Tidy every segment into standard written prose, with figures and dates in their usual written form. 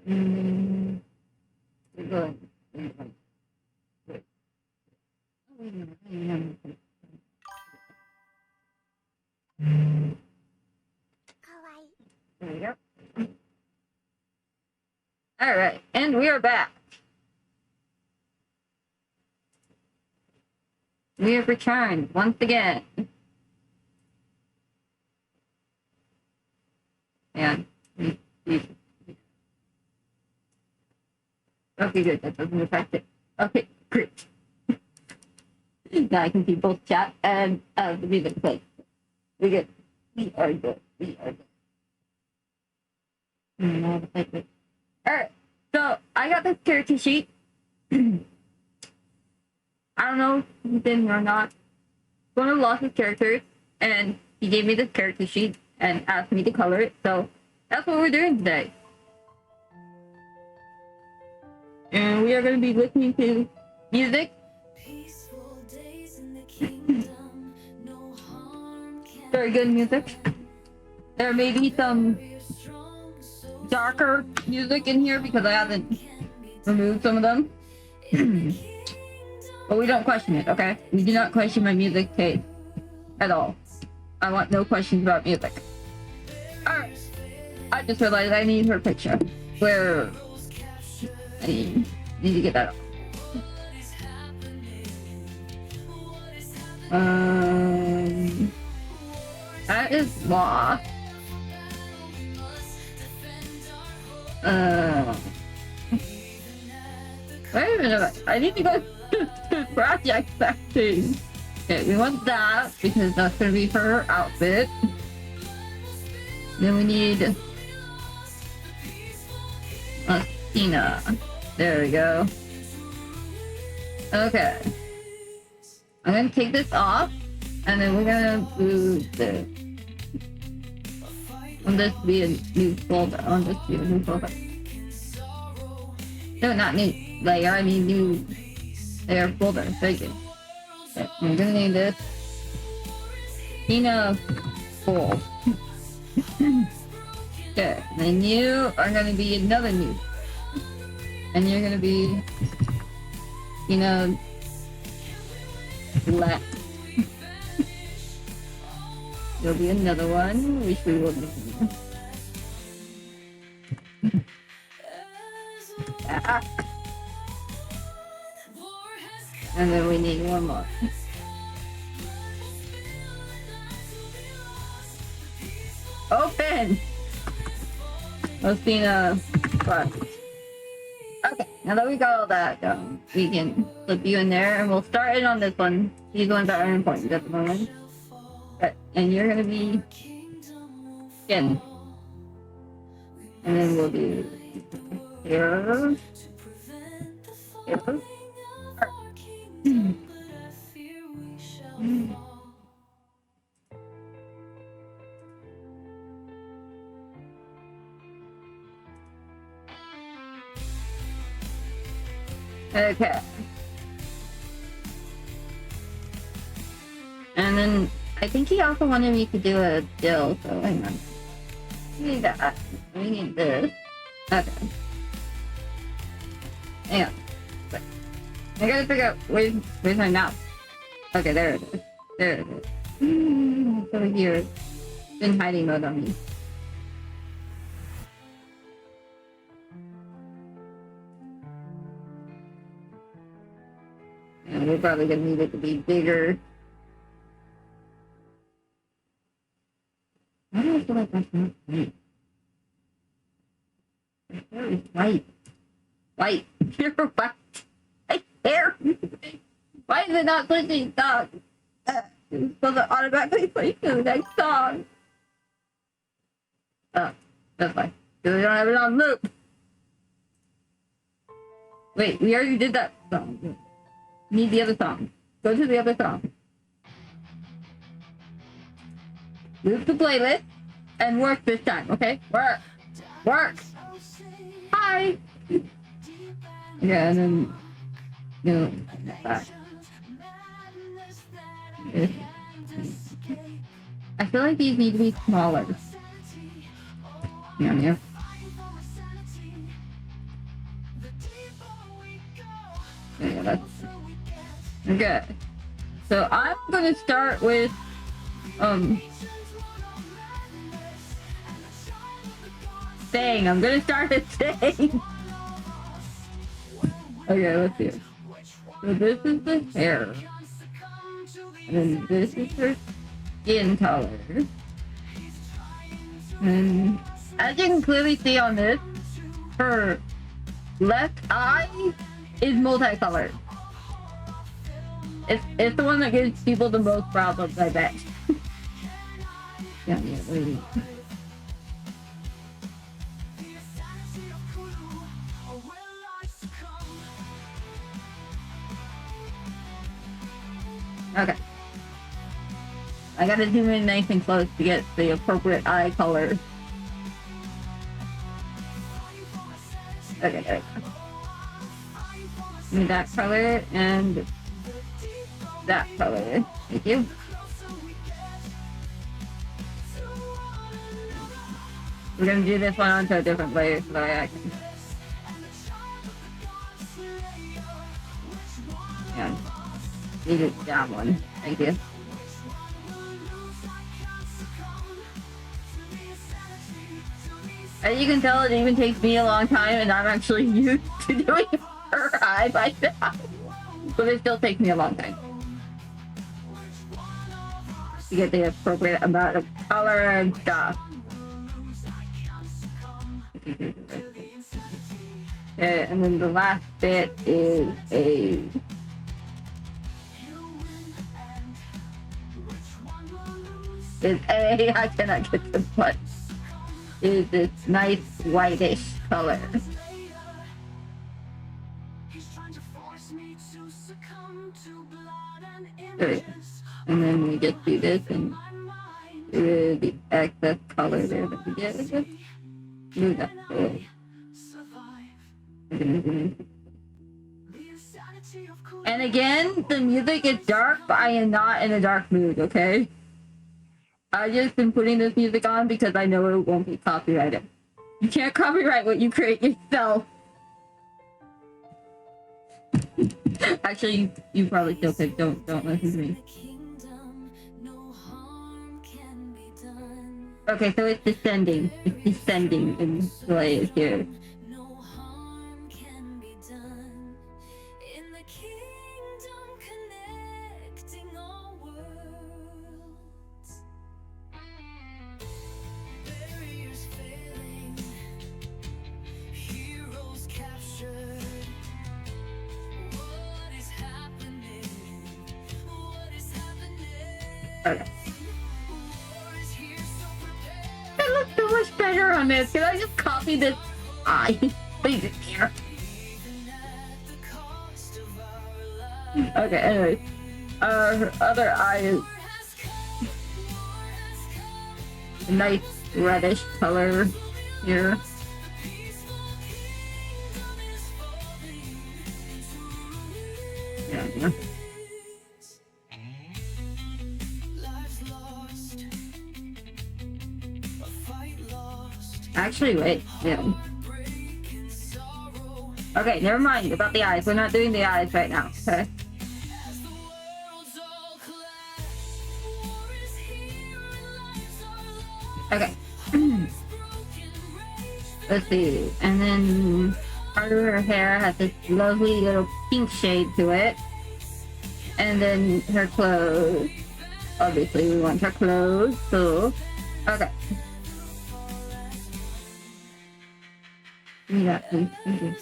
Mm, we're going. Wait. Wait. Oh, wait a minute. I remember. There we go. All right, and we are back. We have returned once again. And okay, good. That doesn't affect it. Okay, great. Now I can see both chat and the music play. We good. We are good. We are good. Alright, so I got this character sheet. I don't know if he's in here or not. One of lost his characters, and he gave me this character sheet and asked me to color it, so that's what we're doing today. And we are going to be listening to music. Very good music. There may be some darker music in here because I haven't removed some of them. But we don't question it, okay? We do not question my music taste at all. I want no questions about music. Alright. I just realized I need her picture. Where I need to get that off. That is lost. Wait a minute, I need to go to project section. Okay, we want that because that's gonna be her outfit. Then we need Athena. There we go. Okay. I'm gonna take this off and then we're gonna do this. I want this to be a new folder. I want this to be a new folder. No, not new layer, I mean new layer folder. Thank you. Okay, I'm gonna name this Tina Full. Okay, then you are gonna be another new. And you're gonna be, Black. There'll be another one, which we will do. And then we need one more. Open! Athena. Okay, now that we got all that done, we can flip you in there and we'll start it on this one. These ones are important at the moment. Okay, and you're gonna be Jen. And then we'll do here. Here. Okay. And then I think he also wanted me to do a dill, so hang on. We need that. We need this. Okay. Hang on. Wait. I gotta figure out where's my mouse. Okay, there it is. There it is. It's over here. It's in hiding mode on me. And we're probably gonna need it to be bigger. Why do I feel like that's not white? My hair is white. White. You're white. My hair. Why is it not switching songs? It's supposed to automatically switch to the next song. Oh, that's fine. Because we don't have it on loop. Wait, we already did that song. Need the other song. Go to the other song. Loop the playlist and work this time, okay? Work! Work! Hi! Yeah, and then back. I feel like these need to be smaller. Yeah. Okay. So I'm gonna start with Thing. I'm gonna start with Thing. Okay, let's see. So this is the hair. And this is her skin color. And as you can clearly see on this, her left eye is multicolored. It's the one that gives people the most problems, I bet. Yeah, really. Okay. I gotta zoom in nice and close to get the appropriate eye color. Okay, there we go. Give me that color and that color. Thank you. We're gonna do this one onto a different layer so that I can. Yeah. Need it that one. Thank you. As you can tell, it even takes me a long time, and I'm actually used to doing her eye by now. But it still takes me a long time to get the appropriate amount of color and stuff. Okay, and then the last bit is a I cannot get this one. Is this nice whitish color. Good. And then we just do this and the excess color there that we get. Do that. And again, the music is dark, but I am not in a dark mood, okay? I just been putting this music on because I know it won't be copyrighted. You can't copyright what you create yourself. Actually, you probably still could. Don't listen to me. Okay, so it's descending. It's descending in the layers here. Okay. It looks so much better on this. Can I just copy this eye? Please, here. Okay, anyway. Her other eye is a nice reddish color here. Yeah. Actually, wait. Yeah. Okay, never mind about the eyes. We're not doing the eyes right now, okay? Okay. Let's see. And then part of her hair has this lovely little pink shade to it. And then her clothes. Obviously, we want her clothes, so... Okay. Give me that, please. Thank you.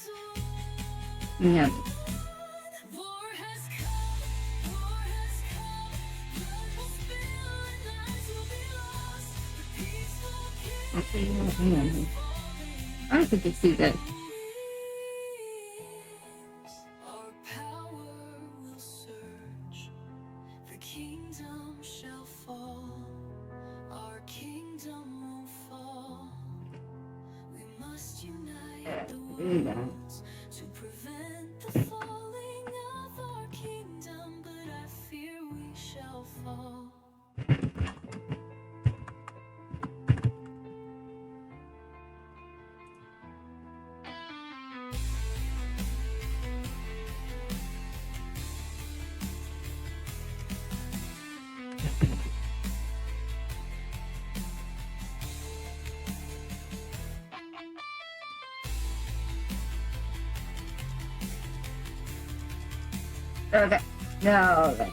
Yeah. I could just do this. To prevent the falling of our kingdom, but I fear we shall fall. Okay. No. Okay.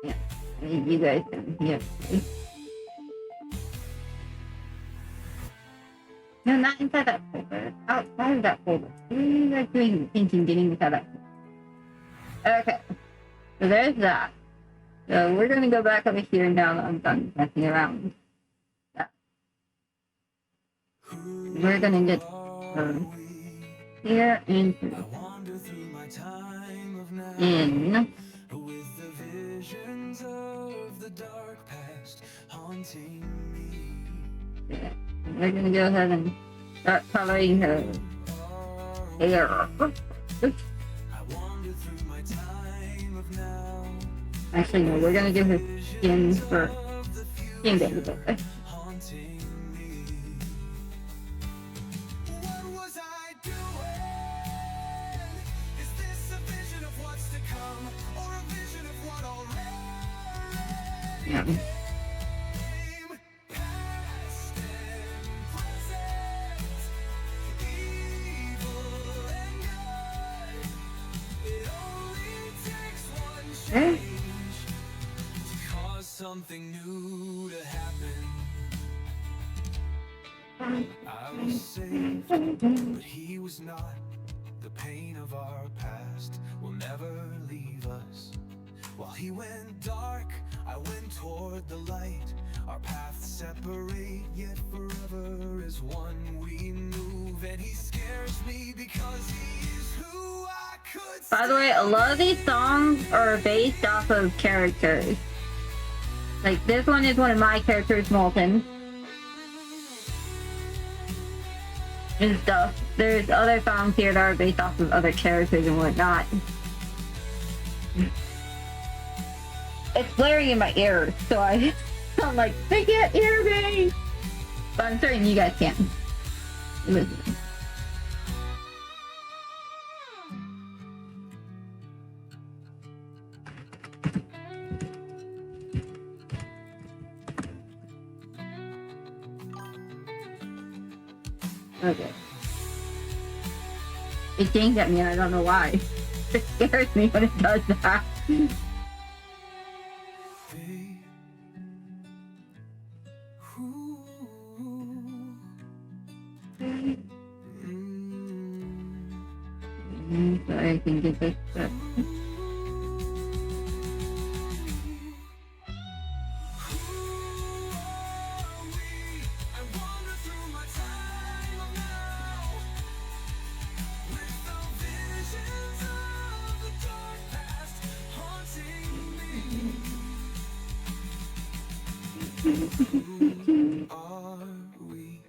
Yeah. I need you guys down here. No, not inside that folder. Outside of that folder. What are you guys doing thinking getting inside that folder? Okay. So there's that. So we're gonna go back over here now that I'm done messing around. Yeah. We're gonna get here and in. With the visions of the dark past haunting me. Yeah. We're gonna go ahead and start coloring her hair. I wander through my time of now. Actually, no, we're gonna do her skin for skin baby. Haunting me. What was I doing? Is this a vision of what's to come, or a vision of what already Yeah. came? Past and present, evil and good. It only takes one Okay. change to cause something new to happen. I was saved, but he was not. The pain of our past will never leave us. While he went dark, I went toward the light. Our paths separate, yet forever as one we move. And he scares me because he's who I could By the way, a lot of these songs are based off of characters. Like this one is one of my characters, Molten. And stuff. There's other songs here that are based off of other characters and whatnot. It's blaring in my ears, so I'm like, they can't hear me! But I'm certain you guys can. Listen. Okay. It dings at me and I don't know why. It scares me when it does that. be. Ooh. So I can get this stuff. I wander through my time of now, with the visions of the dark past haunting me. Who are we?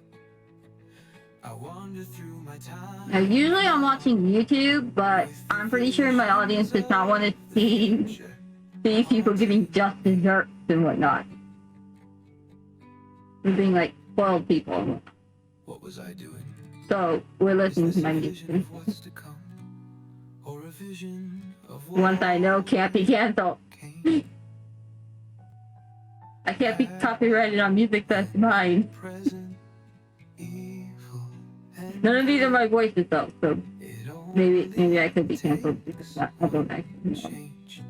I wander through my time. Now, usually I'm watching YouTube, but I'm pretty sure my audience does not want to see people giving just desserts and whatnot. We're being like spoiled people. What was I doing? So we're listening Is to this my a vision music. of what's to come, or a vision of what Once I know can't be canceled. came? I can't be copyrighted on music that's mine. Present, evil, and None of these are my voices though, so it only maybe I could be canceled because I don't actually know. change.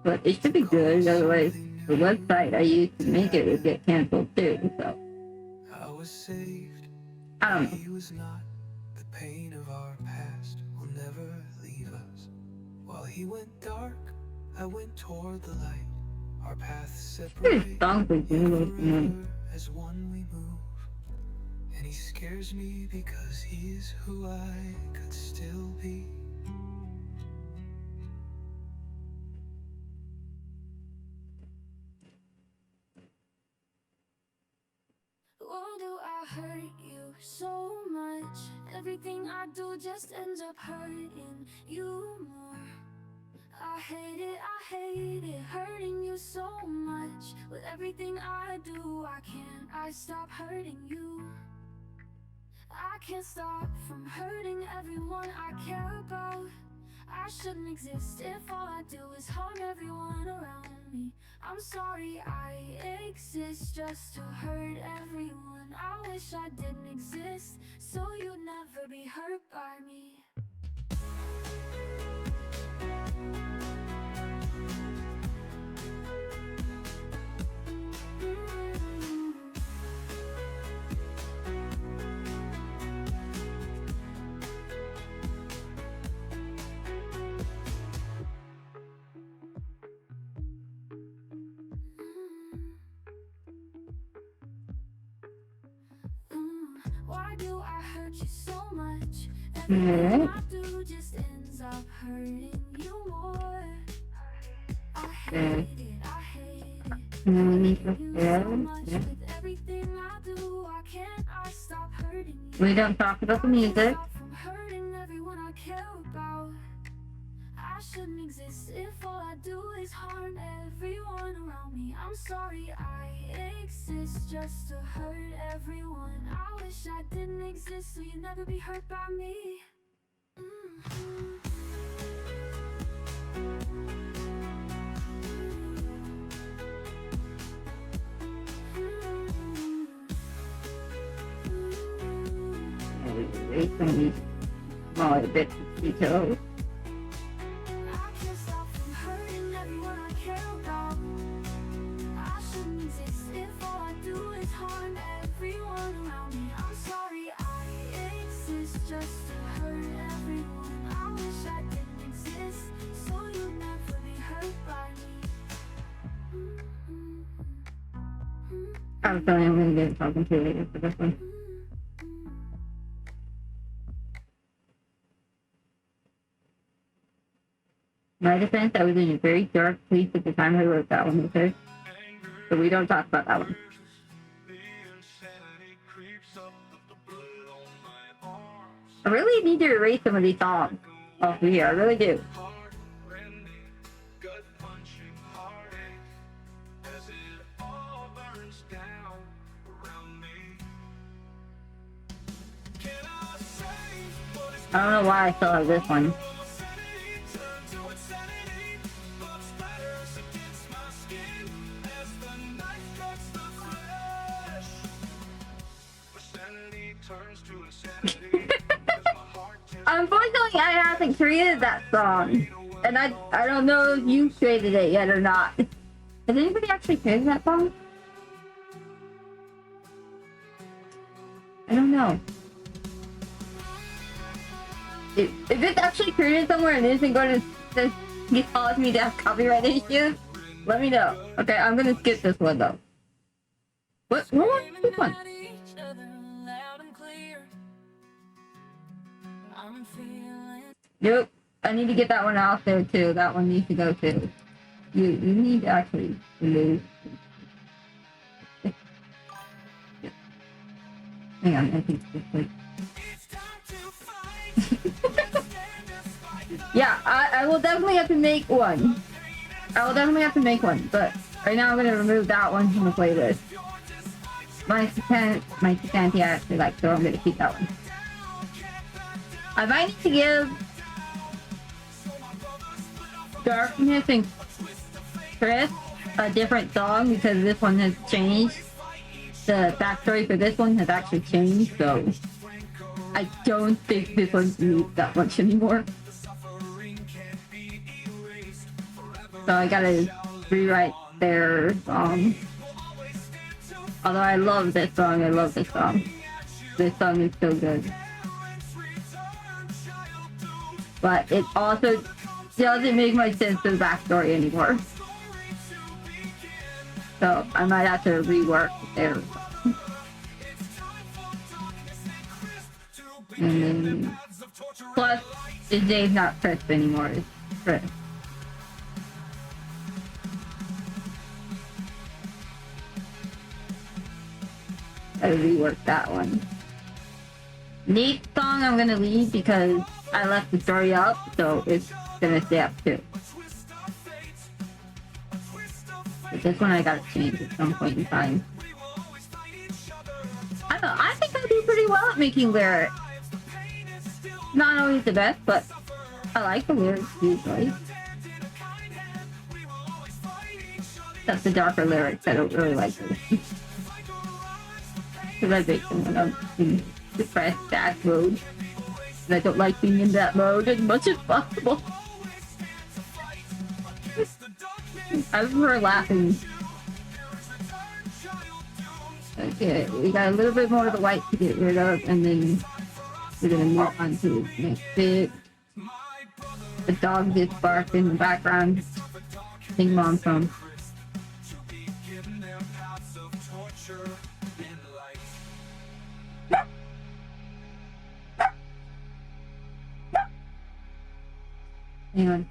But it should be good, otherwise the website I used to make it would get canceled too, so I was saved. I don't know. He was not. The pain of our past will never leave us. While he went dark, I went toward the light. Our paths There's separate, songs like yet this. forever as one we move. And he scares me because he's who I could still be. Why do I hurt you so much? Everything I do just ends up hurting you more. I hate it, hurting you so much. With everything I do, I stop hurting you. I can't stop from hurting everyone I care about. I shouldn't exist if all I do is harm everyone around me. I'm sorry I exist just to hurt everyone. I wish I didn't exist so you'd never be hurt by me. Why do I hurt you so much? Alright. Everything I do just ends up hurting you more. I hate it, I hate it. We need to You so fail. much with everything I do. Why can't I stop hurting you? We don't talk about the music. Stop from hurting everyone I care about. I shouldn't exist if all I do is harm everyone around me. I'm sorry I exist just to hurt everyone. I wish I didn't exist so you'd never be hurt by me. Erase some of these smaller bits of detail. I can't stop from hurting everyone I care about. I shouldn't exist if all I do is harm everyone around me. I'm sorry I exist just to hurt everyone. I wish I didn't exist so you'd never be hurt by me. I was telling you I'm gonna get talking to you later for this one. My defense, I was in a very dark place at the time I wrote that one, okay? So we don't talk about that one. I really need to erase some of these songs off of here, I really do. I don't know why I still have this one. Unfortunately, I haven't created that song. And I don't know if you created it yet or not. Has anybody actually created that song? I don't know. If it's actually created somewhere and isn't going to cause me to have copyright issues, let me know. Okay, I'm gonna skip this one though. What was this one? Nope. I need to get that one out there too. That one needs to go too. You need to actually remove. Hang on, I think this way. Yeah, I will definitely have to make one. But right now I'm gonna remove that one from the playlist. My Chicanti I actually like, so I'm gonna keep that one. I might need to give Darkness and Chris a different song because this one has changed. The backstory for this one has actually changed, so I don't think this one's used that much anymore. So I gotta rewrite their song. Although I love this song, This song is so good. But it also doesn't make much sense to the backstory anymore. So I might have to rework their song. And then, plus, his name's not Crisp anymore, it's Chris. Gotta rework that one. Nate's song I'm gonna leave because I left the story up, so it's gonna stay up too. But this one I gotta change at some point in time. I don't know, I think I do pretty well at making lyrics. Not always the best, but I like the lyrics usually. That's the darker lyrics, I don't really like those. Because I make them when I'm in depressed, sad mode. And I don't like being in that mode as much as possible. I remember laughing. Okay, we got a little bit more of the white to get rid of, and then we're gonna move on to the next bit. The dog just barked in the background. I think mom's home. Hang on.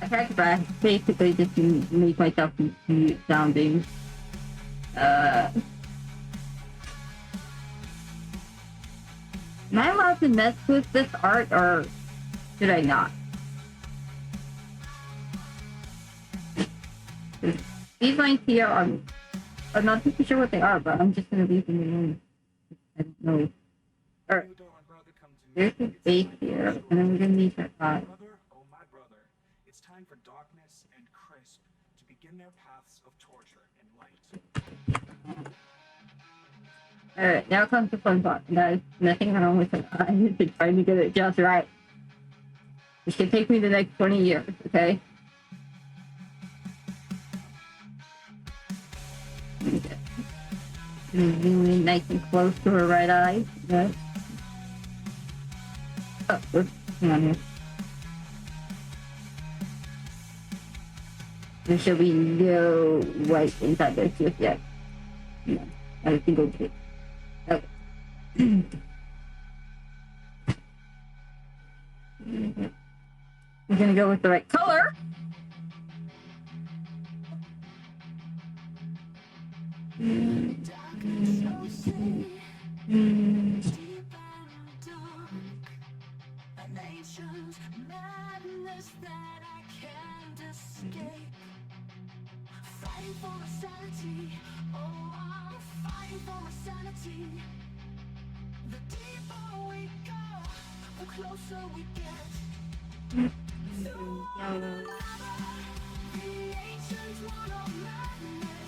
I tried to basically just make myself mute sounding. Am I allowed to mess with this art, or should I not? These lines here are, I'm not too sure what they are, but I'm just gonna leave them alone. I don't know. Alright. There's a space here, and then we're gonna need that eye. Oh my brother, it's time for darkness and crisp to begin their paths of torture and light. Alright, now comes the fun part. Guys, nothing wrong with it. I've been trying to get it just right. This could take me the next 20 years, okay? Zoom in nice and close to her right eye. Yes. Oh, whoops. Hang on here. There should be no white inside there just yet. No, I think okay. Okay. We're gonna go with the right color.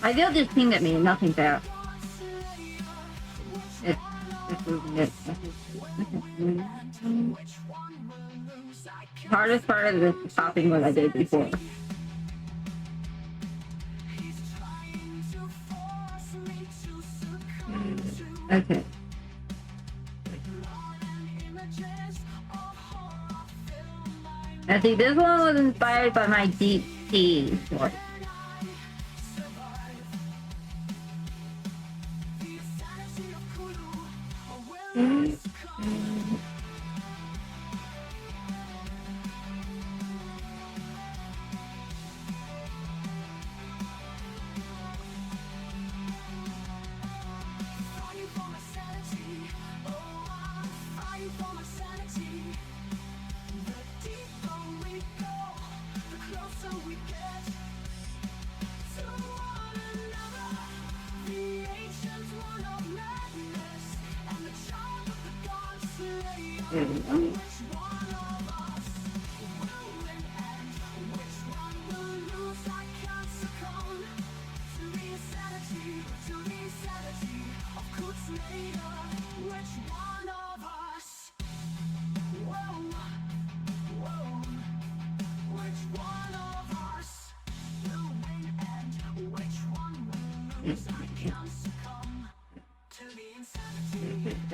I feel this thing that means nothing there. It's moving it. The hardest part of this is copying what I did before. Okay. I think this one was inspired by my deep sea story.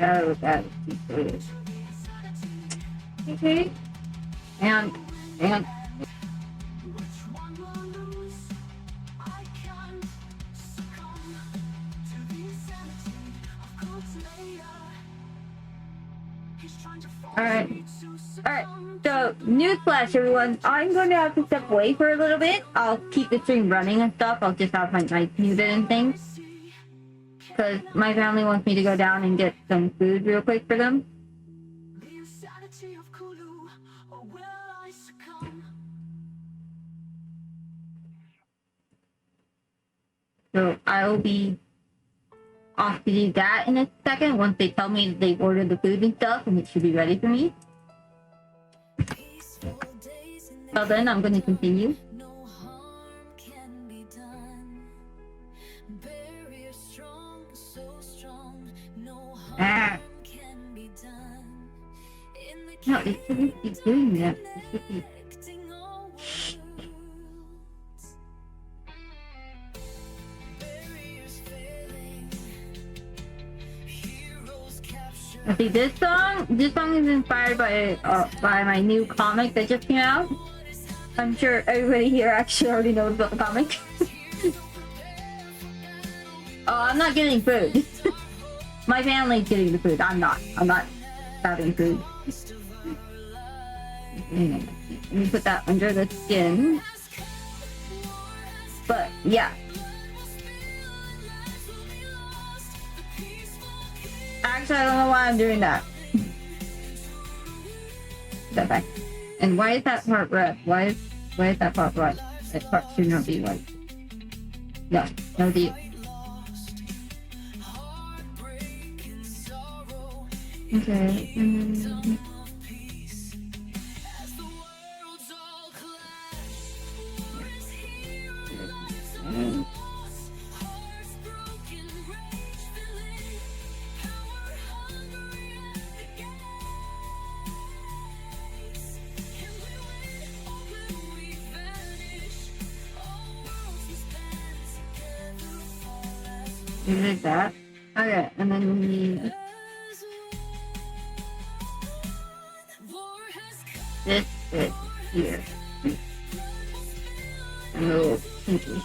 Oh, that's good. Okay. And Alright, so newsflash everyone, I'm going to have to step away for a little bit. I'll keep the stream running and stuff. I'll just have my mic muted and things. Because my family wants me to go down and get some food real quick for them. So I'll be off to do that in a second once they tell me that they've ordered the food and stuff and it should be ready for me. So then I'm going to continue. Ah. No, it shouldn't be doing that. It should be. See, this song is inspired by my new comic that just came out. I'm sure everybody here actually already knows about the comic. Oh, I'm not getting food. My family's getting the food. I'm not having food. Let me put that under the skin. But yeah. Actually, I don't know why I'm doing that. That back. And why is that part red? Why is that part red? That part should not be white. No deal. Okay. Like that. Okay, and then we this bit here. A little pinky.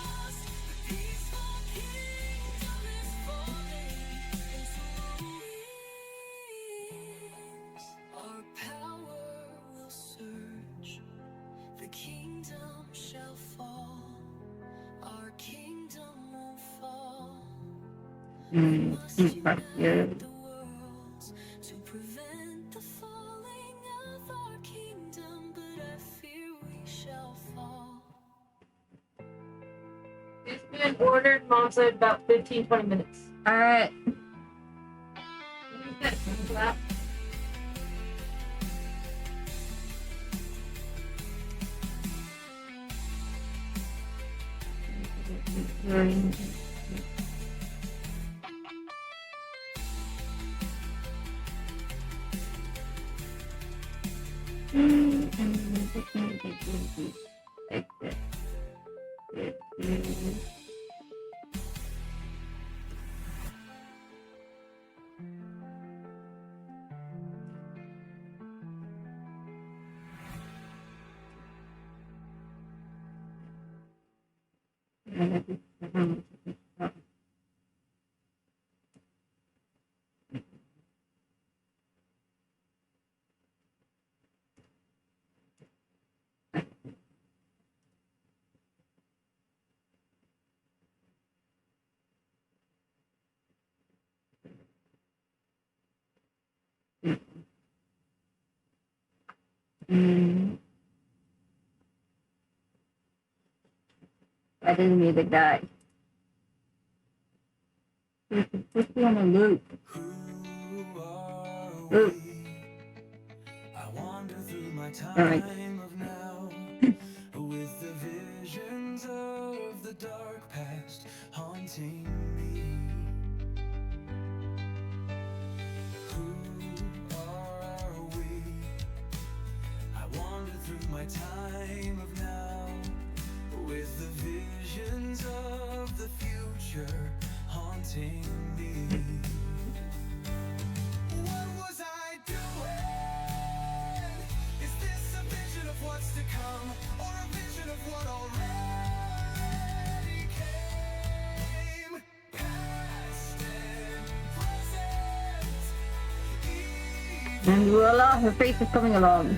Right here. It's been ordered. Mom said about 15-20 minutes. Alright. Like this. I didn't mean the guy. It's supposed to be on a loop. Loop. I wander through my Alright. time of now with the visions of the dark past haunting me. Who are we? I wander through my time of now with the visions of the future haunting me. What was I doing? Is this a vision of what's to come, or a vision of what already came? Past and present, And voila, her face is coming along.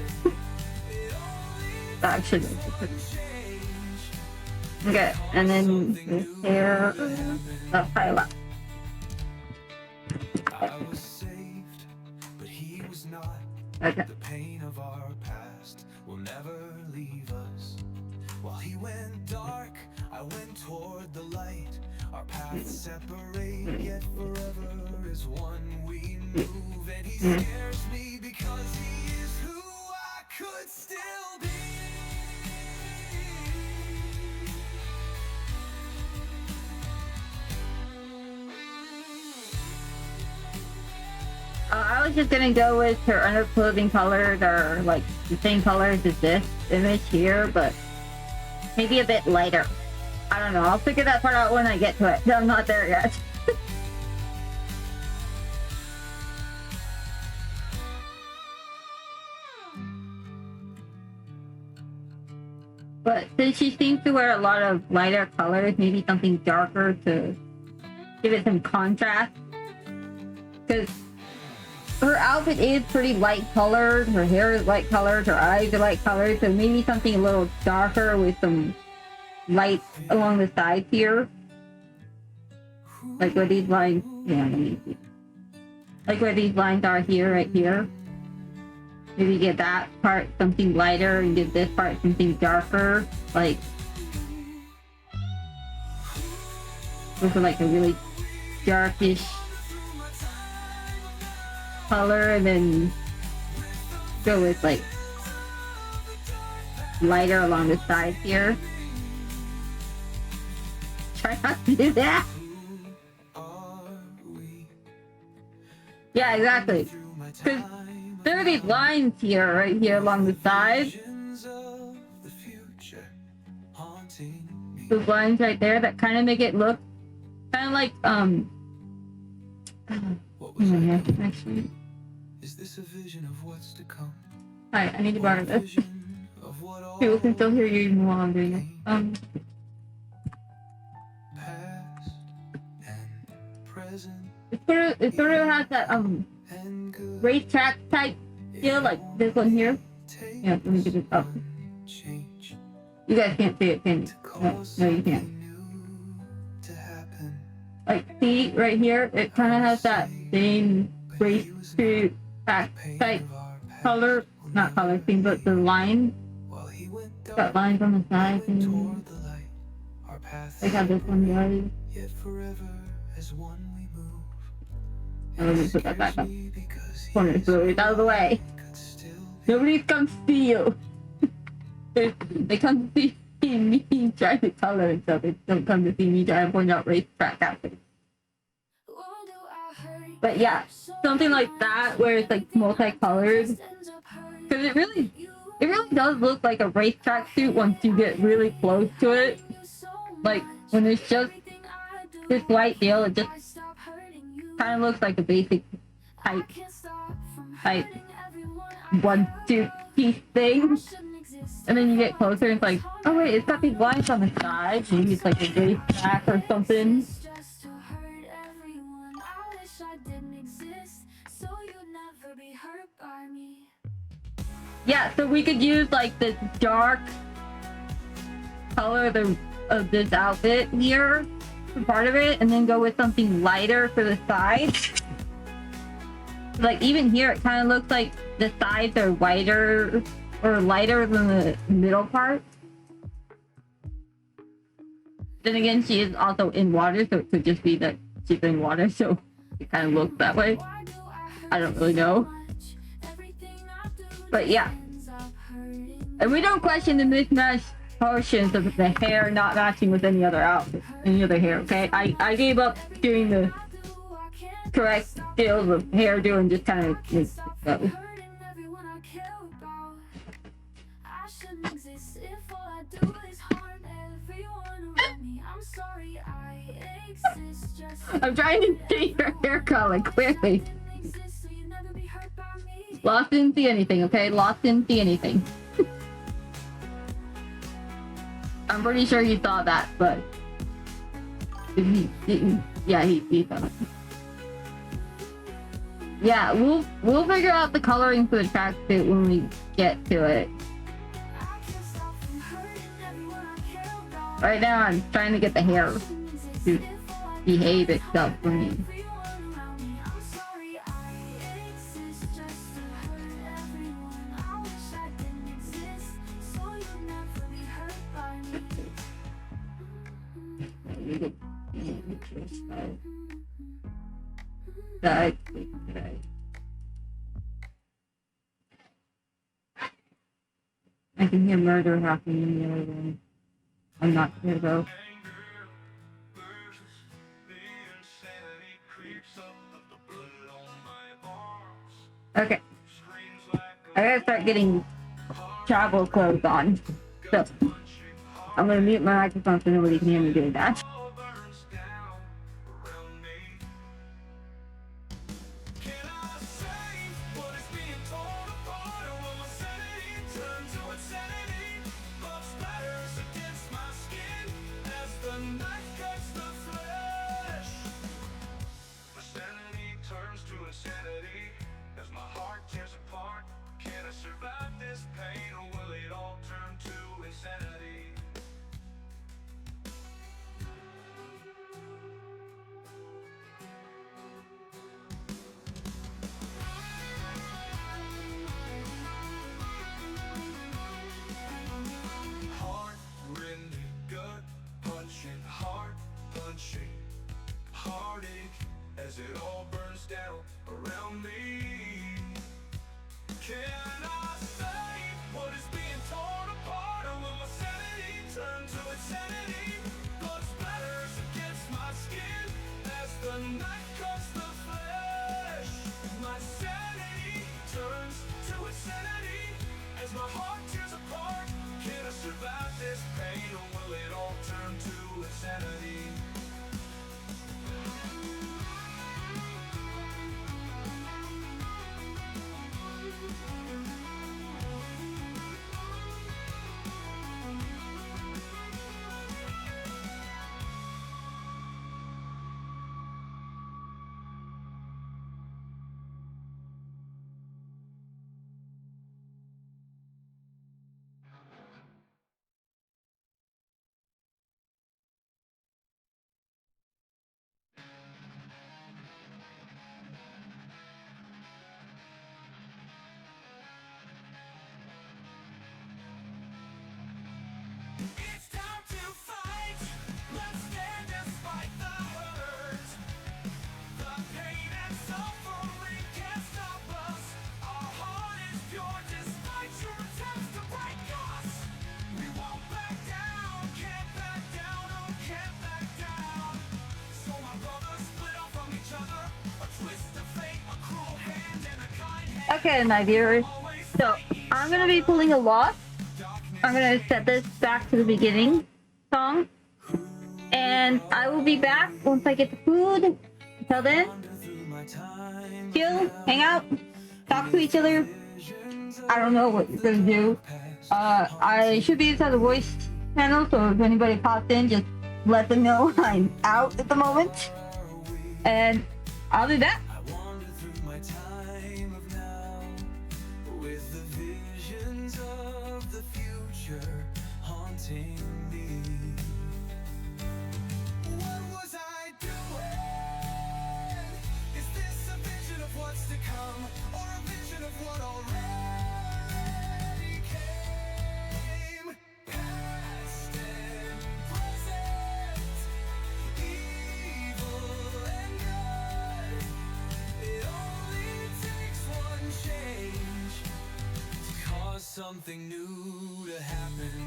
Actually. Okay, and then his hair, the highlight. I was saved, but he was not. Okay. The pain of our past will never leave us. While he went dark, I went toward the light. Our paths separate, yet forever is one we move. And he scares me because he is who I could still be. I was just gonna go with her underclothing colors are like the same colors as this image here, but maybe a bit lighter. I don't know. I'll figure that part out when I get to it. I'm not there yet. But since she seems to wear a lot of lighter colors, maybe something darker to give it some contrast. Because her outfit is pretty light colored, her hair is light colored, her eyes are light colored, so maybe something a little darker with some light along the sides here. Like where these lines, yeah, let me see. Like where these lines are here, right here. Maybe give that part something lighter and give this part something darker. Like, go for like a really darkish color and then go with like lighter along the sides here. Try not to do that. Yeah, exactly. Because there are these lines here, right here along the side. Those lines right there that kind of make it look kind of like actually. Is this a vision of what's to come? Alright, I need to borrow this. People can still hear you even while I'm doing it. Past and present It sort of has that and good. racetrack type feel, like this one here. Yeah, let me get this up. Change You guys can't see it, can you? No, you can't. to happen. Like, see right here, it kind of has that same racetrack type color, not color thing, but the line. While he went Got lines on the sides and toward the light, our paths like how this one does. yet forever as one we move. And let me put that back up. Because he Corner so it's out of the way. could still Nobody comes to see you. They come to see me try to color and stuff. They don't come to see me try to point out racetrack outfits. But yeah, something like that where it's like multicolored. Because it really does look like a racetrack suit once you get really close to it. Like when it's just this white deal, it just kind of looks like a basic type one suit piece thing. And then you get closer and it's like, oh wait, it's got these lines on the side. Maybe it's like a racetrack or something. Yeah, so we could use like this dark color of this outfit here for part of it, and then go with something lighter for the sides. Like even here, it kind of looks like the sides are whiter or lighter than the middle part. Then again, she is also in water, so it could just be that she's in water, so it kind of looks that way. I don't really know. But yeah. And we don't question the mismatched portions of the hair not matching with any other outfit, any other hair, okay? I gave up doing the correct skills of hairdo and just kind of just go. I'm trying to change your hair color quickly. Lost didn't see anything, okay? Lost didn't see anything. I'm pretty sure he saw that, but he didn't. Yeah, he saw it. Yeah, we'll figure out the coloring for the tracksuit when we get to it. Right now, I'm trying to get the hair to behave itself for me. I can hear murder happening in the other room. I'm not here though. Okay. I gotta start getting travel clothes on. So I'm gonna mute my microphone so nobody can hear me doing that. all burns down around me. Can I say what is being torn apart? Or will my sanity turn to insanity? Blood splatters against my skin as the knife cuts the flesh. My sanity turns to insanity as my heart tears apart. Can I survive this pain, or will it all turn to insanity? Heart rending, gut punching, heart punching, heartache as it all burns down around me. Can I say what is being torn apart, or will my sanity turn to insanity? Blood splatters against my skin as the knife cuts the flesh. My sanity turns to insanity as my heart tears apart. Can I survive this pain, or will it all turn to insanity? It's time to fight. Let's stand despite the hurt. The pain and suffering can't stop us. Our heart is pure despite your attempts to break us. We won't back down, can't back down, oh can't back down. So my brothers split off from each other. A twist of fate, a cruel hand, and a kind hand. Okay, my viewers. So I'm gonna be pulling a lot. I'm gonna set this back to the beginning song, and I will be back once I get the food. Until then, chill, hang out, talk to each other. I don't know what you're gonna do. I should be inside the voice channel, so if anybody pops in, just let them know I'm out at the moment. And I'll be back. I wander through my time of now with the visions of the future haunting me. What was I doing? Is this a vision of what's to come, or a vision of what already came? Past and present, evil and good. It only takes one change to cause something new to happen.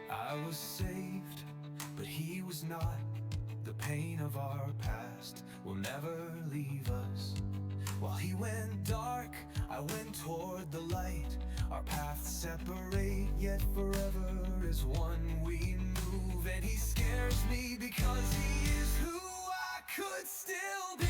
I was saved, but he was not. The pain of our past will never leave us. While he went dark, I went toward the light. Our paths separate, yet forever as one we move. And he scares me because he is who I could still be.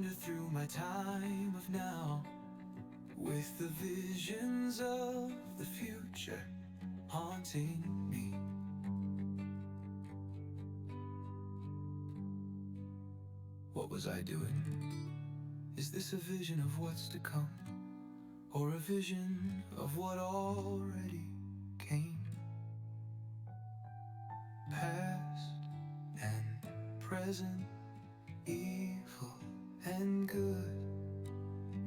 wander through my time of now, with the visions of the future haunting me. What was I doing? Is this a vision of what's to come, or a vision of what already came? Past and present, evil and good,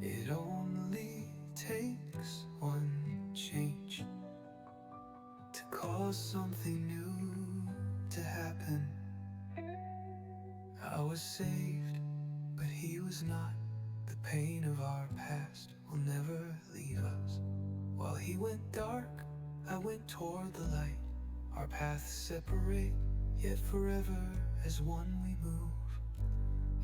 it only takes one change to cause something new to happen. I was saved, but he was not. The pain of our past will never leave us. While he went dark, I went toward the light. Our paths separate, yet forever as one we move.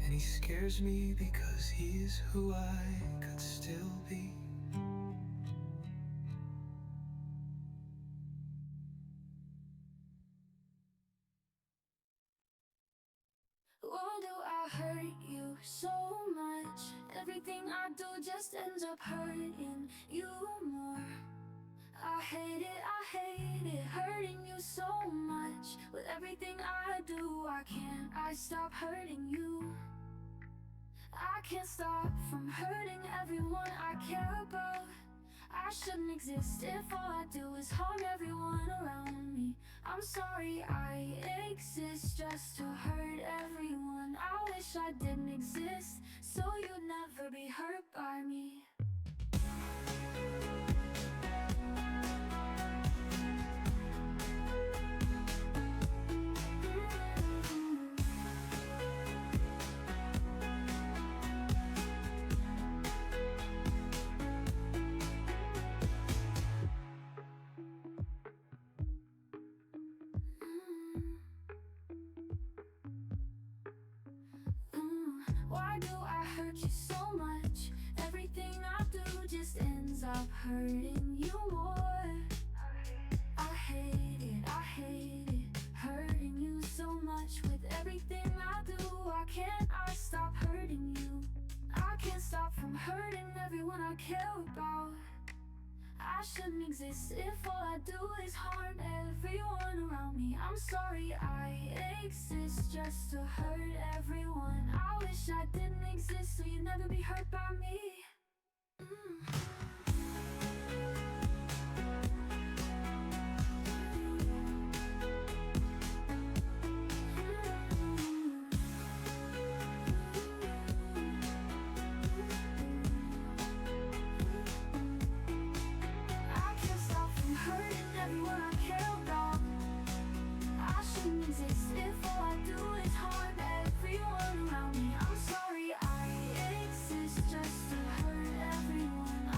And he scares me because he is who I could still be. Why do I hurt you so much? Everything I do just ends up hurting you more. I hate it, hurting you so much. With everything I do, I stop hurting you. I can't stop from hurting everyone I care about. I shouldn't exist if all I do is harm everyone around me. I'm sorry I exist just to hurt everyone. I wish I didn't exist so you'd never be hurt by me. Why do I hurt you so much? Everything I do just ends up hurting you more. I hate it, hurting you so much. With everything I do, I stop hurting you. I can't stop from hurting everyone I care about. I shouldn't exist if all I do is harm everyone around me. I'm sorry I exist just to hurt everyone. I wish I didn't exist so you'd never be hurt by me. I can't stop from hurting everyone I care about. I shouldn't exist if all I do is harm everyone around me. I'm sorry I exist just to hurt everyone. I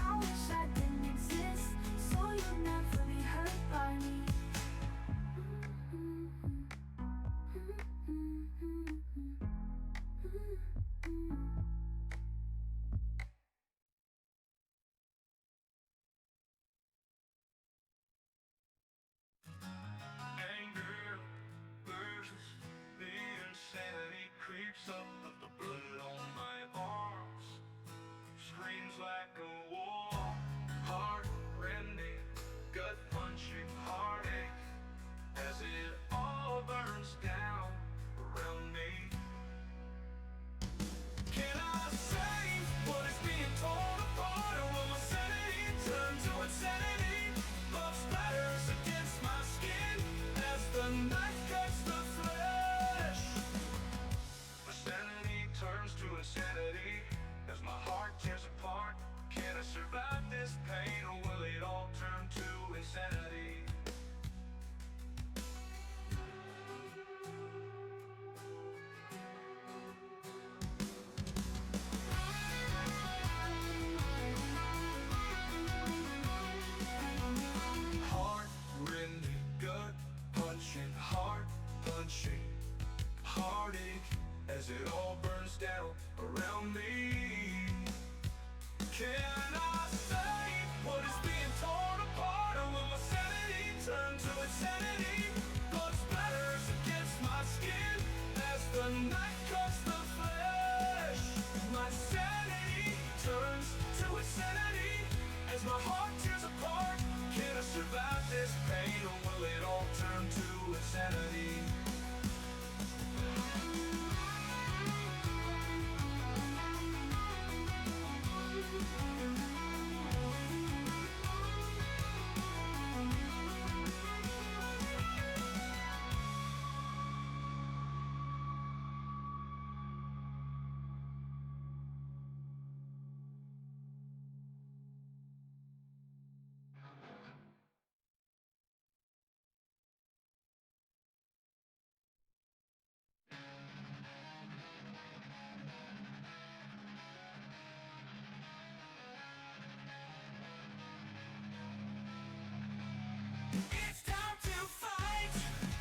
It's time to fight.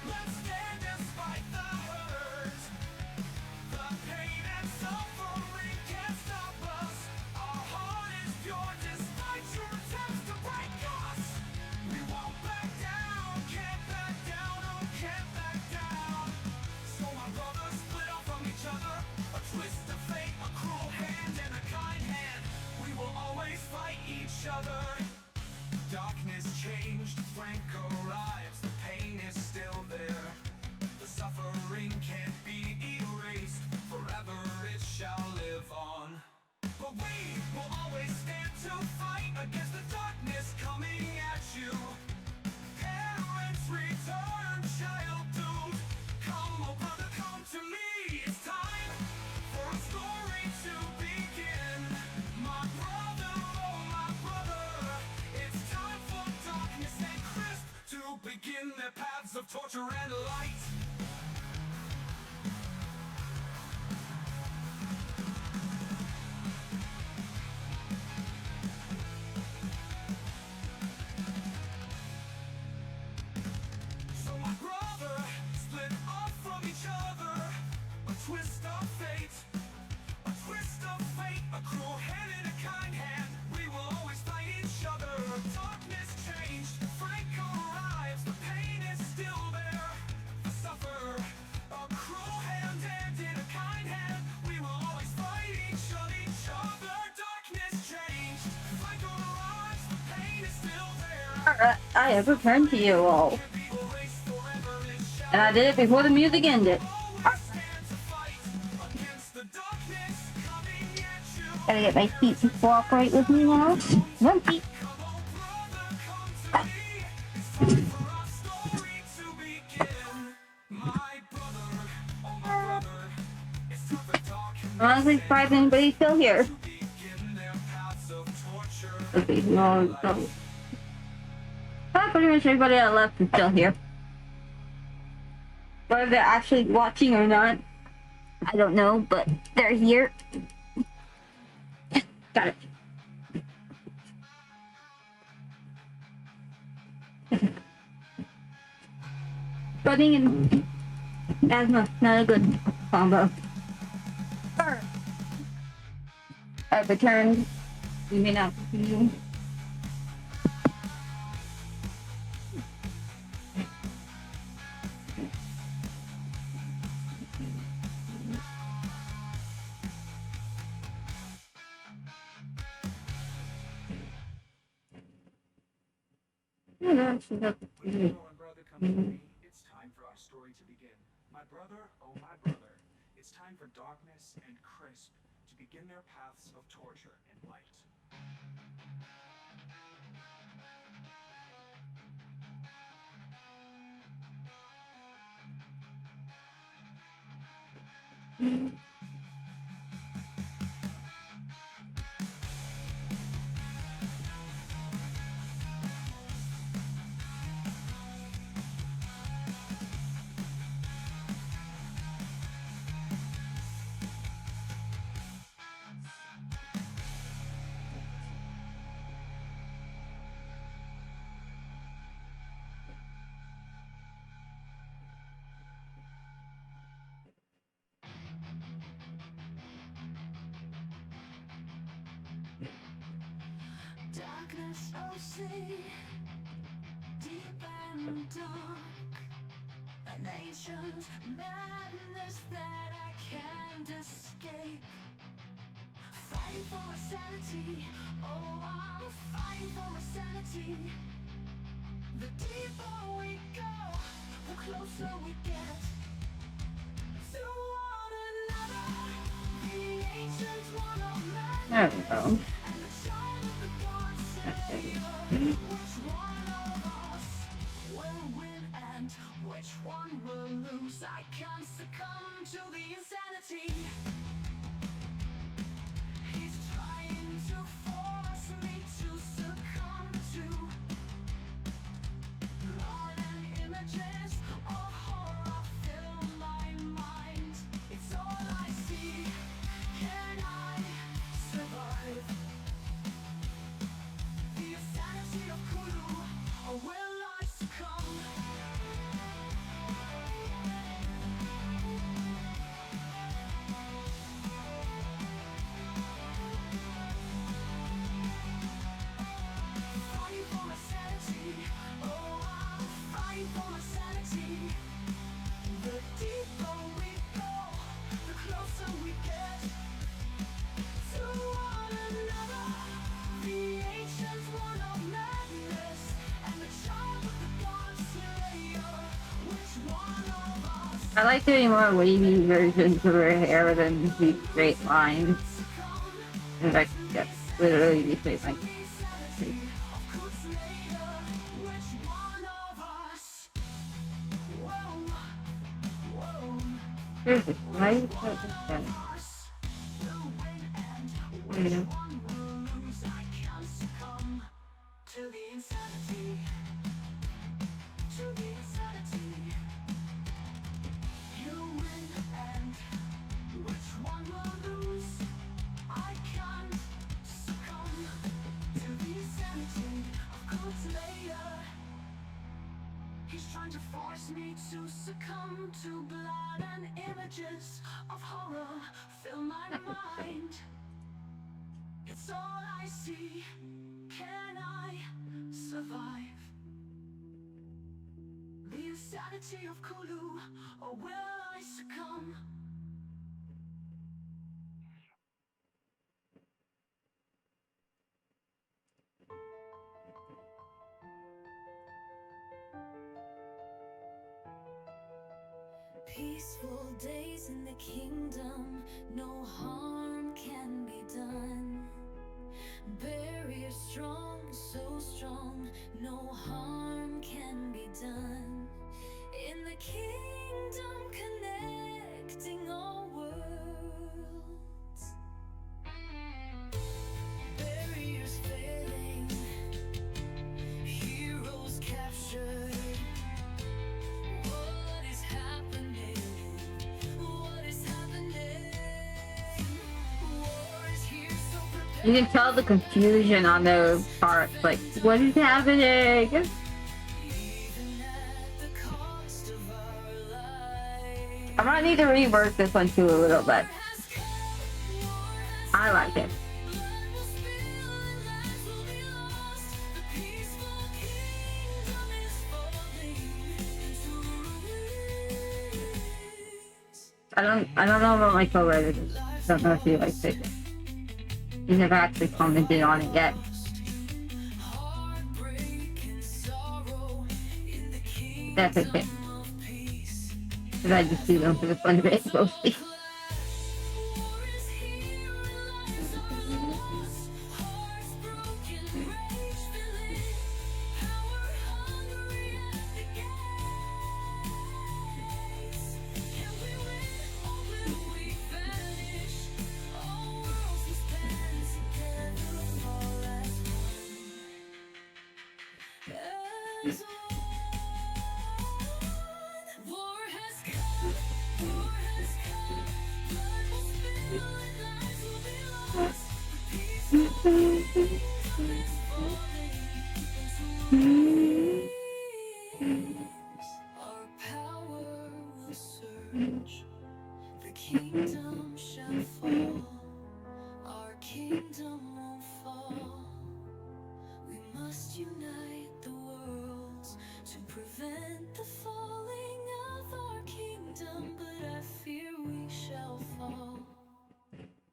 Let's stand despite the hurt. The pain and suffering can't stop us. Our heart is pure despite your attempts to break us. We won't back down, can't back down, oh can't back down. So my brothers split off from each other. A twist of fate, a cruel hand and a kind hand. We will always fight each other. Darkness changed, Frank arrives. The pain is still there. The suffering can't be erased. Forever it shall live on. But we will always stand to fight against the darkness coming at you. Parents return, child doomed. Come, oh brother, come to me. It's time for a story to begin. My brother, oh my brother. It's time for darkness and crisp to begin their paths of torture and light. So my brother split off from each other. A twist of fate, a twist of fate, a cruel hand and a kind hand. We will always fight each other. Darkness changed, Frank arrives. The pain is still there. The suffer, a cruel hand and in a kind hand. We will always fight each other. Darkness changed, Frank arrives. The pain is still there. Alright, I have returned to you all. Can't be erased forever. It shall And I did it before the music ended. always stand to fight against the darkness coming at you. Gotta get my feet to cooperate with me now. One feet. Come on, brother, come to me. It's time for our story to begin. My brother, oh my brother, it's time for darkness I'm honestly surprised anybody's still here. to begin their paths of torture. Okay, no, no. Pretty much everybody that left is still here. Whether they're actually watching or not, I don't know, but they're here. Got it. Running and asthma, not a good combo. I've returned. We may not continue. Brother and brother, come to me. It's time for our story to begin. My brother, oh my brother. It's time for darkness and crisp to begin their paths of torture and light. Darkness, oh see, deep and dark. An ancient madness that I can't escape. Fighting for my sanity, oh I'm fighting for my sanity. The deeper we go, the closer we get to one another. The ancient one of man. There we go. And the child of the gods say, which one of us will win and which one will lose? I can't succumb to the insanity. He's trying to force me to succumb to Lord and images of horror fill my mind. It's all I see. Can I survive? The insanity of I like doing more wavy versions of her hair than these straight lines. And like, yeah, literally these straight lines. Here's this, right? Yeah. He's trying to force me to succumb to blood and images of horror fill my mind. It's all I see. Can I survive the insanity of Kulu, or will I succumb? Peaceful days in the kingdom, no harm can be done. Barrier strong, so strong, no harm can be done. In the kingdom, connecting all worlds. Barriers failing, heroes captured. What is happening? What is happening? War is here, so prepare. You can tell the confusion on those parts. Like, what is happening? Even at the cost of our lives. I might need to rework this one too a little bit. Has come, war has I like it. blood will spill and lives will be lost. The peaceful kingdom is falling into ruins. I don't know about my co-writer. Don't know if he likes it. He never actually commented on it yet. Heartbreak and sorrow in the kingdom That's okay. of peace. Because I just do them for the fun of it mostly. War is here and lives are lost. Hearts broken, rage filling, power hungry at the gates. Can we win or will we vanish? All worlds must band together, all as one. As one. War has come, war has come. Blood will spill and lives will be lost. Peaceful kingdom is falling into ruins. Our power will surge. The kingdom shall fall. Our kingdom won't fall. We must unite the worlds to prevent the falling of our kingdom, but I fear we shall fall.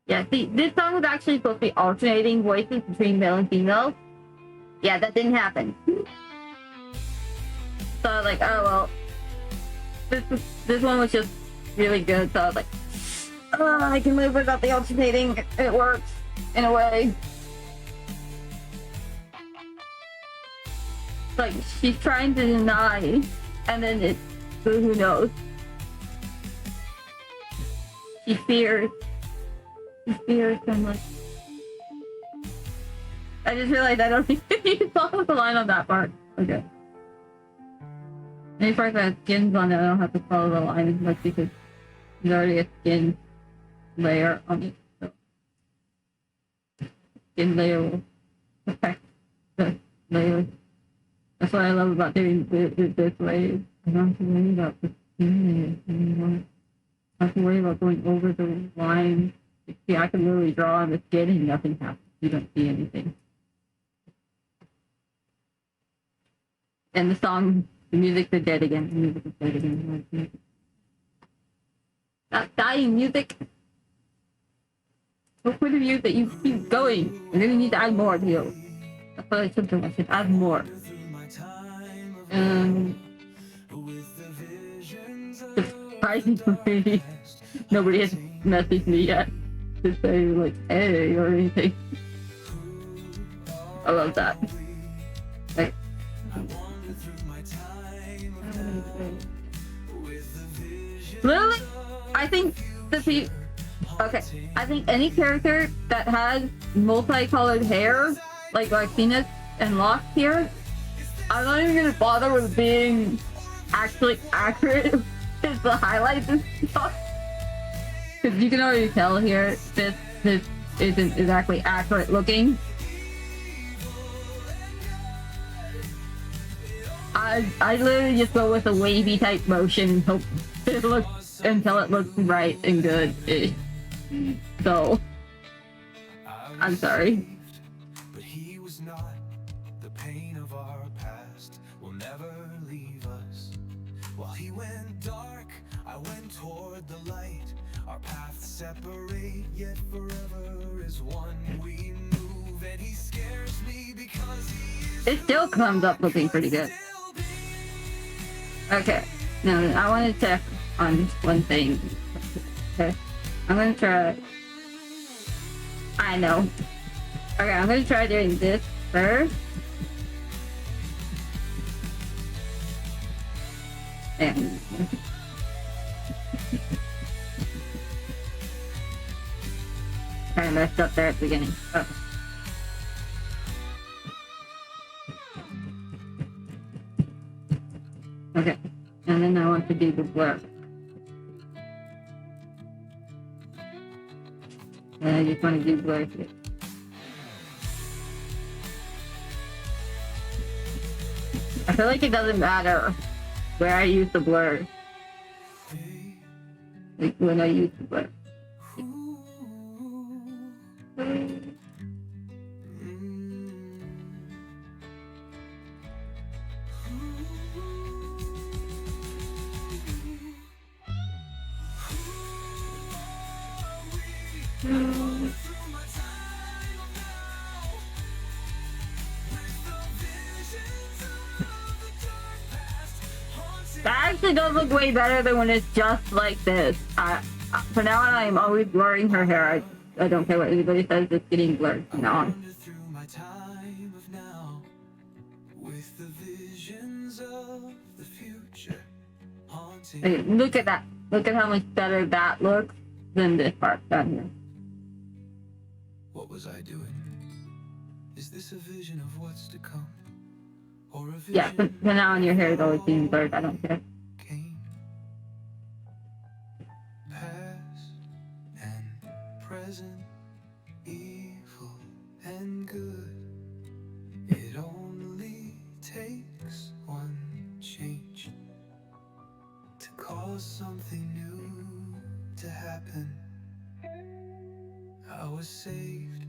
Yeah, see, this song was actually supposed to be alternating voices between male and female. Yeah, that didn't happen. So I was like, oh well. This one was just really good, so I was like, oh, I can live without the alternating. It works in a way. Like, she's trying to deny, and then it, who knows? She fears. She fears, and like, I just realized I don't even need to follow the line on that part. Okay. Any part that has skins on it, I don't have to follow the line as much because there's already a skin layer on it. So skin layer will protect the layer. That's what I love about doing it this way. I don't have to worry about the skin layer anymore. I don't have to worry about going over the line. See, I can literally draw on the skin and nothing happens. You don't see anything. And the song, the music's dead again. The music is dead again. Stop dying, music. So point of view that you keep going. And then you need to add more to you. That's what I said to him. I said, add more. surprisingly, nobody has messaged me yet to say like hey or anything. I love that. Like, literally, I think okay, I think any character that has multicolored hair, like Phoenix and Locke here, I'm not even gonna bother with being actually accurate with the highlights and stuff. Because you can already tell here, this isn't exactly accurate looking. I literally just go with a wavy type motion and hope it looks until it looks right and good. So I'm sorry. But he was not. The pain of our past will never leave us. While he went dark, I went toward the light. Our paths separate, yet forever is one. We move, and he scares me because he is. It still comes up looking pretty good. Okay, now I want to check on one thing. Okay, I'm gonna try. I know. Okay, I'm gonna try doing this first. And kind of messed up there at the beginning. Oh. Okay, and then I want to do the blur. And I just want to do blur here. I feel like it doesn't matter where I use the blur. Like when I use the blur. That actually does look way better than when it's just like this. For now on, I'm always blurring her hair. I don't care what anybody says, it's getting blurred from now on. Through my time of now, with the visions of the future haunting. Hey, look at that. Look at how much better that looks than this part down here. What was I doing? Is this a vision of what's to come? Or a vision Yeah, for now on your hair is always being blurred. I don't care. came? Past and present, evil and good. It only takes one change to cause something new to happen. I was saved,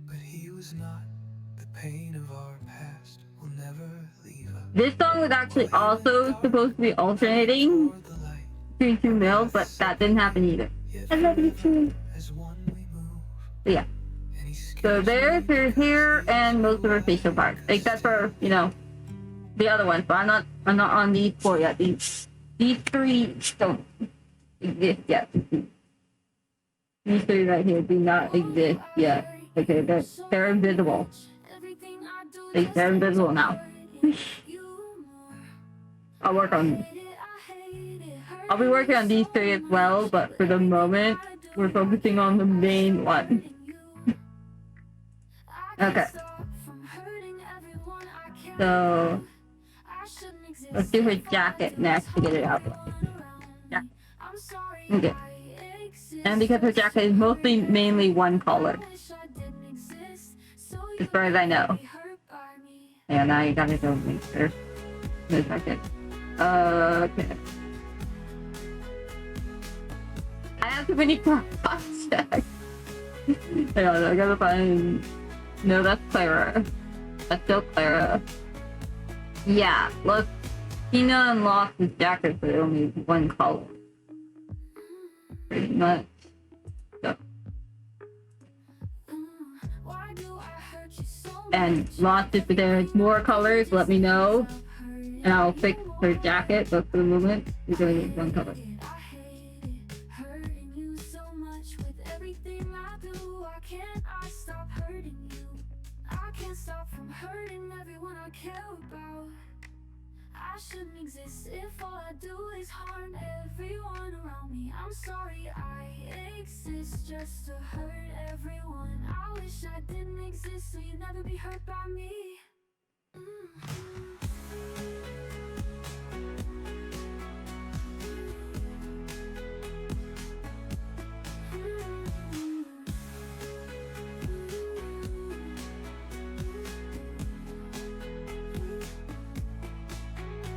but he was not. The pain of our past will never leave us. This song was actually also supposed to be alternating Toward the light, between two males, but that didn't happen either. yet I love you too. as one we move, So yeah. and he So scares there's her hair and most of her facial parts. Except for, you know, the other ones. But I'm not on these four yet. These three don't exist yet. These three right here do not exist yet. Okay, they're invisible. Like, they're invisible now. I'll be working on these three as well, but for the moment, we're focusing on the main one. Okay. So, let's do her jacket next to get it out. Yeah. Okay. And because her jacket is mainly one color. As far as I know. Yeah, now you gotta go make sure. Wait a second. Okay. I have too many projects. Hang on, I gotta find. No, that's Clara. That's still Clara. Yeah, look. Tina and Lock's jackets are only one color. Pretty much. So. And Lost, if there's more colors, let me know. And I'll fix her jacket, but for the moment, we're gonna get one color. care about. I shouldn't exist if all I do is harm everyone around me. I'm sorry I exist just to hurt everyone. I wish I didn't exist so you'd never be hurt by me.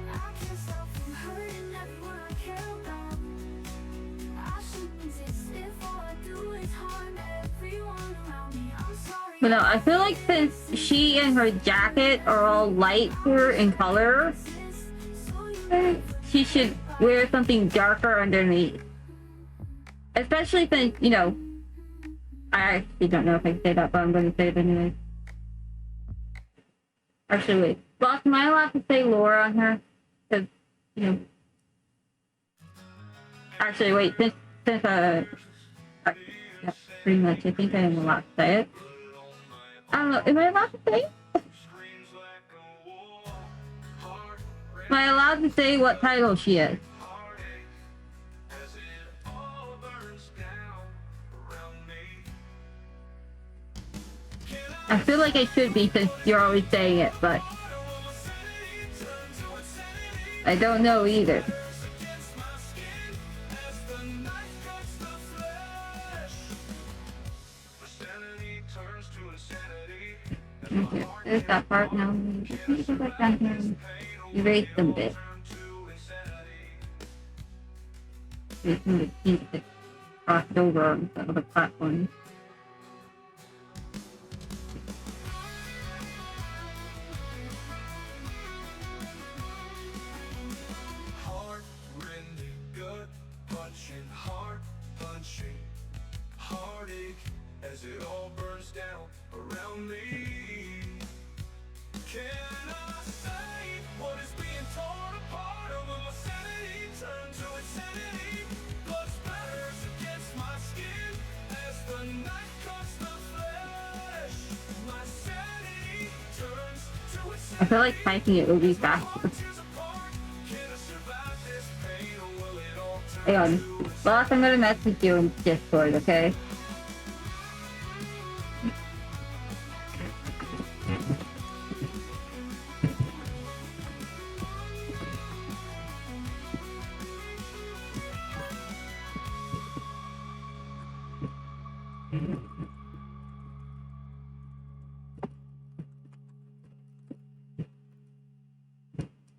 I can't stop from hurting everyone I care about. I shouldn't exist if all I do is harm everyone around me. I'm sorry. But no, I feel like since she and her jacket are all lighter in color, she should wear something darker underneath. Especially since, you know, I actually don't know if I can say that, but I'm going to say it anyway. Actually, wait. Boss, am I allowed to say Laura on her? Because, you know. Actually, wait. Since yeah, pretty much, I think I am allowed to say it. I don't know. Am I allowed to say it? Am I allowed to say what title she is? I feel like I should be since you're always saying it, but I don't know either. Okay, there's that part now. Just need to go back down here and erase them a bit. Erase some of the pieces that crossed over on the other platform. Heart-rending, gut-punching, heart-punching, heartache as it all burns down around me. Can I say what is being torn apart over my sanity turned to insanity? Blood splatters against my skin as the knife cuts the flesh. My sanity turns to insanity. I feel like typing it would be faster. Hang on. Boss, I'm gonna message you in Discord, okay?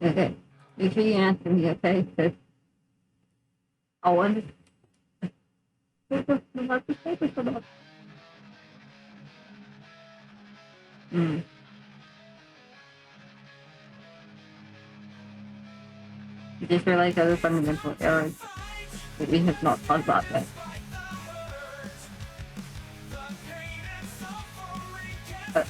Okay. Make sure you answer me, okay? 'Cause I want to. I just realized other fundamental errors that we have not talked about yet. But,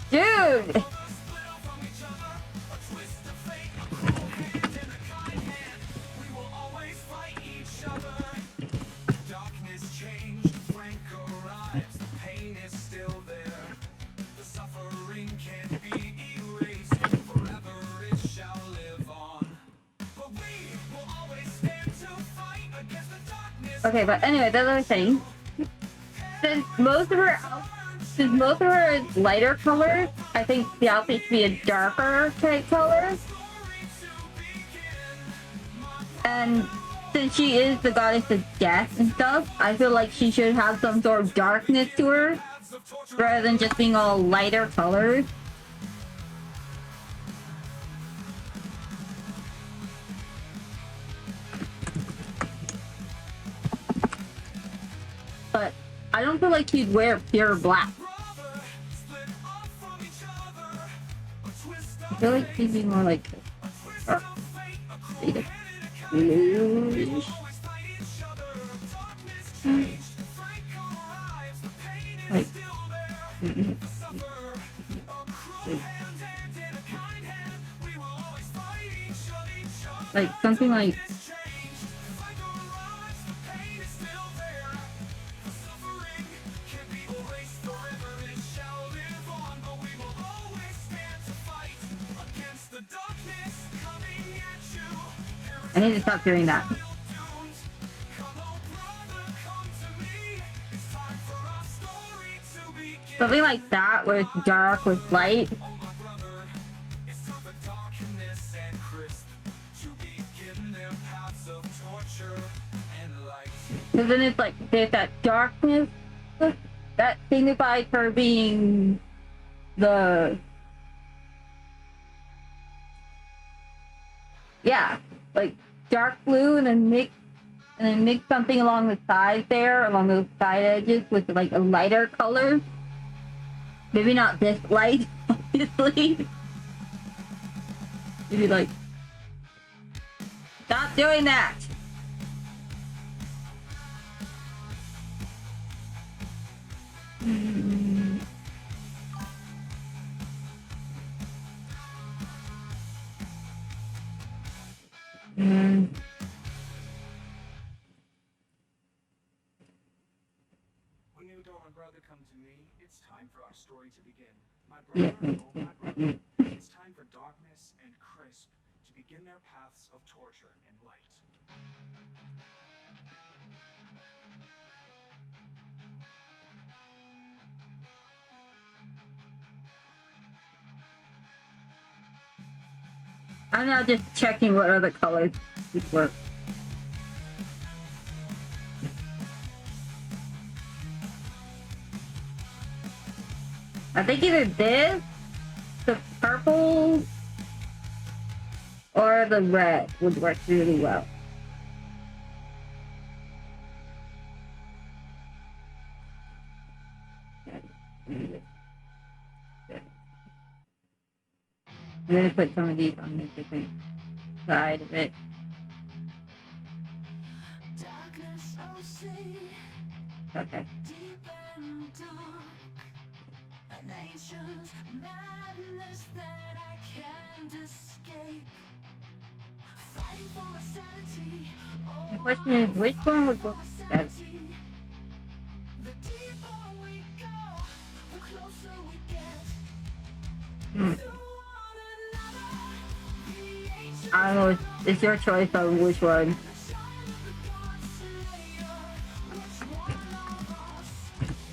dude! Okay, but anyway, the other thing, since most of her is lighter colors, I think the outfit should be a darker type color. And since she is the goddess of death and stuff, I feel like she should have some sort of darkness to her, rather than just being all lighter colors. But I don't feel like she'd wear pure black. I feel like she'd be more like bluish. Like something like I need to stop doing that. Something like that, where it's dark with light. Because then it's like there's that darkness that signifies her being the like dark blue, and then mix something along the sides there, along those side edges with like a lighter color. Maybe not this light, obviously. Maybe like, stop doing that. When you don't, my brother, come to me, it's time for our story to begin. My brother, oh my brother, it's time for darkness and crisp to begin their paths of torture and light. I'm now just checking what other colors would work. I think either this, the purple, or the red would work really well. I'm gonna put some of these on the different side of it. Darkness, oh, see, Okay. deep and dark. An ancient madness that I can't escape. Fighting for my sanity. The question is, which one would work better? The deeper we go, the closer we get. Hmm. To one another. The ancient I don't know. It's your choice on which one. child of the God Slayer. Which one of us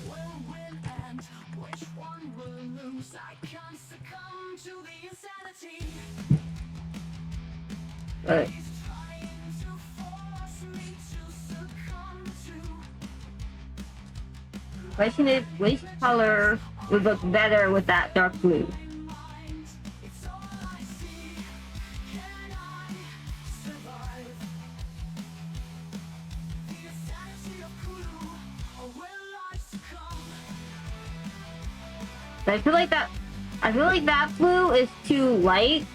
will win and which one will lose? I can't succumb to the insanity. But He's trying to force me to succumb to. question is, which color would look better with that dark blue? Mind, it's all I see. Can I survive? The insanity of Kulu, or will I succumb? I feel like that blue is too light.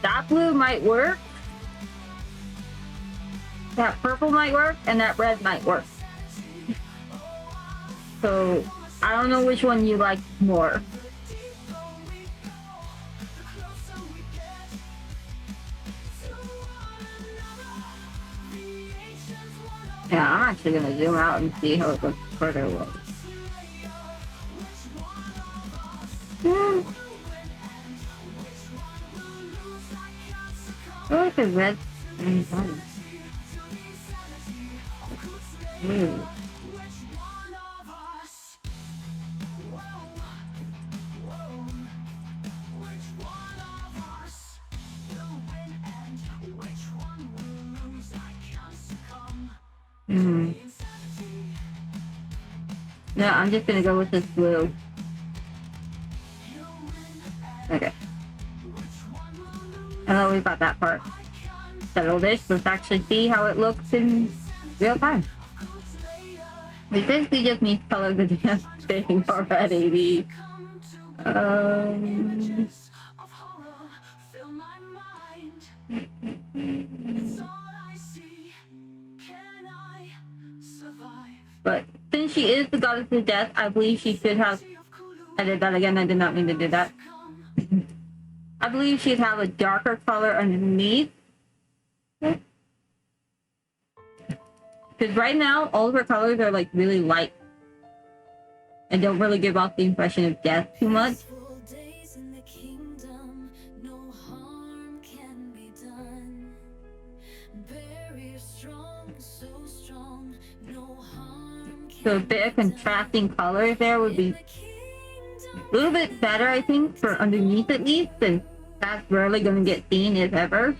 That blue might work. That purple might work, and that red might work. So I don't know which one you like more. The deeper we go, the closer we get. To one another, the ancient one of Yeah, I'm actually gonna zoom out and see how it looks further away. Slayer. Which one of us Hmm, will win and which one will lose? I can't succumb I like the red and to white. the insanity of Kulu Slayer. Ooh. Which one of us? Whoa, whoa. Which one of us will win and which one will lose? I can't succumb to Hmm. the insanity. No, I'm just gonna go with this blue. He'll win and Okay. which one will lose? I know we got that part I can't settled. Let's actually see how it looks in real time. Kulu Slayer. We basically just need color the damn thing already. Come to Um, images of horror fill my mind. It's all I see. Can I survive? but since she is the goddess of death, I believe she should have. Sea of Kulu, I did that again. I did not mean to do that. come. I believe she'd have a darker color underneath. Because right now, all of her colors are like really light and don't really give off the impression of death too much. Peaceful days in the kingdom, no harm can be done. So a bit of contrasting colors there would be a little bit better, I think, for underneath at least, since that's rarely going to get seen, if ever.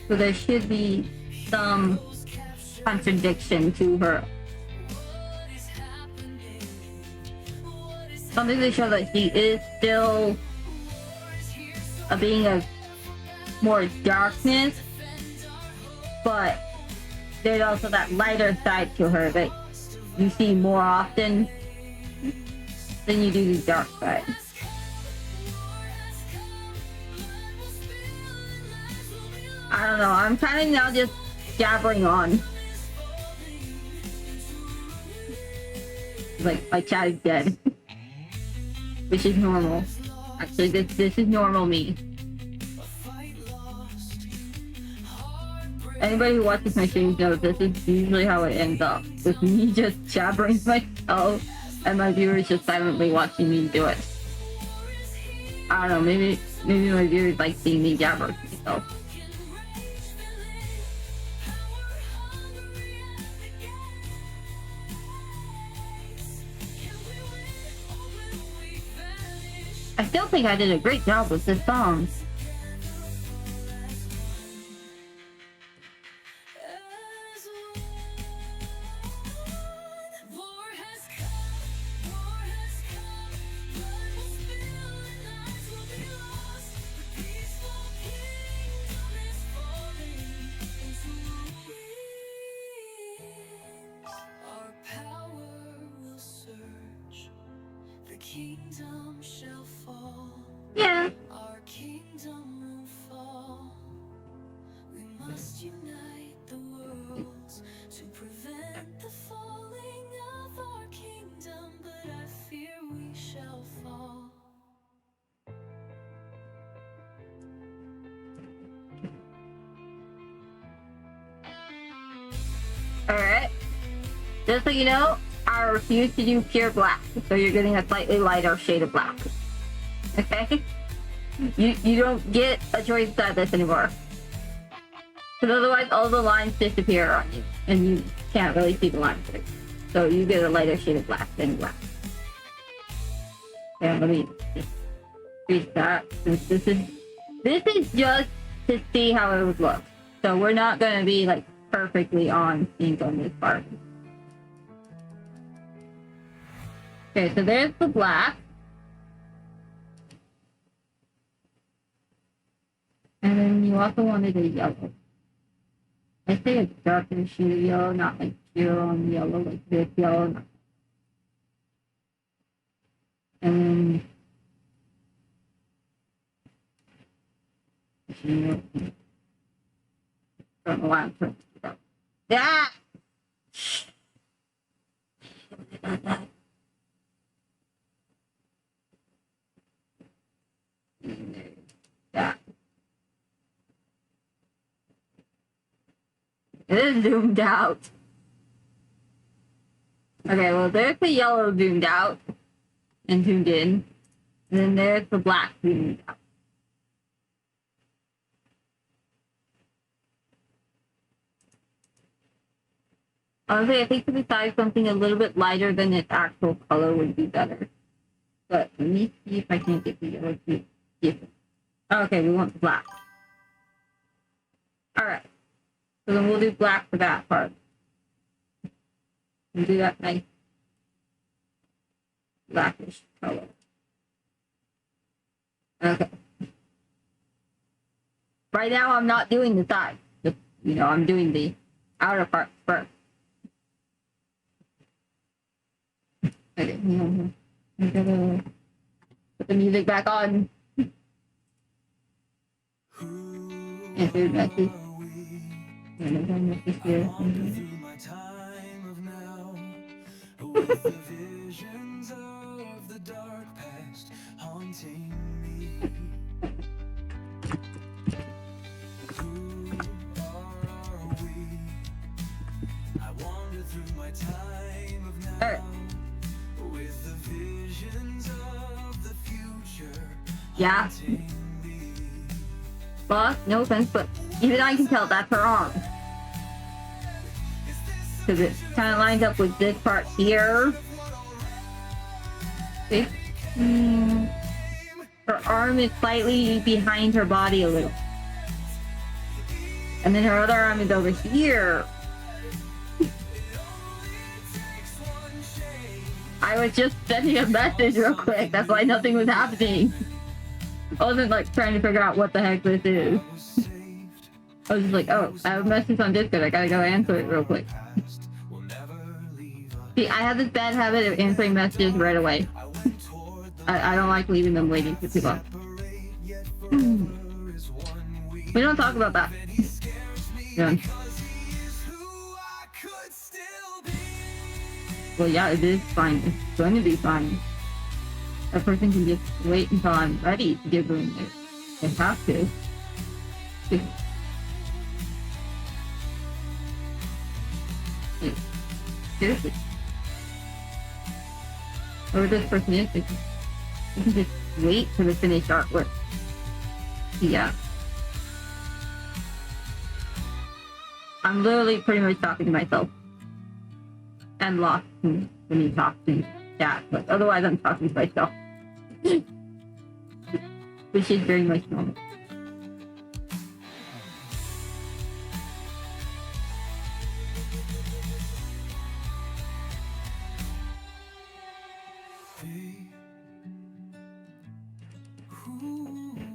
So there should be some contradiction to her. Something to show that she is still a being of more darkness, but there's also that lighter side to her that you see more often than you do the dark side. I don't know, I'm kind of now just jabbering on. Like, my chat is dead. Which is normal. Actually, this is normal me. Anybody who watches my streams knows this is usually how it ends up. With me just jabbering myself and my viewers just silently watching me do it. I don't know, maybe my viewers like seeing me jabber myself. I still think I did a great job with this song. Kingdom shall fall. Yeah. Our kingdom will fall. We must unite the worlds to prevent the falling of our kingdom, but I fear we shall fall. Alright. Just so you know, I refuse to do pure black, so you're getting a slightly lighter shade of black. Okay? You don't get a choice at this anymore. Because otherwise all the lines disappear on you, and you can't really see the lines. So you get a lighter shade of black than black. Yeah, let me just increase that, since this is just to see how it would look. So we're not gonna be like perfectly on sync on this part. Okay, so there's the black. And then you also wanted a yellow. I say a darker shade of yellow, not like pure on yellow, like this yellow. And then... I don't know why I'm trying to do that. Ah! Yeah. It is zoomed out. Okay, well there's the yellow zoomed out and zoomed in. And then there's the black zoomed out. Honestly, I think to decide something a little bit lighter than its actual color would be better. But let me see if I can get the yellow to be different. Okay, we want the black. Alright. So then we'll do black for that part. We'll do that nice blackish color. Okay. Right now I'm not doing the sides. Just, I'm doing the outer part first. Okay, I'm gonna put the music back on. And food message. Here. With the visions of the dark past haunting me. Who are we? I wander through my time of now. With the visions of the future. Yeah. Boss, no offense, but even I can tell that's her arm. because it kind of lines up with this part here. See? Her arm is slightly behind her body a little. And then her other arm is over here. I was just sending a message real quick. That's why nothing was happening. I wasn't like trying to figure out what the heck this is. I was just like, oh, I have a message on Discord. I gotta go answer it real quick. See, I have this bad habit of answering messages right away. I don't like leaving them waiting for too long. We don't talk about that. Yeah. Well, yeah, it is fine. It's going to be fine. A person can just wait until I'm ready to give them it. They have to. Seriously. Or this person is. You can just wait for the finished artwork. Yeah. I'm literally pretty much talking to myself. And lost when you talk to chat, but otherwise I'm talking to myself. Which is very much normal.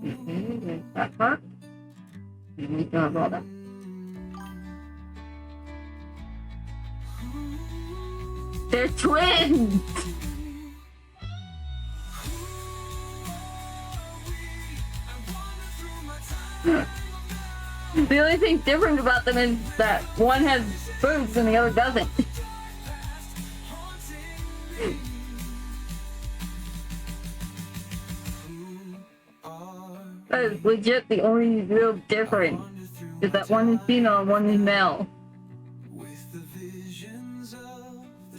Okay, there's that part. And we still have all that. They're twins! The only thing different about them is that one has boobs and the other doesn't. That is legit the only real difference. Is that one is female and one is male.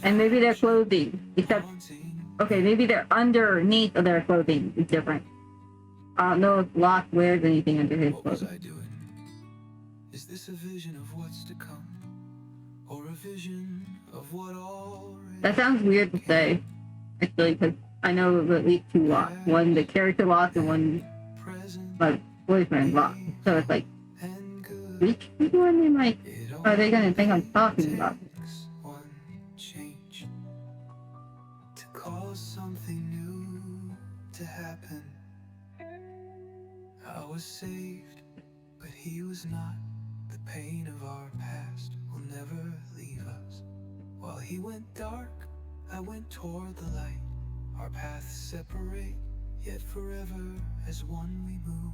And maybe their clothing, except, okay, maybe they're underneath of their clothing is different. I don't know if Locke wears anything under his What was clothing. I doing? Is this a vision of what's to come? Or a vision of what already That sounds weird to say, actually, because I know of at least two Locks. One, the character Locke, and one, present my boyfriend Locke. So it's like, and good? which one am I, It are they gonna think I'm talking about? takes one change to cause something new to happen. I was saved, but he was not. The pain of our past will never leave us. While he went dark, I went toward the light. Our paths separate, yet forever as one we move.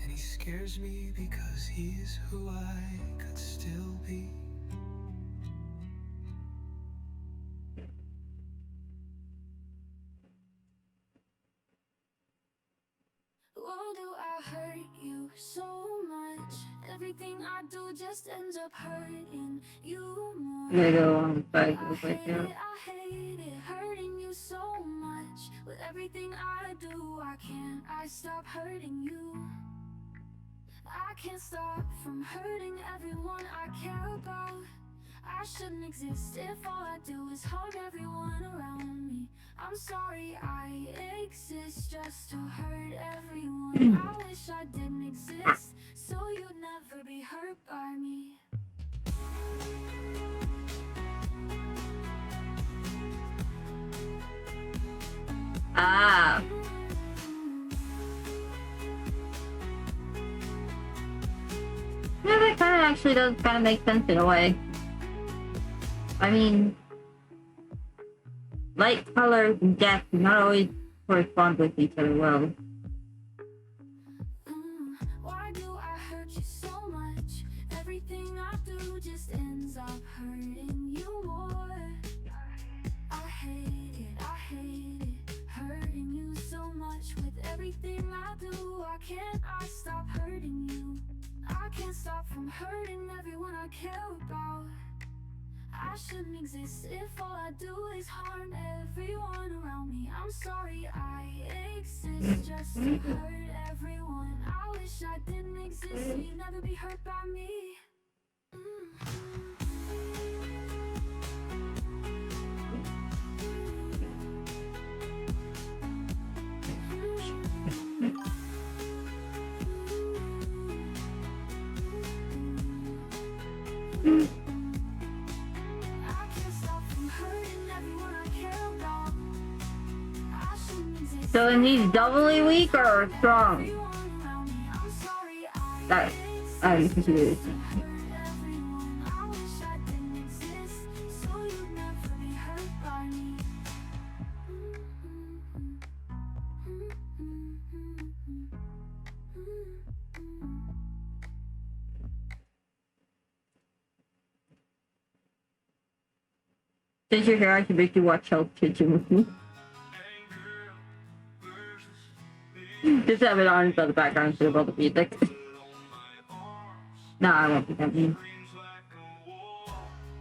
And he scares me because he is who I could still be. Why do I hurt you so much? Everything I do just ends up hurting you more. I'm gonna go on the side I real quick hate here. it, I hate it, hurting you so much. With everything I do, I stop hurting you. I can't stop from hurting everyone I care about. I shouldn't exist if all I do is hug everyone around me. I'm sorry I exist just to hurt everyone. I wish I didn't exist so you'd never be hurt by me. Ah. Yeah, that kind of actually does kind of make sense in a way. I mean, light, color, and death do not always correspond with each other well. Why do I hurt you so much? Everything I do just ends up hurting you more. I hate it, hurting you so much. With everything I do, I stop hurting you. I can't stop from hurting everyone I care about. I shouldn't exist if all I do is harm everyone around me. I'm sorry I exist just to hurt everyone. I wish I didn't exist so you'd never be hurt by me. can't stop from hurting everyone I care about. I shouldn't take So it needs doubly weak or strong? everyone around me. I'm sorry I That I'm confused. hurt everyone. I wish I didn't exist, so you'd never be hurt by me. Since you're here, I can make you watch Hell's Kitchen with me. Just have it on for the background instead of all the music. No, I won't be that mean.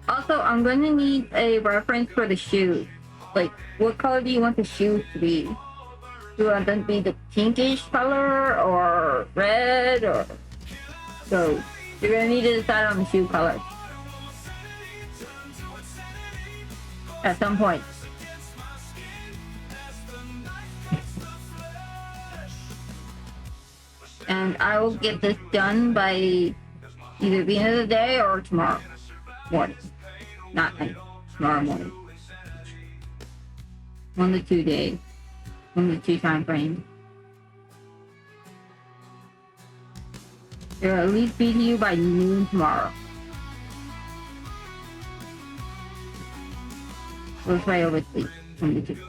Also, I'm gonna need a reference for the shoes. Like, what color do you want the shoes to be? Do you want them to be the pinkish color or red or... So, you're gonna need to decide on the shoe color. At some point. And I will get this done by either the end of the day or tomorrow morning. Not night, tomorrow morning. 1 to 2 days. 1 to 2 time frames. It'll at least be to you by noon tomorrow. We'll try over sleep. 1 to 2.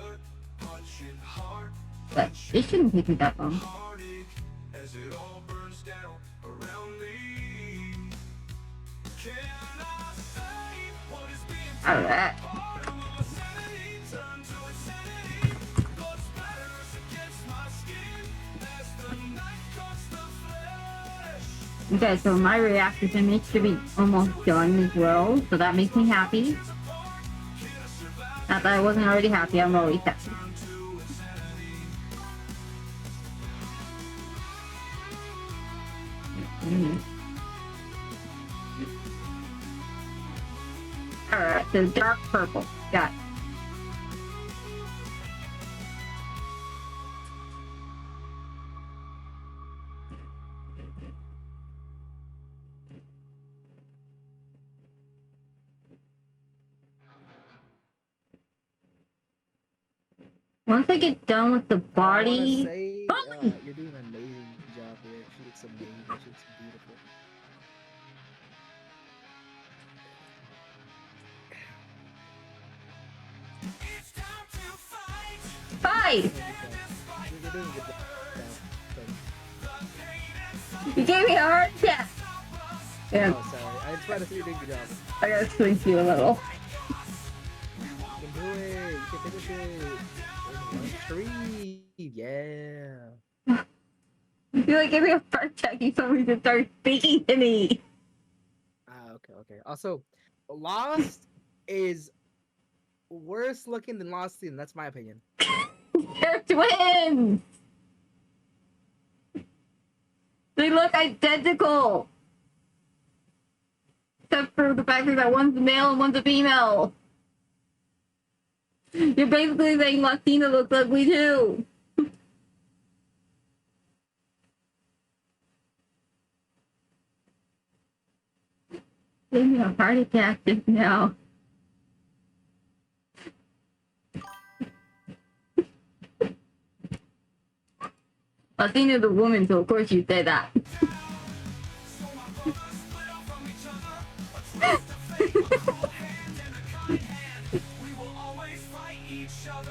But it shouldn't take me that long. As it all burns down around me. Can I say what is being Alright. turn to insanity? Blood splatters against my skin as the knife cuts the flesh. Okay, so my reactive image should be almost done as well, so that makes me happy. Not that I wasn't already happy, I'm always happy. Alright, so dark purple. Got it. Once I get done with the I wanna body, say, Oh! you're doing an amazing job here. She looks amazing. She looks beautiful. It's time to fight. fight! You're doing a good job. You gave me a heart attack! Yeah, Oh, sorry. I just wanted to say you're doing a good job. I gotta swing you a little. You can do it. You can finish it. 1-3. Yeah. You feel like gave me a heart attack, you told me to start speaking to me! Okay. Also, Lost is worse looking than Lost season. That's my opinion. They're twins! They look identical! Except for the fact that one's a male and one's a female. You're basically saying Latina looks ugly too. Gave me a heart attack just now. Latina's a woman, so of course you say that.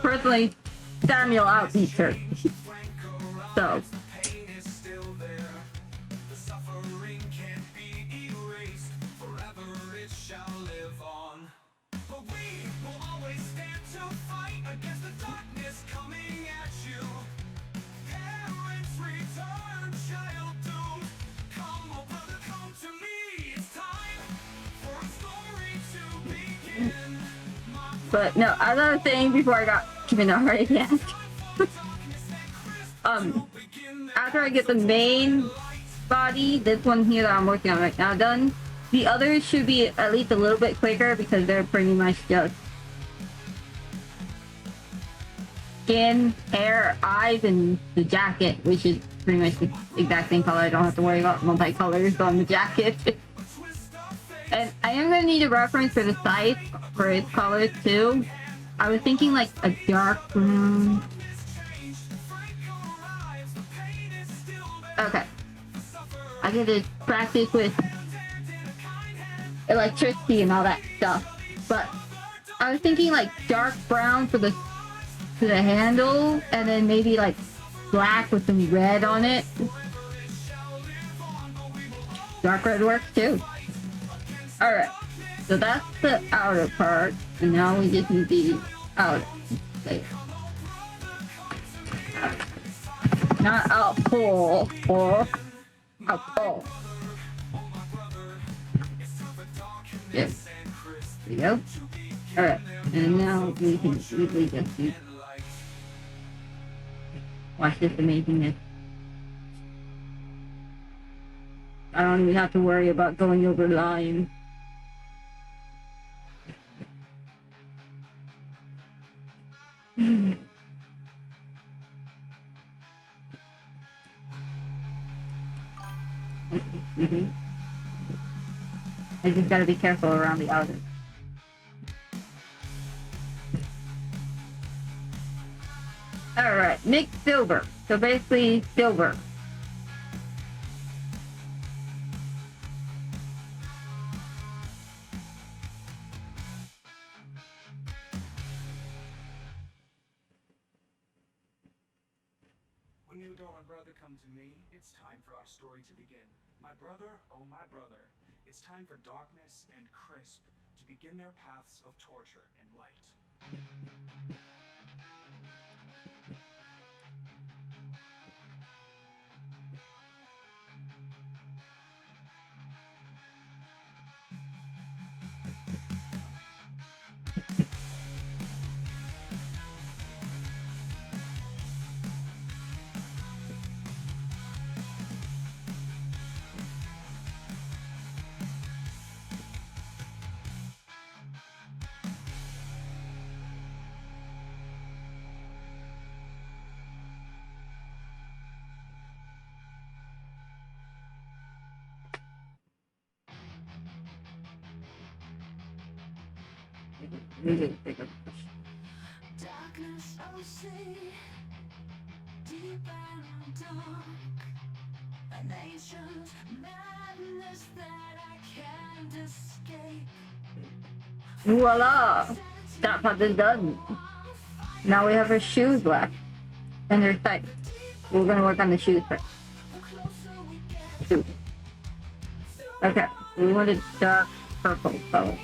Personally, Samuel outbeats her. So, Pain is still there. The suffering can't be erased. Forever it shall live on. But we will always stand to fight against the darkness coming at you. Parents return, child doomed. Come, oh brother, come to me. It's time for a story to begin. but no, as I was saying before I got given a heart attack. After I get the main body, this one here that I'm working on right now done, the others should be at least a little bit quicker because they're pretty much just skin, hair, eyes, and the jacket, which is pretty much the exact same color. I don't have to worry about multi-colors on the jacket. And I am gonna need a reference for the site for its colors too. I was thinking like a dark brown. Okay. I get to practice with electricity and all that stuff. But I was thinking like dark brown for the handle, and then maybe like black with some red on it. Dark red works too. Alright, so that's the outer part, and now we just need the outer layer. Not a pull, or a pull. Yes. There we go. Alright, and now we can easily just do. Watch this amazingness. I don't even have to worry about going over line. I just gotta be careful around the outer. Alright, mix silver. So basically, silver. When you and my brother come to me, it's time for our story to begin. My brother, oh my brother, it's time for darkness and crisp to begin their paths of torture and light. Really bigger. Darkness, oh see, deep and dark, an ancient madness that I can't escape. Voila! That part is done. Now we have our shoes left. And their tights. We're gonna work on the shoes first. Shoes. Okay, we want a dark purple color.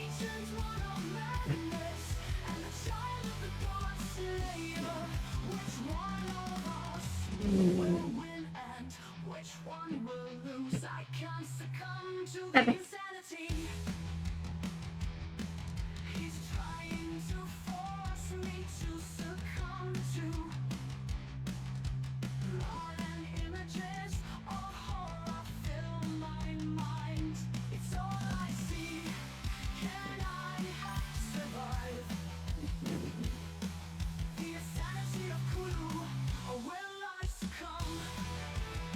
Okay.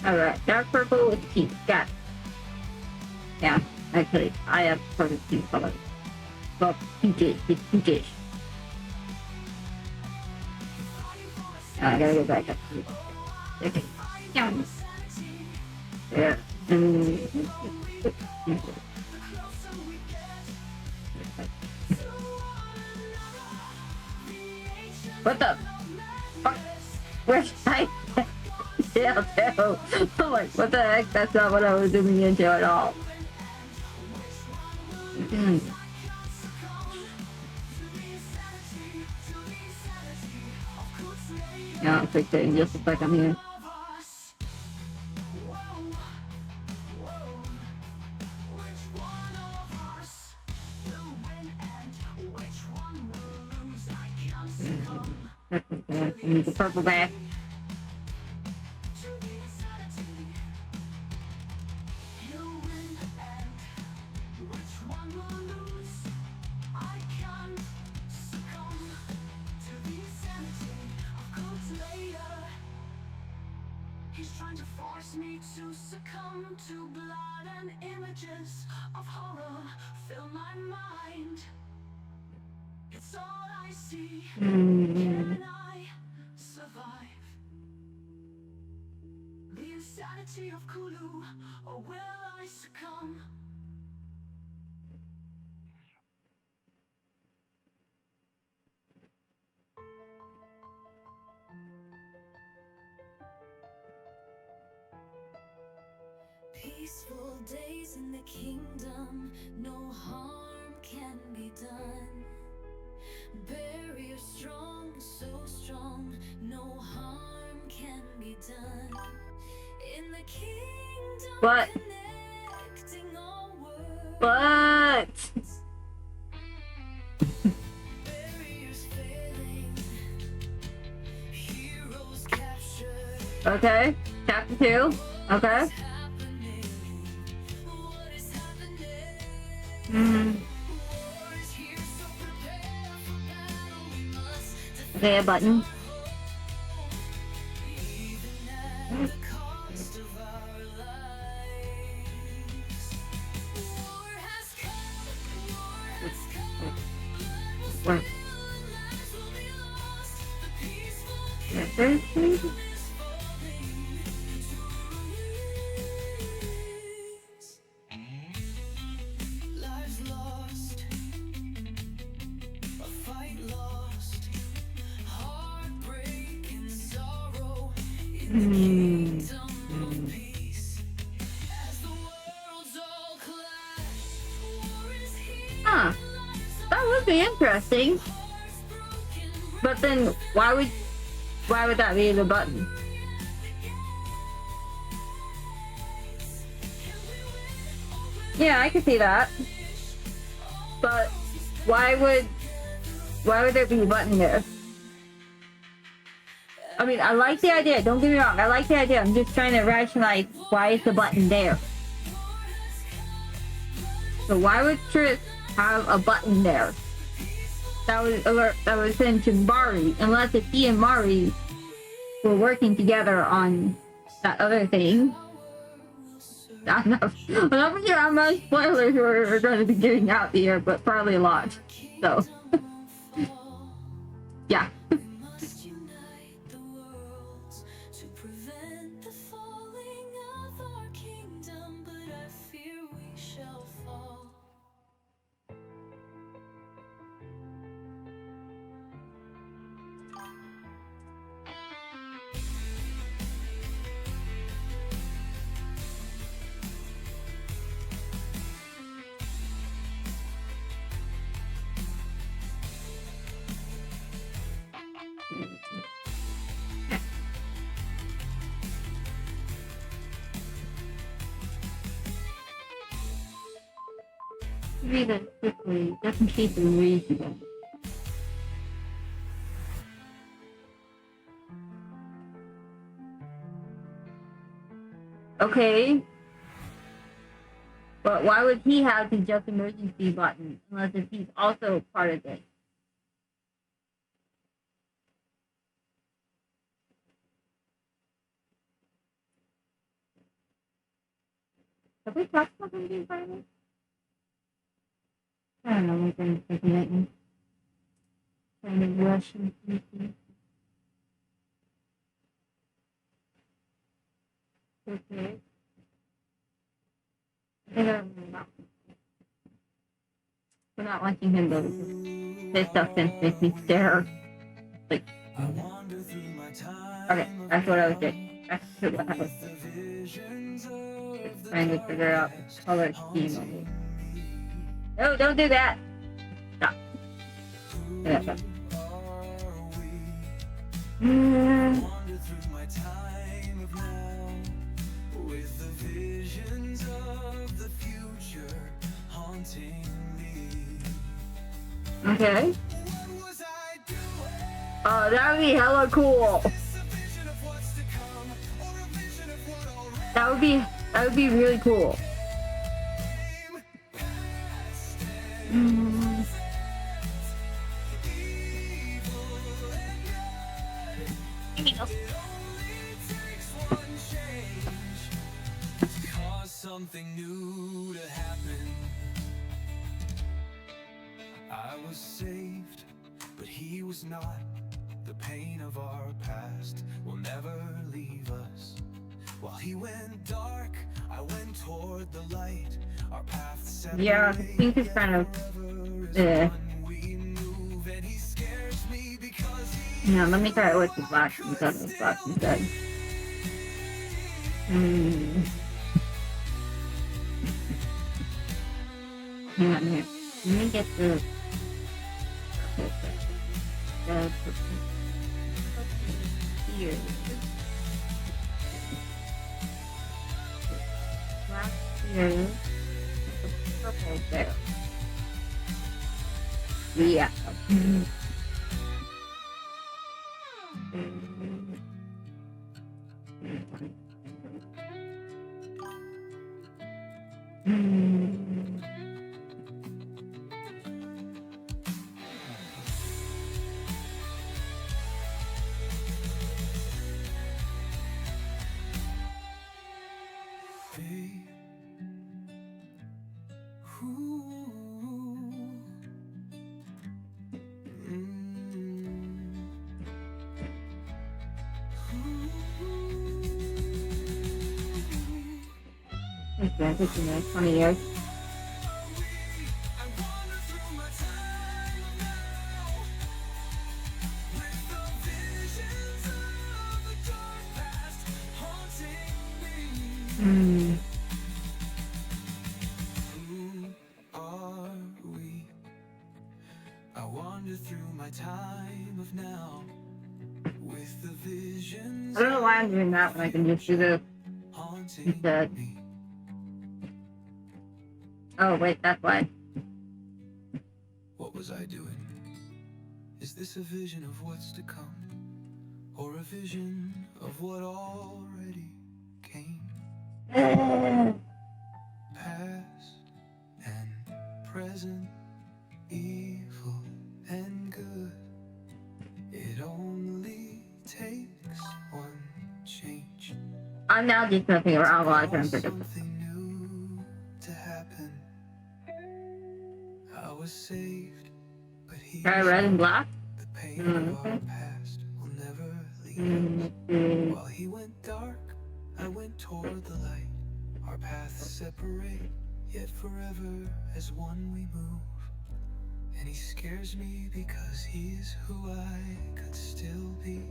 Alright, dark purple with pink. Got it. Yeah, actually, I have sort of pink color. Well, pinkish. It's pinkish. I gotta go back up to it. Okay. Down. There. What the fuck? Where's I? Yeah, too. I'm like, what the heck? That's not what I was zooming into at all. Yeah, I'll fix it in just a second here. I need the purple back. He's trying to force me to succumb to blood and images. images of horror fill my mind. It's all I see. Can I survive the insanity of Kulu, or will I succumb? Peaceful days in the kingdom, no harm can be done. Barrier strong, so strong, no harm can be done. In the kingdom, But- connecting all worlds. But Barriers failing, heroes captured. okay, chapter 2. Okay. What's happening? What is happening? Mm. War is here, so prepare for battle. We must Okay, a button. even at the cost of our lives. War has come, blood will spill, What? lives will be lost. The peaceful Chapter 3. kingdom is falling to ruins. Lives lost, a fight lost, heartbreak and sorrow in the kingdom of peace. As the worlds all clash, war is here, Huh. That would be interesting. hearts broken, But then why would that be the button? Yeah, I could see that. But why would there be a button there? I mean, I like the idea. Don't get me wrong. I like the idea. I'm just trying to rationalize why is the button there. So why would Triss have a button there? That was sent to Mari, unless if he and Mari were working together on that other thing. I'm not sure how much spoilers we're going to be getting out here, but probably a lot. So, yeah. must unite the worlds to prevent the falling of our kingdom, but I fear we shall fall. Read it quickly, just in case we read it. Okay. But why would he have the just emergency button unless if he's also part of this? Have we talked about something finally? I don't know, my brain's thinking at me. Trying to rush and thinking. Okay. I think I remember. We're not watching him though. This stuff makes me stare. Like, I wander through my time. okay, that's what I was doing. That's what I was The visions of the trying to figure out darkest color scheme. haunting me. No, don't do that. Stop. Yeah, stop. Are we? Mm, Wander through my time of now with the visions of the future haunting me. okay. What was I doing? Oh, that would be hella cool. Is a vision of what's to come, or a vision of what already That would be really cool. came? Past and Mm, evil and good. Only takes one change to cause something new to was saved, but he was not. The pain of our past will never leave us. While he went dark, I went toward the light. Our paths separated. Yeah, I think it's kind of. We move, and he scares me because he Yeah, let me try it with the black instead of black instead. Hang on here. Let me get the. Here. Black here. Purple there. Yeah. Babe. Ooh. It's been 15 years, 20 years. I wander through my time now with the visions of the dark past haunting me. Who are we? I wander through my time of now with the visions I don't know why I'm doing that when I can just do this haunting instead. me. Oh, wait, that's why. What was I doing? Is this a vision of what's to come? Or a vision of what already came? Past and present, evil and good. It only takes one change. I'm now just messing around while I try and for predict. something new to happen. I was saved, but he Try was red and black. the pain of our Okay. past will never leave us. While he went dark, I went toward the light. Our paths separate, yet forever as one we move. And he scares me because he's who I could still be.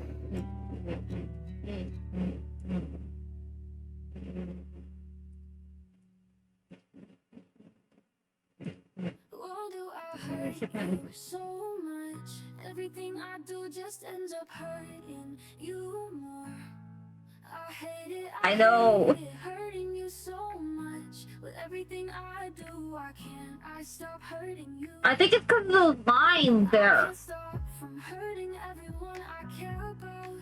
Why do I hurt you so much? Everything I do just ends up hurting you more. I hate it. I know. hate it, hurting you so much. With everything I do, I can't. I stop hurting you. I think it's because of those lines I there. can't stop from hurting everyone I care about.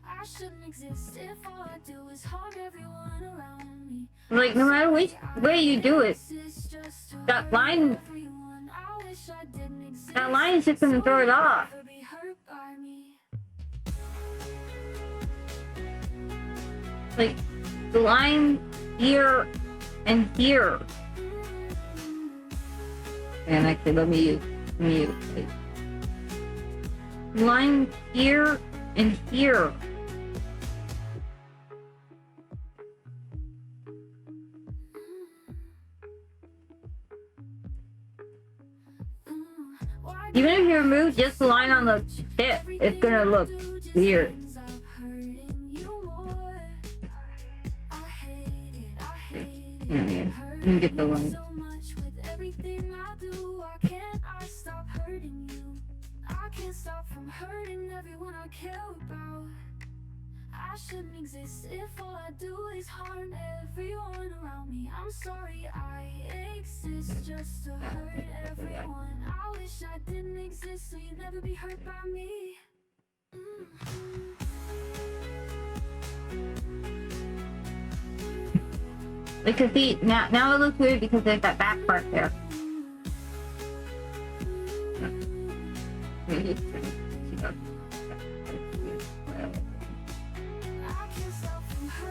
I shouldn't exist if all I do is harm everyone around me. Like, no matter which way you do it, that line, that line is just gonna throw it off. Like, the line here and here. And actually, let me use it. Line here and here. Even if you remove just the line on the tip, it's gonna look weird. Let me get the line. I can't stop from hurting everyone I care about. I shouldn't exist if all I do is harm everyone around me. I'm sorry I exist just to hurt everyone. I wish I didn't exist so you'd never be hurt by me. Because see, now it looks weird because there's that back part there.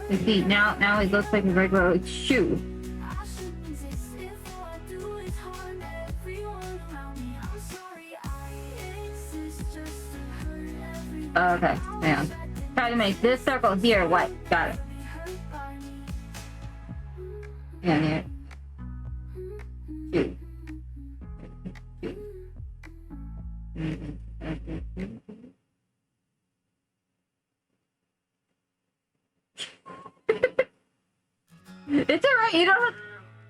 You see, now it looks like a regular shoe. Oh, okay, hang on. Try to make this circle here white. Got it. Yeah, here. Shoot. It's alright, you don't have,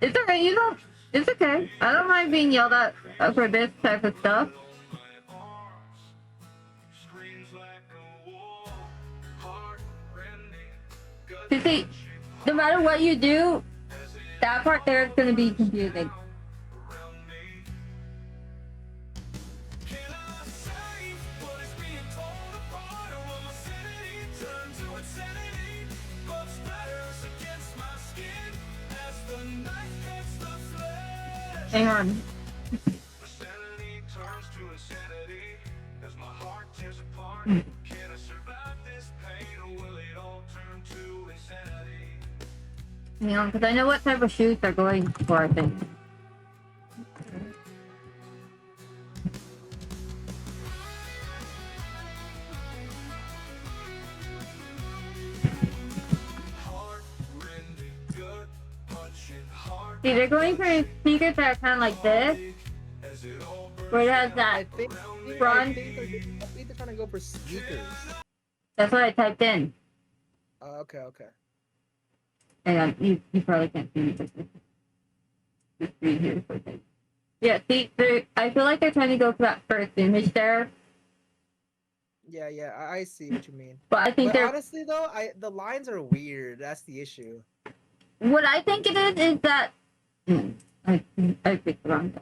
it's alright, you don't, it's okay. I don't mind being yelled at for this type of stuff. You see, no matter what you do, that part there is gonna be confusing. Hang on. Hang on, because I know what type of shoes they're going for, I think. See, they're going for sneakers that are kind of like this, where it has that I think front. I think they're trying to go for sneakers. That's what I typed in. Okay, okay. Hang on, you probably can't see me. Just read here for a second. Yeah, see, I feel like they're trying to go for that first image there, Yeah, yeah, I see what you mean. but I think But they're. honestly though, the lines are weird. That's the issue. What I think it is that. I picked the wrong one.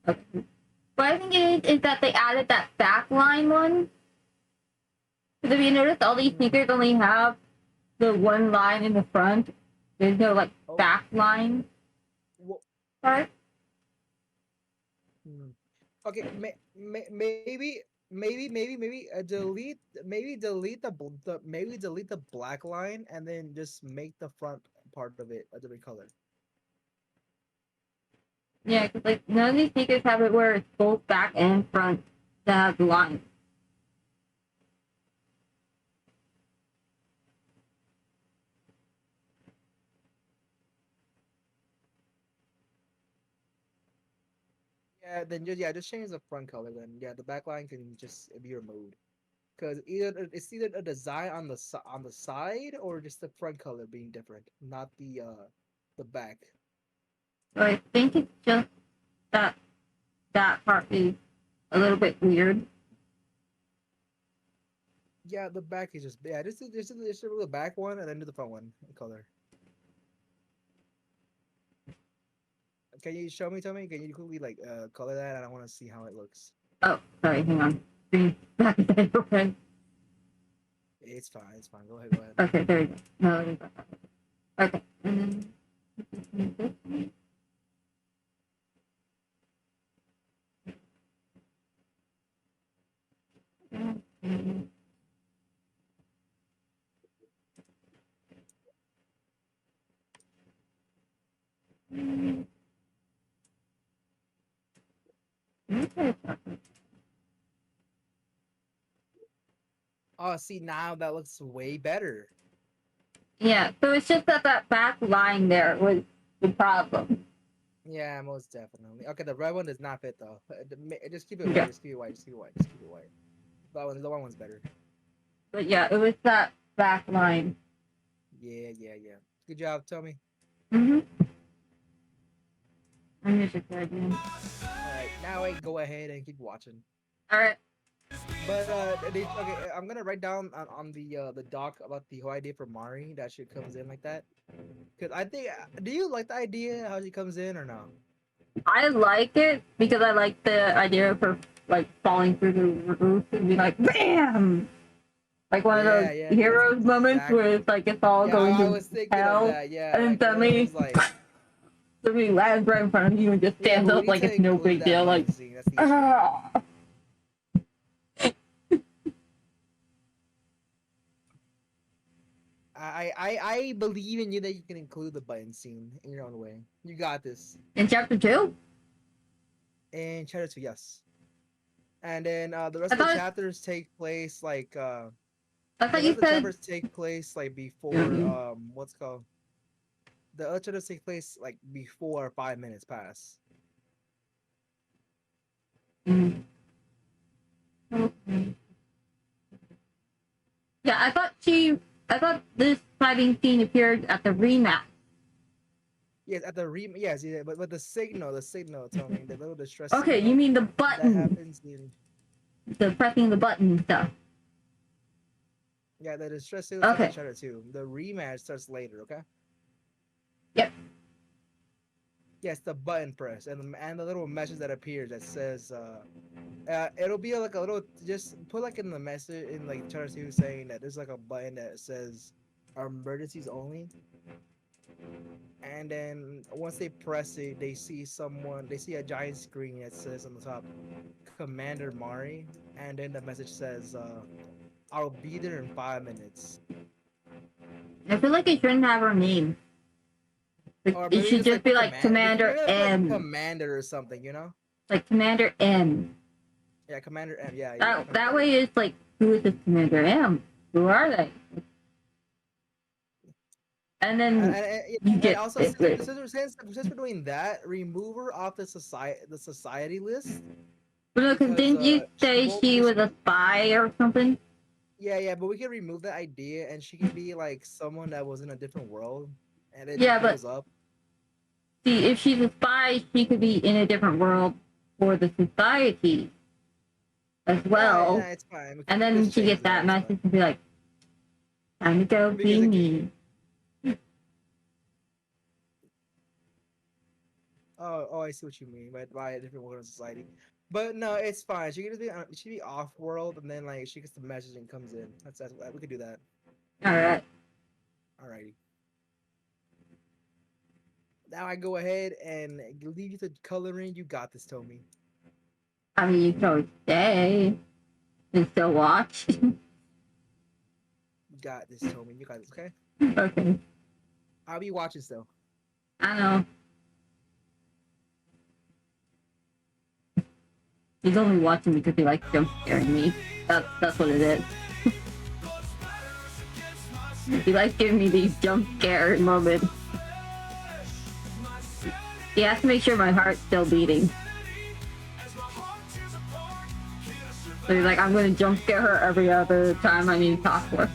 Okay. What I think it is that they added that back line one. Because if you notice, all these sneakers only have the one line in the front. There's no like Oh. back line Well, part. okay, maybe delete delete the black line and then just make the front part of it a different color. Yeah, because like none of these sneakers have it where it's both back and front that have the line. Yeah, then just change the front color. Then yeah, the back line can just be removed. Because it's either a design on the side or just the front color being different, not the back. So I think it's just that that part is a little bit weird. Yeah, the back is just just the back one and then do the front one color. Can you show me? Tell me. Can you quickly like color that? I want to see how it looks. Oh, sorry, hang on. Screen back there, okay. It's fine. It's fine. Go ahead. Go ahead. Okay, there we go. No, let me back up. Okay, and then Oh, see now that looks way better. yeah, so it's just that that back line there was the problem. Yeah, most definitely. Okay, the red one does not fit though. Just keep it Yeah. white. Just keep it white. Just keep it white. Just keep it white. The one one's better. But yeah, it was that back line. Yeah, yeah, yeah. Good job, Tommy. Mm-hmm. I'm just again. Alright, now I go ahead and keep watching. Alright. But okay, I'm gonna write down on the doc about the whole idea for Mari that she comes in like that. Cause I think, do you like the idea how she comes in or no? I like it because I like the idea of her like falling through the roof and be like BAM! Like one of Yeah, those yeah, heroes that's moments exactly- where it's like it's all Yeah, going I to was thinking hell, of that. Yeah, and then like, one of suddenly- those, like, somebody lands right in front of you and just yeah, stands we up need like to it's no include big that deal. in Like, the scene, that's the issue. ah. I believe in you that you can include the button scene in your own way. You got this. In chapter 2? And Shadow 2, yes. And then the rest I of the thought- chapters take place like I the thought rest you of the said chapters take place like before what's it called, the other chapters take place like before 5 minutes pass. Mhm. Okay. Yeah, I thought this fighting scene appeared at the rematch. Yes, at the yes, yeah, but the signal, Tony, the little distress Okay, signal you mean the that button, happens in the pressing the button stuff. yeah, the distress signal Okay. in chapter 2. The rematch starts later, okay? Yep. Yes, the button press and the little message that appears that says it'll be like a little, just put like in the message in like chapter 2 saying that there's like a button that says emergencies only. And then once they press it, they see a giant screen that says on the top, Commander Mari, and then the message says, I'll be there in 5 minutes. I feel like it shouldn't have her name. Like, Or it maybe should just be like Commander like M, Commander or something, you know? like Commander M. Yeah, Commander M, yeah. That way it's like, who is this Commander M? Who are they? And then you get also it. since we're doing that, remove her off the society list. But no, 'cause because, didn't you say won't she be- was a spy or something? Yeah, but we can remove that idea, and she can be like someone that was in a different world, and it Yeah, but- goes up. See, if she's a spy, she could be in a different world for the society as well. Yeah, it's fine. We can And then just she change gets that it's fine. message and be like, time to go Because be it- me. Oh, I see what you mean by a different world in society. But no, it's fine. She can just be she be off world, and then like she gets the message and comes in. That's we could do that. Alright. Alrighty. Now I go ahead and leave you to coloring. You got this, Tommy. I mean, you can always stay and still watch. You got this, Tommy. You got this. Okay. Okay. I'll be watching still. I know. He's only watching because he likes jump scaring me. That's what it is. He likes giving me these jump scare moments. He has to make sure my heart's still beating. So he's like, I'm gonna jump scare her every other time I need to talk to her.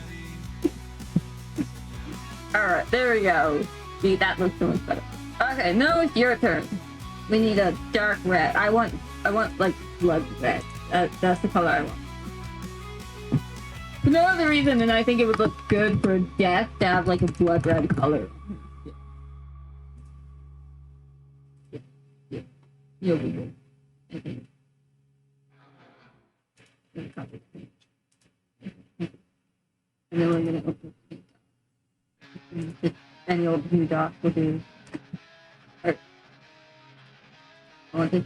Alright, there we go. See, that looks so much better. Okay, now it's your turn. We need a dark red. I want like blood red. That's the color I want. For no other reason than I think it would look good for Death to have like a blood red color. Yeah. You'll be good. I think. And then we're gonna open it. Any old blue dot will do. Alright. I want this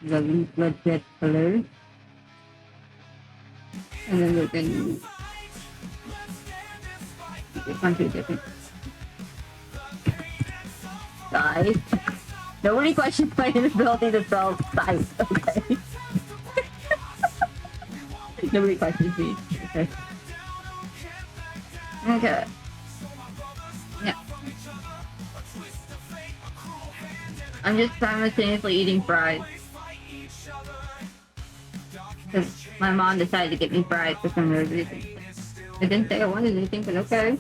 lovely blood red color. And then we're gonna use a bunch of different size. Nobody questions my inability to spell size, okay? Nobody questions me, okay? Okay. Yeah. I'm just simultaneously eating fries. Because my mom decided to get me fries for some weird reason. I didn't say I wanted anything, but okay.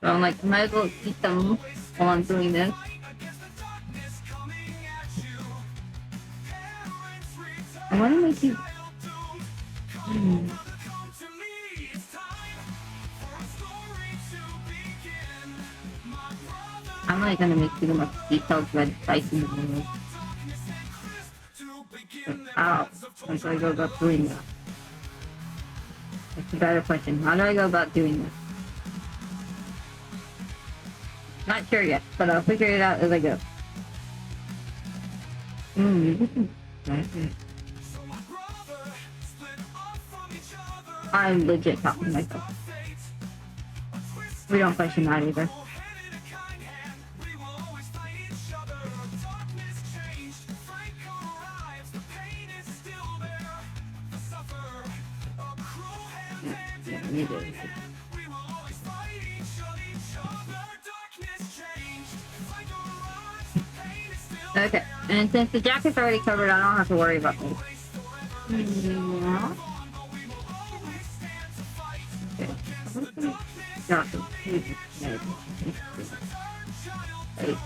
So I'm like, might as well eat them while I'm doing this. I want to make you... I'm like gonna make you the most detailed red spice in the world. How do I go about doing that? That's a better question. How do I go about doing this? Not sure yet, but I'll figure it out as I go. I'm legit talking to myself. We don't question that either. You do. We will always fight each other. Darkness changed like a rise. Pain is still Okay, and since the jacket's already covered, I don't have to worry about this. Yeah. Okay. Jacket. Hey.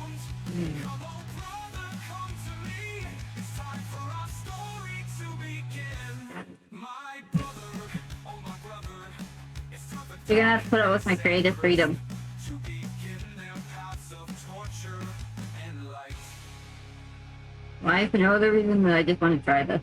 my brother, oh my brother. It's time for You're gonna have to put up with my creative freedom. to begin their paths of torture and light. Why, for no other reason than I just want to try this.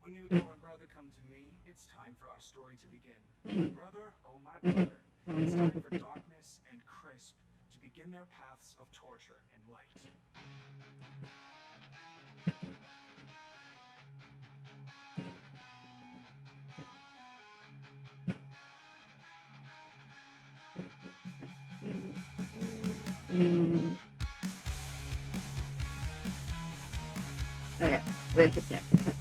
When you know our brother come to me, it's time for our story to begin. My brother, oh my brother. It's time for darkness and crisp to begin their paths of torture and light. Okay, wait a second.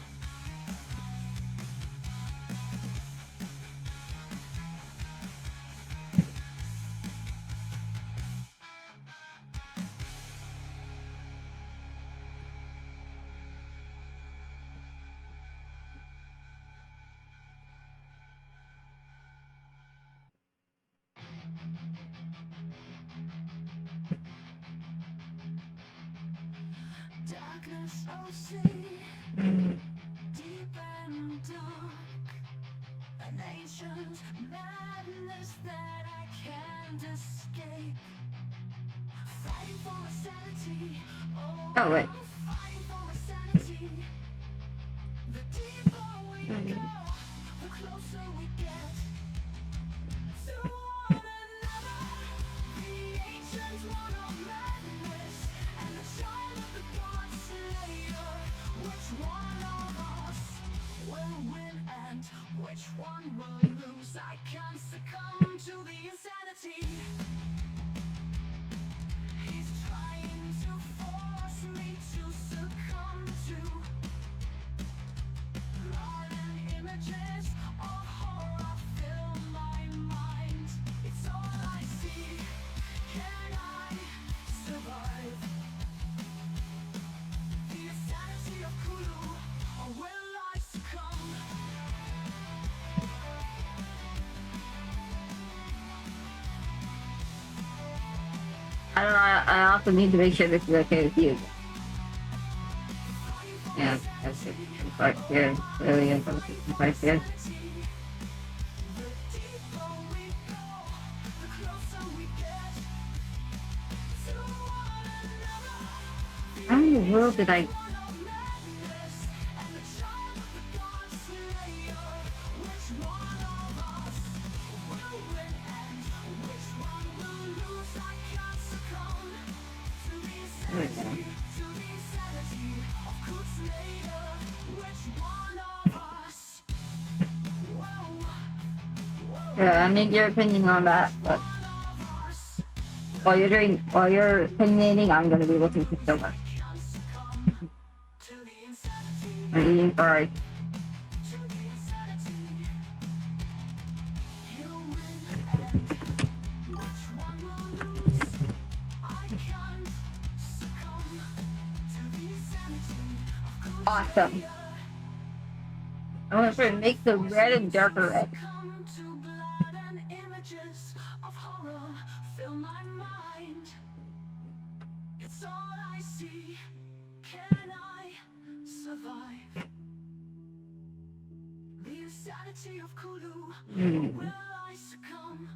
Darkness, oh see, deep and dark. An ancient madness that I can't escape. Fighting for my sanity. Oh, wait. Fighting for my sanity. The deeper we go, the closer we get to one another. The ancient one of madness and the child of the god slayer. Which one of us will win and which one will lose? I can't succumb to the insanity. He's trying to force me to succumb to blood and images of horror fill my mind. It's all I see. Can I survive the insanity of Kulu, or will I succumb? I don't know, I also need to make sure this is okay with you. Yeah, that's it. Right here, really is. Right here. How in the world did I... There we go. Yeah, I need your opinion on that, but while you're opinionating, I'm gonna be looking for silver. I'm eating fries. Awesome. I want to make the red and darker red. It's all I see. Can I survive the insanity of Kulu? Or will I succumb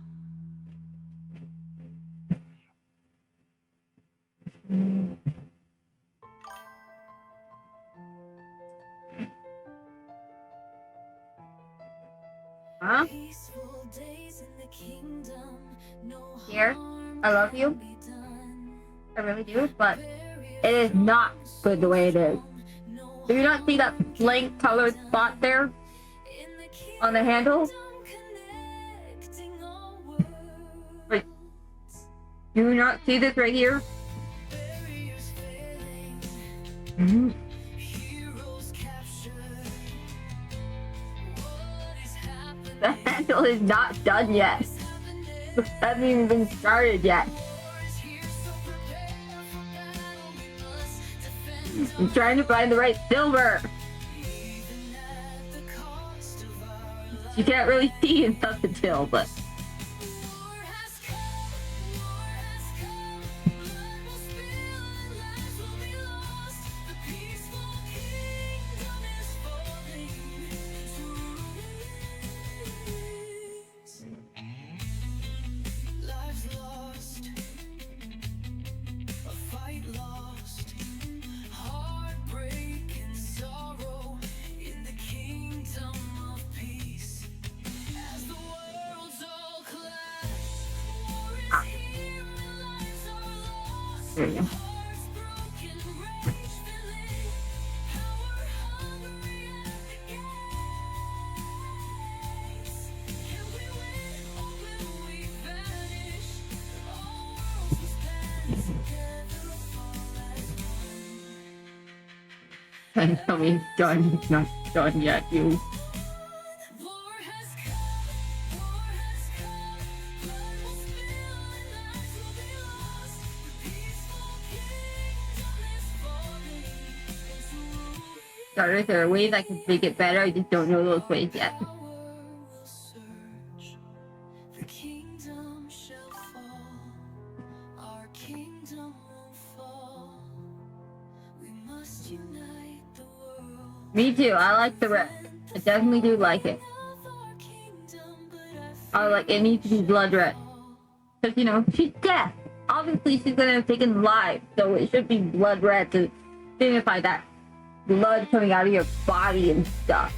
Huh? Peaceful days in the kingdom, no Dear, harm I love you. can be done. I really do, but it is not good the way it is. No Do you not see that blank colored spot there in the on the handle? connecting all worlds. Wait. Do you not see this right here? Barriers failing, Mhm. heroes captured. What is happening? The handle is not done yet. Is happening? It hasn't even been started yet. War is here, so prepare for battle. We must defend I'm trying to find the right silver. even at the cost of our lives. You can't really see in such a chill, but War has come, blood will spill and lives will be lost. The peaceful kingdom is falling to ruins. Lives lost, a fight lost, heartbreak and sorrow in the kingdom of peace. As the worlds all clash, war is here and lives are lost. there you go. Hearts broken, rage filling, power hungry at the gates. Can we win or will we vanish? All worlds must band together or fall as one. And tell me it's done. It's not done yet, you. War has come, blood will spill and lives will be lost. The peaceful kingdom is falling into ruins. Sorry, there are ways I can make it better. I just don't know those ways yet. Power will surge, the kingdom shall fall. Our kingdom won't fall. We must unite the world. Me too. I like the red. I definitely do like it. I like it needs to be blood red. Because, you know, she's dead. Obviously, she's gonna have taken lives, so it should be blood red to signify that blood coming out of your body and stuff.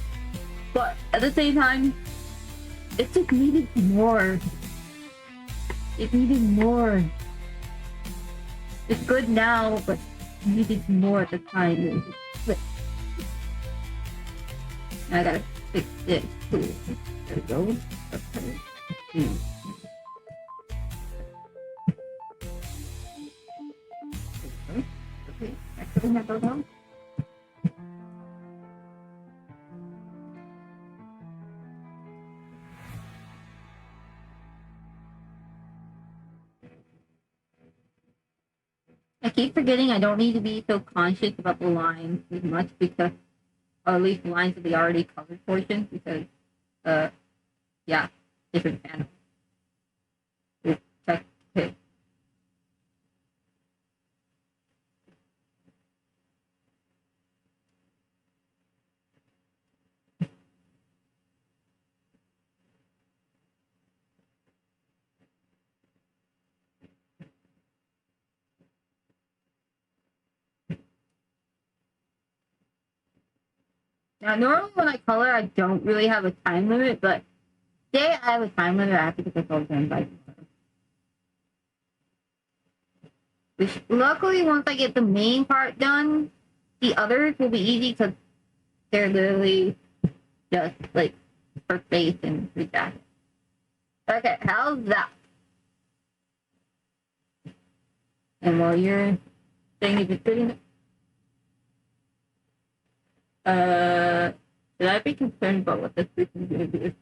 But at the same time, it just needed more. It needed more. It's good now, but it needed more at the time. It was just split. Now I gotta fix this too. There we go. Okay. Okay. Actually, have those on. I keep forgetting I don't need to be so conscious about the lines as much because, or at least the lines of the already covered portions because, yeah, different panel. Ooh, check. Okay. Now, normally when I color, I don't really have a time limit, but today I have a time limit. I have to get this all done by tomorrow. Which, luckily, once I get the main part done, the others will be easy because they're literally just like her face and her jacket. Okay, how's that? And while you're saying if it's pretty, should I be concerned about what this person is going to do?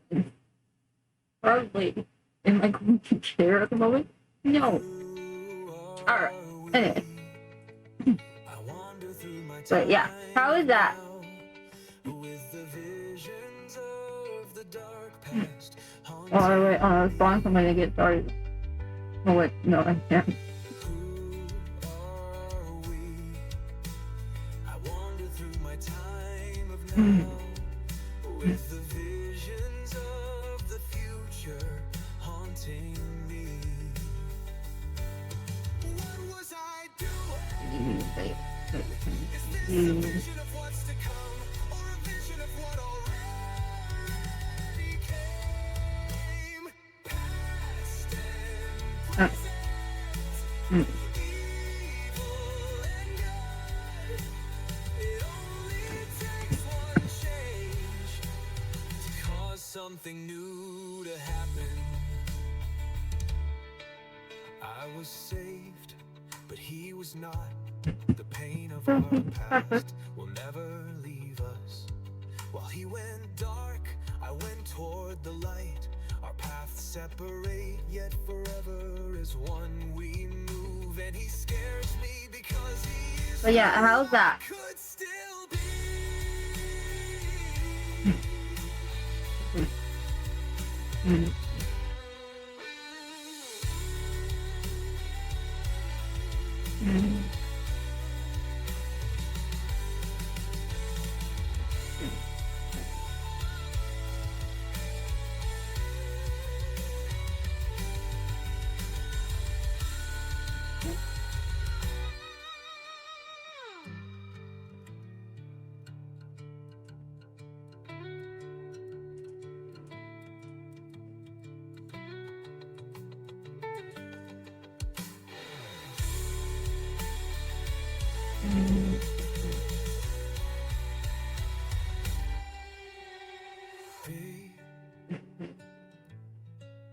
Probably. Am I going to care at the moment? No. Alright. Anyway. But yeah, how is that? Oh, wait, spawn somebody to get started. Oh, wait, no, I can't. With the visions of the future haunting me. What was I doing? vision of what's to come, or a vision of what already came. Past and Uh, present, evil and good. It only takes one change to cause something new to happen. I was saved, but he was not. The pain of our past will never leave us. While he went dark, I went toward the light. Our paths separate, yet forever as one we move. And he scares me because he is But yeah, how's that? could still be. Be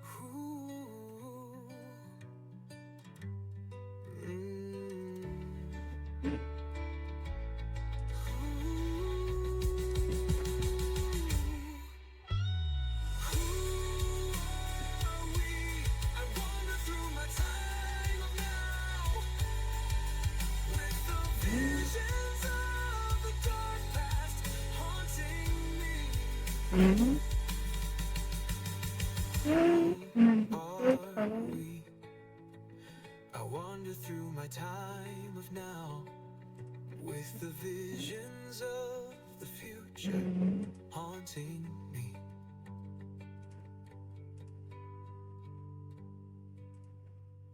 who. I wander through my time of now with the visions of the future haunting me.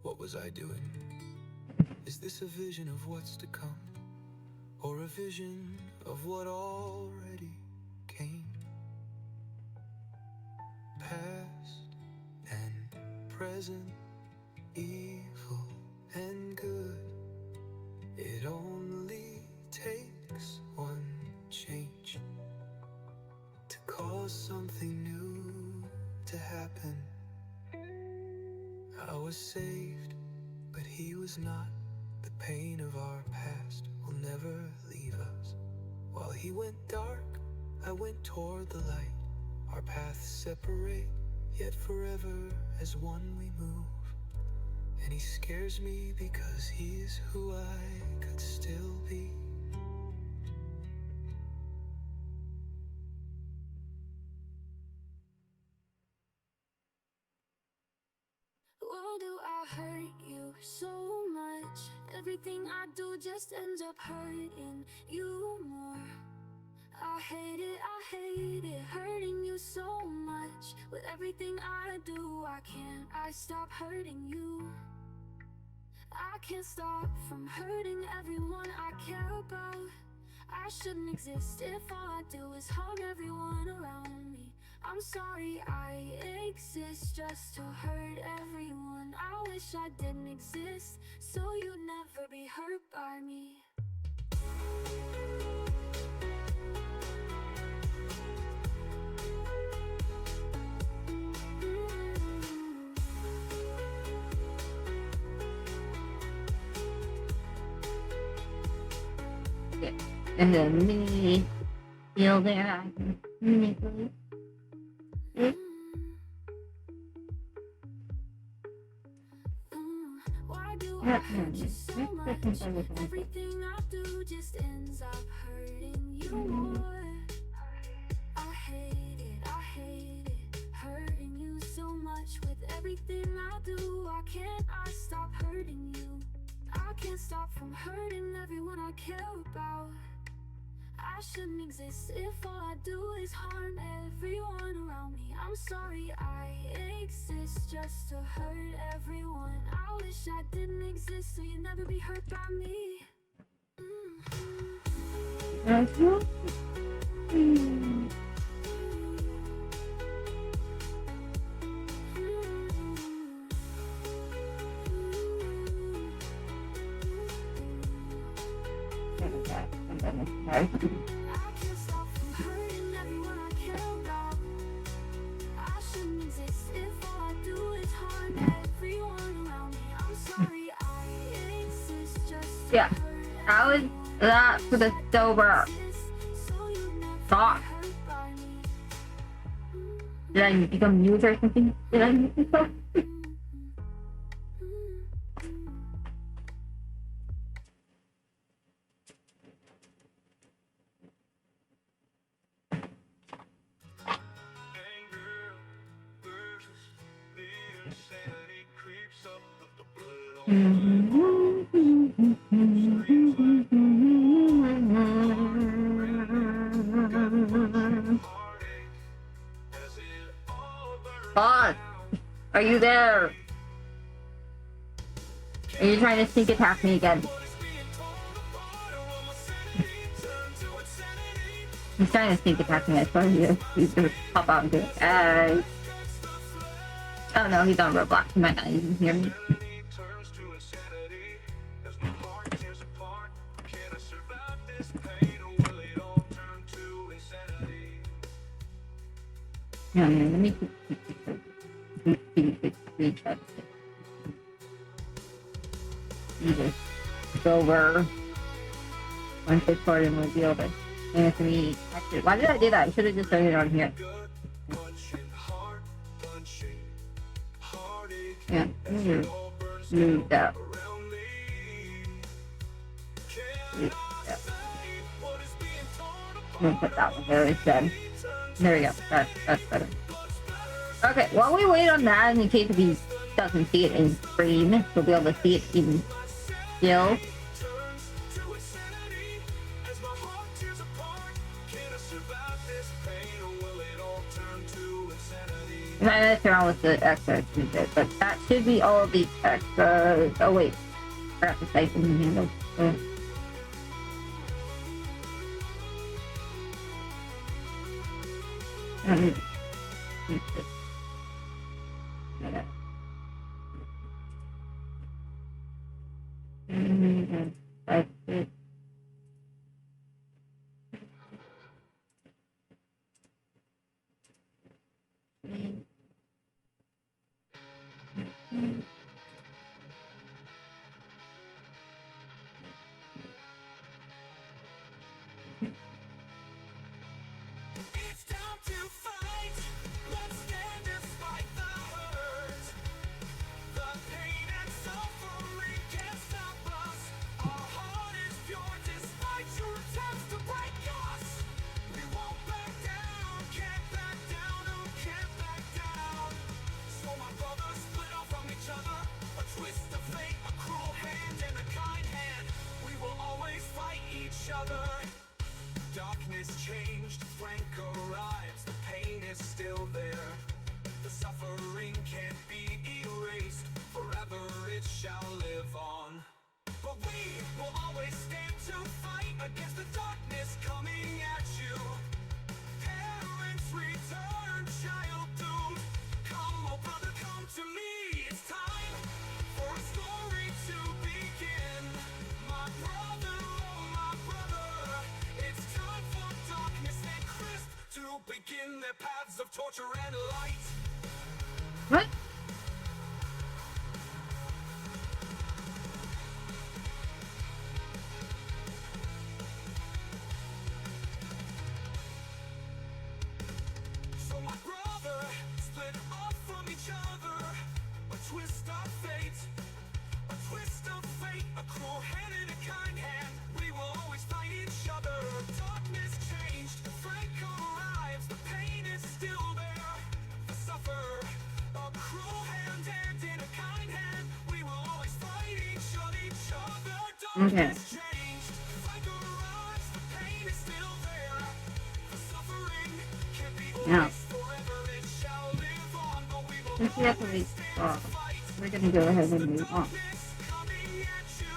What was I doing? Is this a vision of what's to come, or a vision of what already came? Past and present, evil and good. It only takes one change to cause something new to happen. I was saved, but he was not. The pain of our past will never leave us. While he went dark, I went toward the light. Our paths separate, yet forever as one we move. And he scares me because he's who I could still be. Why do I hurt you so much? Everything I do just ends up hurting you more. I hate it, hurting you so much. With everything I do, I stop hurting you. I can't stop from hurting everyone I care about. I shouldn't exist if all I do is harm everyone around me. I'm sorry I exist just to hurt everyone. I wish I didn't exist so you'd never be hurt by me. And then me feel there, I can manipulate it. Why do I hurt you so much? Everything I do just ends up hurting you more. I hate it, hurting you so much. With everything I do, I stop hurting you. I can't stop from hurting everyone I care about. I shouldn't exist if all I do is harm everyone around me. I'm sorry I exist just to hurt everyone. I wish I didn't exist so you'd never be hurt by me. I can't stop from hurting everyone I care about. I shouldn't exist if all I do is harm everyone around me. I'm sorry I exist just to Yeah. hurt How is that for the sober? so you never Stop. hurt by me. Did I become mute or something? Did I mute myself? Anger versus the insanity creeps up with the blood on heartache as it all burns Pause. Are you there? Are you trying to sneak attack me again? He's trying to sneak attack me. I saw he's gonna pop out and do it. Oh no, he's on Roblox. He might not even hear me. turns to insanity as my heart tears apart. Can I survive this pain or will it all turn to insanity? Yeah, man, let me screenshot it. Jesus. Sober. Once it's started, we'll be over. Anthony. Actually, why did I do that? I should have just done it on here. Punching, heart punching, heartache Yeah. all burns Move that. around me. Yeah. What is being torn I'm gonna put that one there instead. There we go. That's better. Okay, while we wait on that, in case if he doesn't see it in screen, he'll be able to see it in still. to insanity as my heart tears apart? Can I survive this pain or will it all turn to insanity? And I messed around with the extras we did, but that should be all of the extras. Oh wait, I forgot to type in the handle. Okay. That's it. It's time to fight. Let's stand despite the hurt. The pain and suffering can't stop us. Our heart is pure despite your attempts to break us. We won't back down, can't back down, oh can't back down. So my brothers split off from each other. A twist of fate, a cruel hand and a kind hand. We will always fight each other. Darkness changed, Frank arrives, the pain is still there. The suffering can't be erased, forever it shall live on. But we will always stand to fight against the darkness coming at you. Parents return, child doomed. Come, oh brother, come to me. It's time for a story to begin. My brother, oh my brother. It's time for darkness and crisp to begin their paths of torture and light. What? So my brother split off from each other. A twist of fate, a twist of fate, a cruel hand and a kind hand. We will always fight each other. Darkness changed, Frank arrives, the pain is still there. The suffer, a cruel hand and a kind hand. We will always fight each other. Darkness changed, Frank arrives, the pain is still there. The suffering can be Yeah. erased forever. It shall live on, but we will Let's see if we always stand to fight. We're gonna go ahead and move on. Coming at you,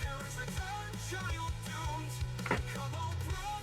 parents return, child doomed. Come on, brother.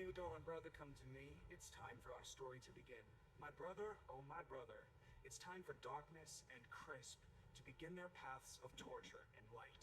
new Dolan brother come to me, it's time for our story to begin. My brother, oh my brother, it's time for darkness and crisp to begin their paths of torture and light.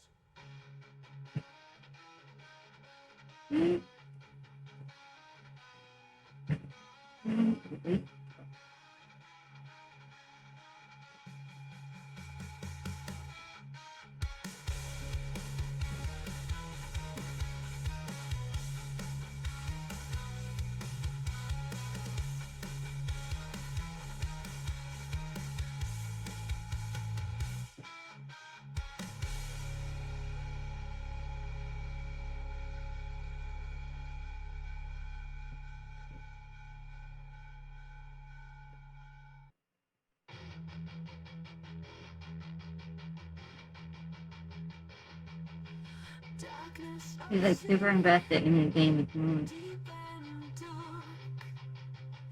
He's like super invested in the game at the moment. Deep and dark,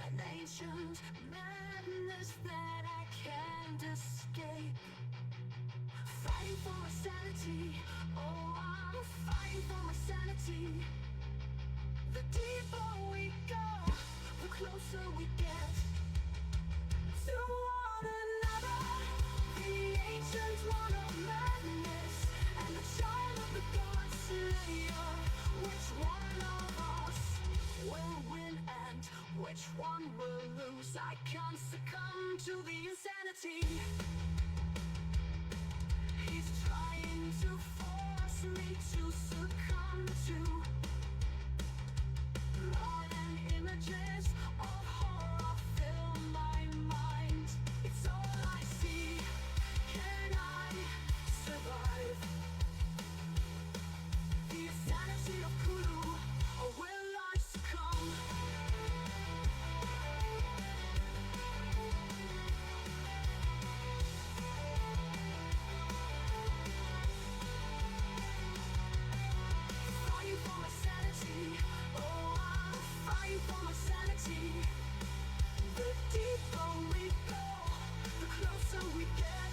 an ancient madness that I can't escape. Fighting for my sanity, oh, I'm fighting for my sanity. The deeper we go, the closer we get to one another. The ancient one of madness and the child of the god slayer. Which one of us will win and which one will lose? I can't succumb to the insanity. He's trying to force me to succumb to blood and images of horror fill my mind. It's all I see. Can I survive the insanity of Kulu, or will I succumb? Fighting for my sanity, oh, I'm fighting for my sanity. The deeper we go, the closer we get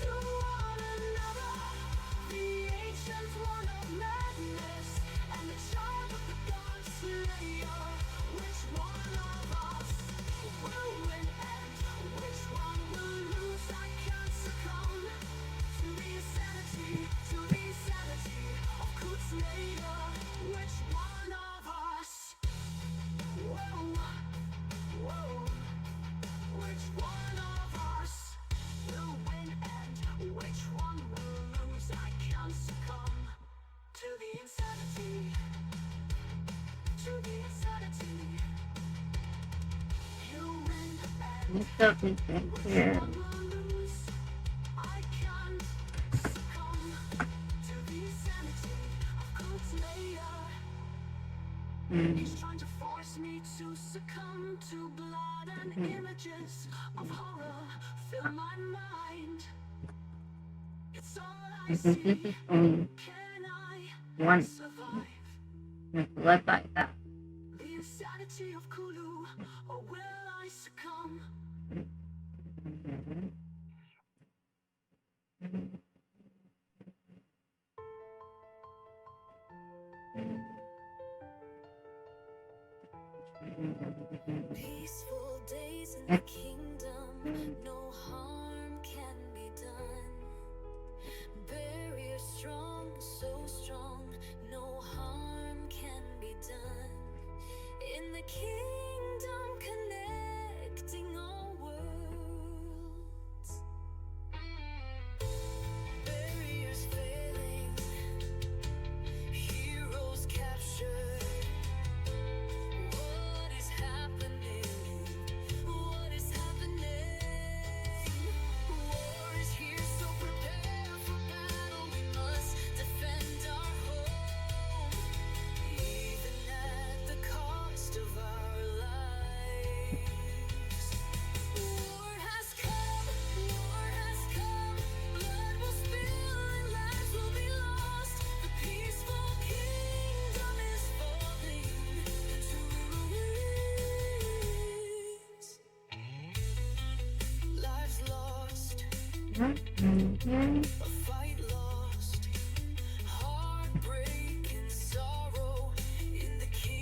to one another. The ancient one of madness and the child of the god slayer. Which one of us will win and which one will lose? I can't succumb to the insanity, of Kut Slayer. Which one of us? Whoa, whoa. Which one of us will win and which one will lose? I can't succumb to the insanity, to the insanity. You win and Next up is here. one will lose. I can't succumb to the insanity of Kut Slayer. He's trying to force me to succumb to blood and images of horror fill my mind. It's all I This is see. only Can I one. survive Left by that. the insanity of Kulu, or will I succumb? Peaceful days in the kingdom, no harm can be done. Barrier strong, so strong, no harm can be done. In the kingdom, connecting all worlds. Barriers failing, heroes captured. What is happening? What is happening? War is here, so prepare for battle. We must defend our home, even at the cost of our lives. War has come, blood will spill and lives will be lost. The peaceful kingdom is falling into ruins. Lives lost, a fight lost, heartbreak and sorrow in the kingdom.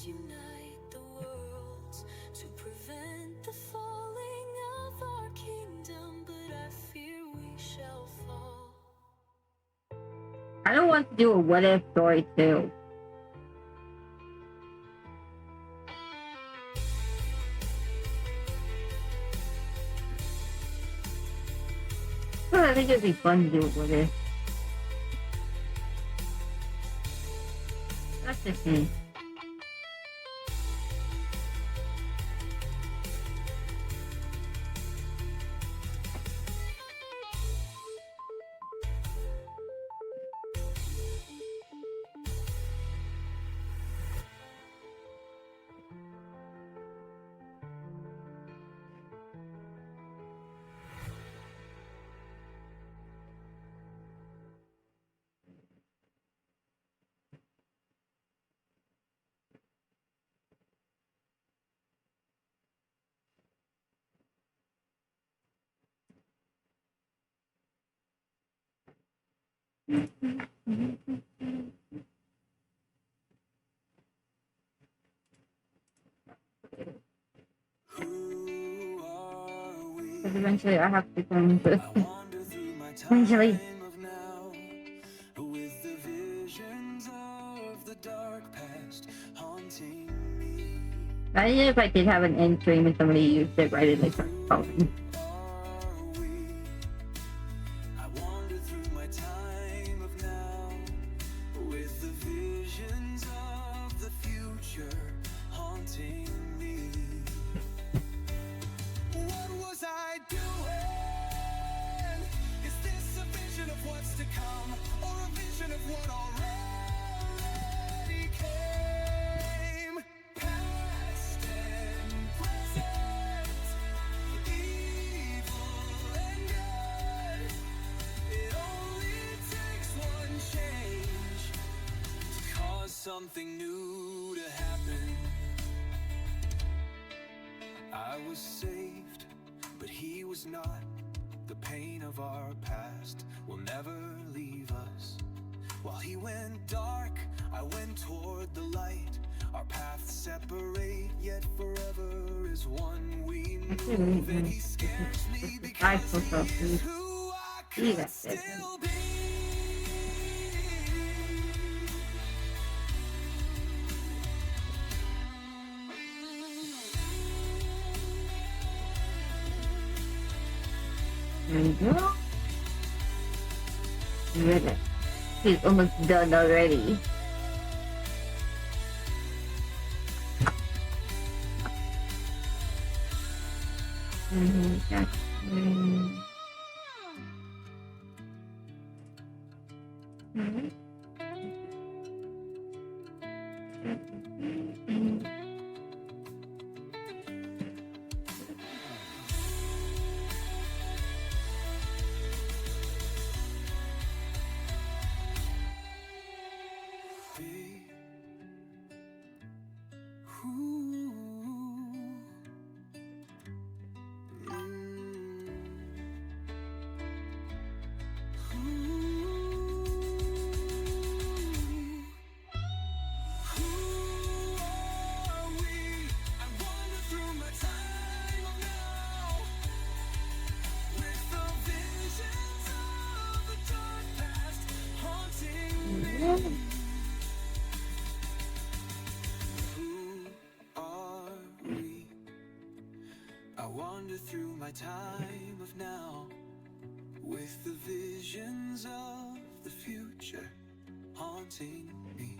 must unite the worlds to prevent the falling of our kingdom, but I fear we shall fall. I don't want to do a what if story too. Well, I think it'd be fun to do a what if. That's just me. Who are we? Because eventually I have to come to I wander through my Eventually. time of now, with the visions of the dark past haunting me. I think if I did have an end stream and somebody used it right in the phone. Are we? I wander through my time of now, with the visions of the future haunting me. What was I doing? Is this a vision of what's to come, or a vision of what already came? Past and present, evil and good. It only takes one change to cause something new to happen. I was saved, but he was not. The pain of our past will never leave us. While he went dark, I went toward the light. Our paths separate, yet forever is one we move. And he scares me because he is who I could still be. There you go. Really? He's almost done already. That's Be who are we? I wander through my time of now, with the visions of the dark past haunting me. Who are we? I wander through my time of now, with the visions of the future haunting me.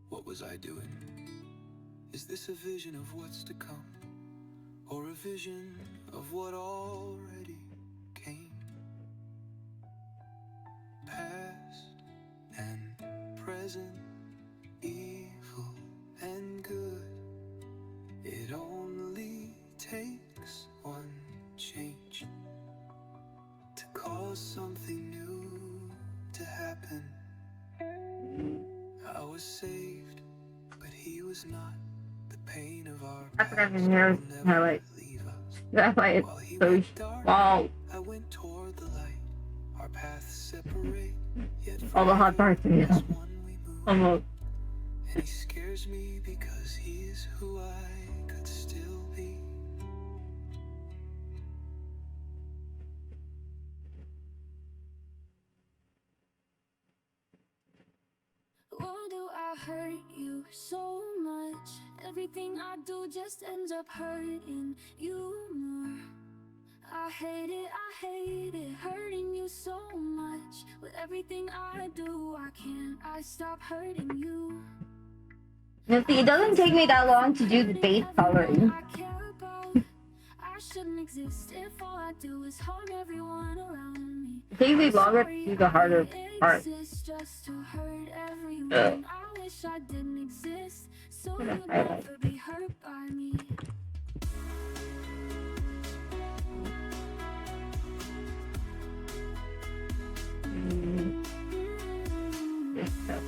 What was I doing? Is this a vision of what's to come, or a vision of what already came? Past and present, evil and good. It only takes one change to cause something new to happen. I was saved, but he was not. The pain of our I forgot past his hair will never highlight. leave us. That's why it's While he so went dark, small. I went toward the light. Our paths separate, yet All the hot parts in it. is one we move. Almost. And he scares me because he's who I could still be. Why do I hurt you so much? Everything I do just ends up hurting you more. I hate it, hurting you so much. With everything I do, I stop hurting you. You see, it doesn't take me that long to do the base coloring. I care about. I shouldn't exist if all I do is harm everyone around me. It takes me longer to do the harder part. Exist just to hurt everyone. I wish I didn't exist, so Gonna you'd highlight. never be hurt by me. This stuff.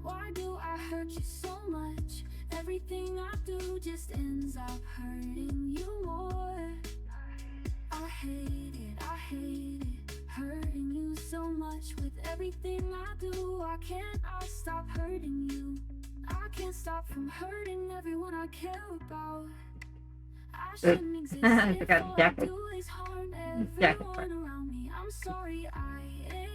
Why do I hurt you so much? Everything I do just ends up hurting you more. I hate it, hurting you so much. With everything I do, I stop hurting you. I can't stop from hurting everyone I care about. I shouldn't exist I if forgot the all I jacket. do is harm Jacket everyone part. around me. I'm sorry I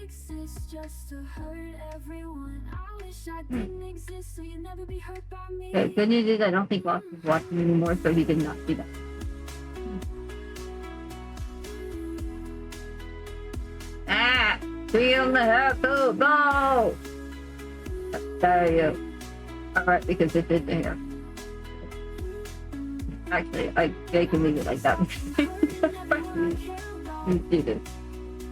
exist just to hurt everyone. I wish I didn't exist so you'd never be hurt by me. The good news is I don't think Ross is watching anymore, so he did not see that. Ah! Feel the hair to go! There you. Alright, because it did the hair. Actually, I can leave it like that. You did it.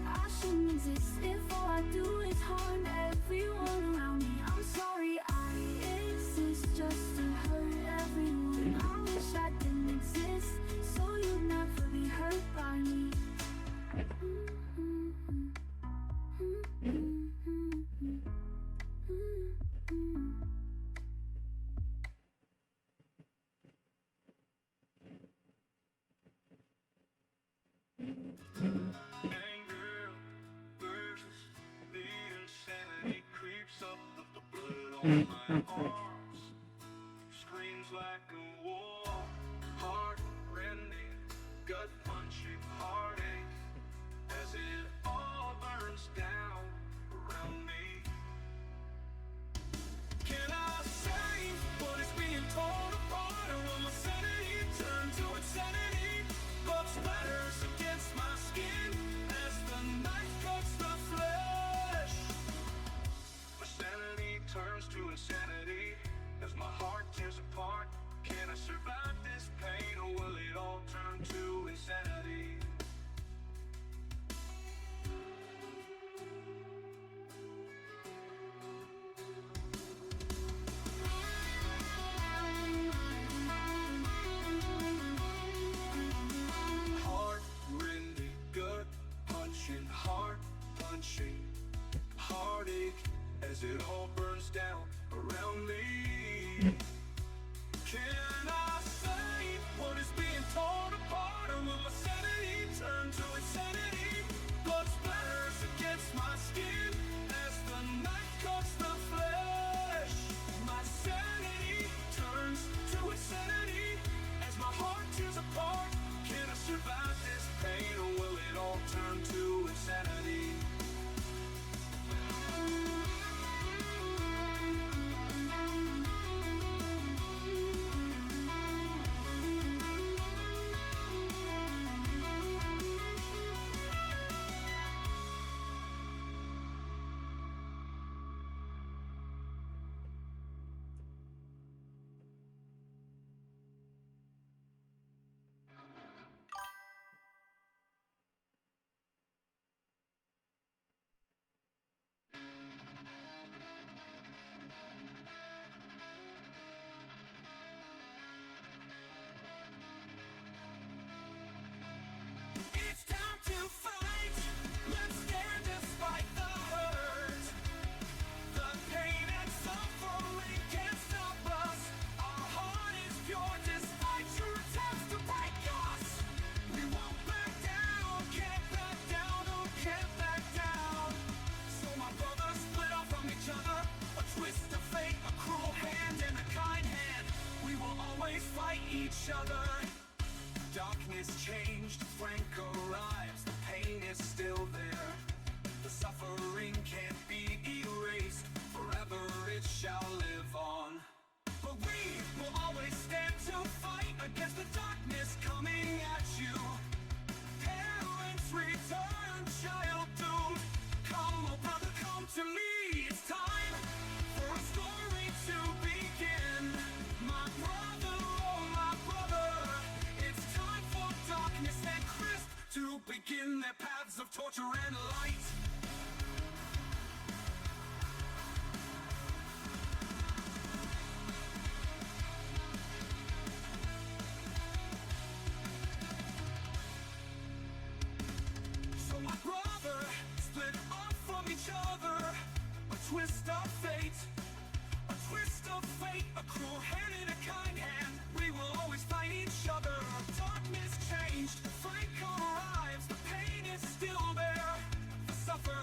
I shouldn't exist if all I do is harm everyone around me. I'm sorry I exist just to hurt everyone. I wish I didn't exist so you'd never be hurt by me. Anger versus the insanity creeps up with the blood on my arms. Screams like a war, heart rending, gut punching heartache as it all burns down around me. Can I say what is being torn apart, or will my sanity turn to insanity? Blood splatters against my skin as the knife cuts the flesh. My sanity turns to insanity as my heart tears apart. Can I survive this pain, or will it all turn to insanity? Heart rending, gut punching, heart punching, heartache as it all burns down around me. Can I say what is being torn apart, or will my sanity turn to insanity? Blood splatters against my skin as the knife cuts the flesh. My sanity turns to insanity as my heart tears apart. Can I survive this pain, or will it all turn to insanity? changed. Frank arrives, the pain is still there. The suffering can't be erased. Forever it shall live on. But we will always stand to fight against the darkness coming at you. Parents return, child doomed. Come, oh brother, come to me. It's time for a story to begin. My brother, oh my brother. It's time for darkness and crisp to begin their paths of torture and light. So my brother split off from each other. A twist of fate, a twist of fate, a cruel hand in a kind hand. We will always fight each other. Darkness changed, Frank arrives, the pain is still there. The suffer,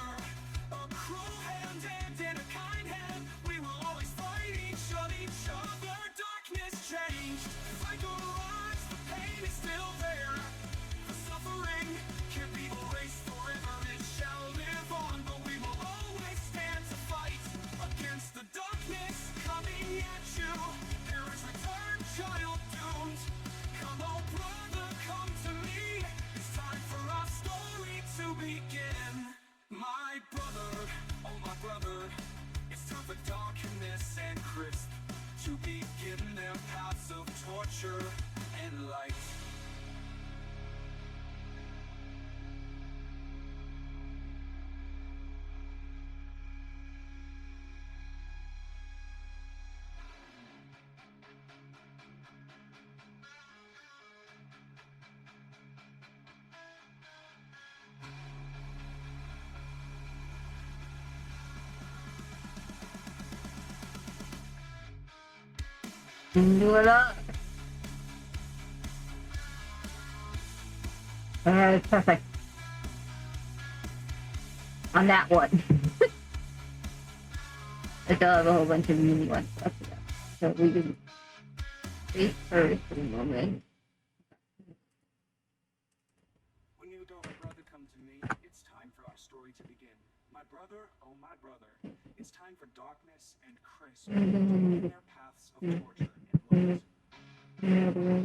a cruel hand and in a kind hand. We will always fight each other. Darkness changed, Frank arrives, the pain is still there. The suffering can't be erased forever, it shall live on. But we will always stand to fight against the darkness coming at you. Parents return, child doomed. Come, oh brother, come to me. It's time for our story to begin. My brother, oh my brother. It's time for darkness and crisp to begin their paths of torture and light. Do it up. Perfect. On that one. I still have a whole bunch of mini ones after that. So we can wait first for a moment. When you don't, my brother, come to me, it's time for our story to begin. My brother, oh my brother, it's time for darkness and crisp to begin their paths of torture and light.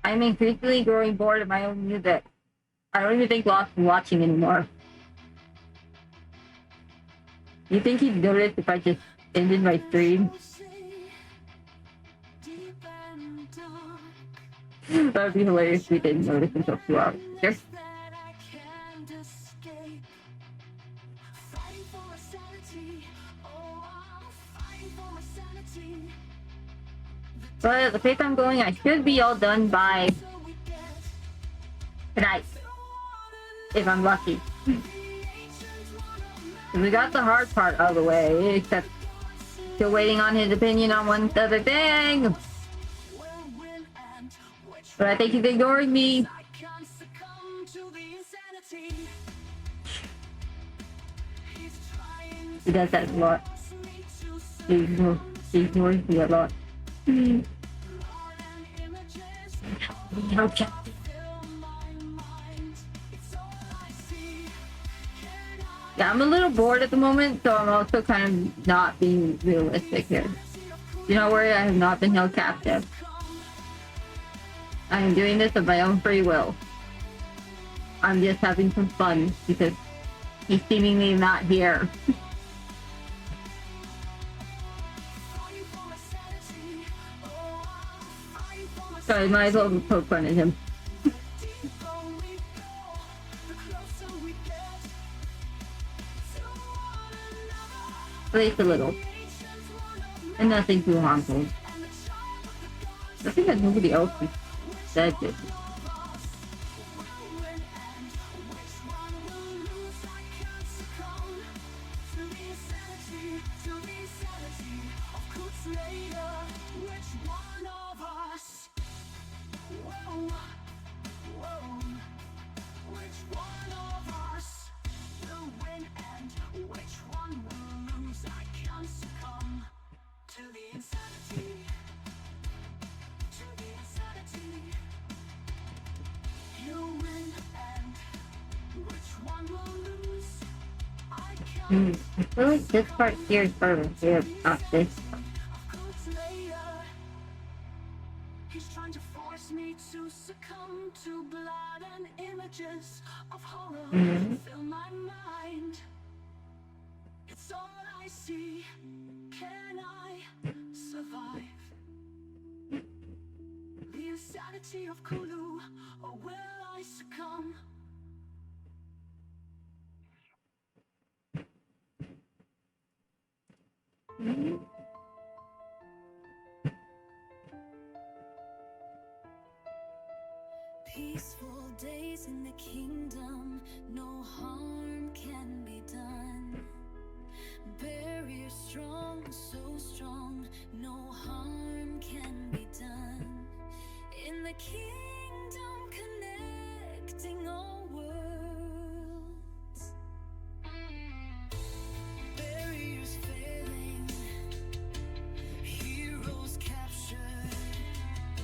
I'm increasingly growing bored of my own music. I don't even think Lost is watching anymore. You think he'd notice if I just ended my stream? That would be hilarious if we didn't notice until 2 hours. Sure. But at the pace I'm going, I should be all done by tonight. If I'm lucky. We got the hard part out of the way, except still waiting on his opinion on one other thing. But I think he's ignoring me. He does that a lot. He ignores me a lot. Okay. Yeah, I'm a little bored at the moment, so I'm also kind of not being realistic here. Do not worry, I have not been held captive. I am doing this of my own free will. I'm just having some fun because he's seemingly not here. So I might as well poke fun at him. At least a little. And nothing too harmful. I think that nobody else said it. I feel like this part here is better here, not this. He's trying to force me to succumb to blood and images of horror fill my mind. It's all I see. Can I survive the insanity of Kulu, or will I succumb? Peaceful days in the kingdom, no harm can be done. Barrier strong, so strong, no harm can be done. In the kingdom, connecting all worlds. Barriers failing, heroes captured.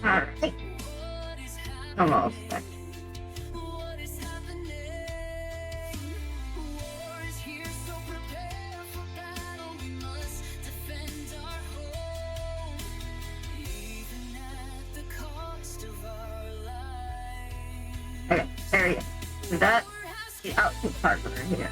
Alright. What is Almost. What is happening? War is here, so prepare for battle. We must defend our home, even at the cost of our lives. Okay, there you go. So that the output part over here.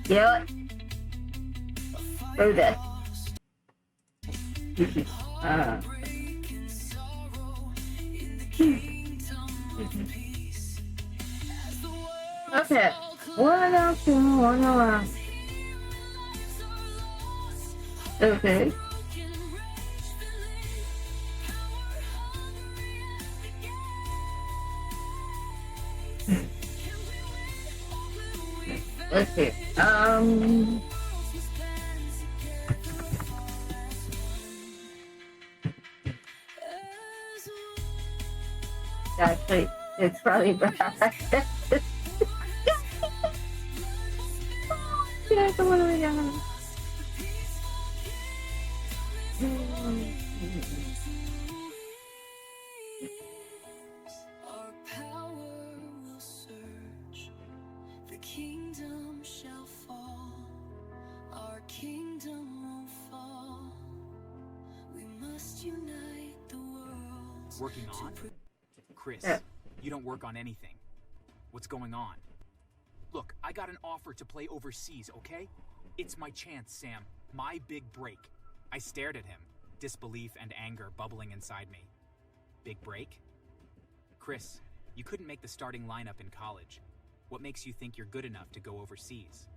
Yeah. Through this. Okay. What else do I want to ask? Okay. Let's see. Actually, it's probably bad. Yeah, come on, yeah. Our power will surge, the kingdom shall fall. Our kingdom won't fall. We must unite the world. Working on? Chris, Yeah. you don't work on anything. What's going on? Look, I got an offer to play overseas, okay? It's my chance, Sam. My big break. I stared at him, disbelief and anger bubbling inside me. Big break? Chris, you couldn't make the starting lineup in college. What makes you think you're good enough to go overseas?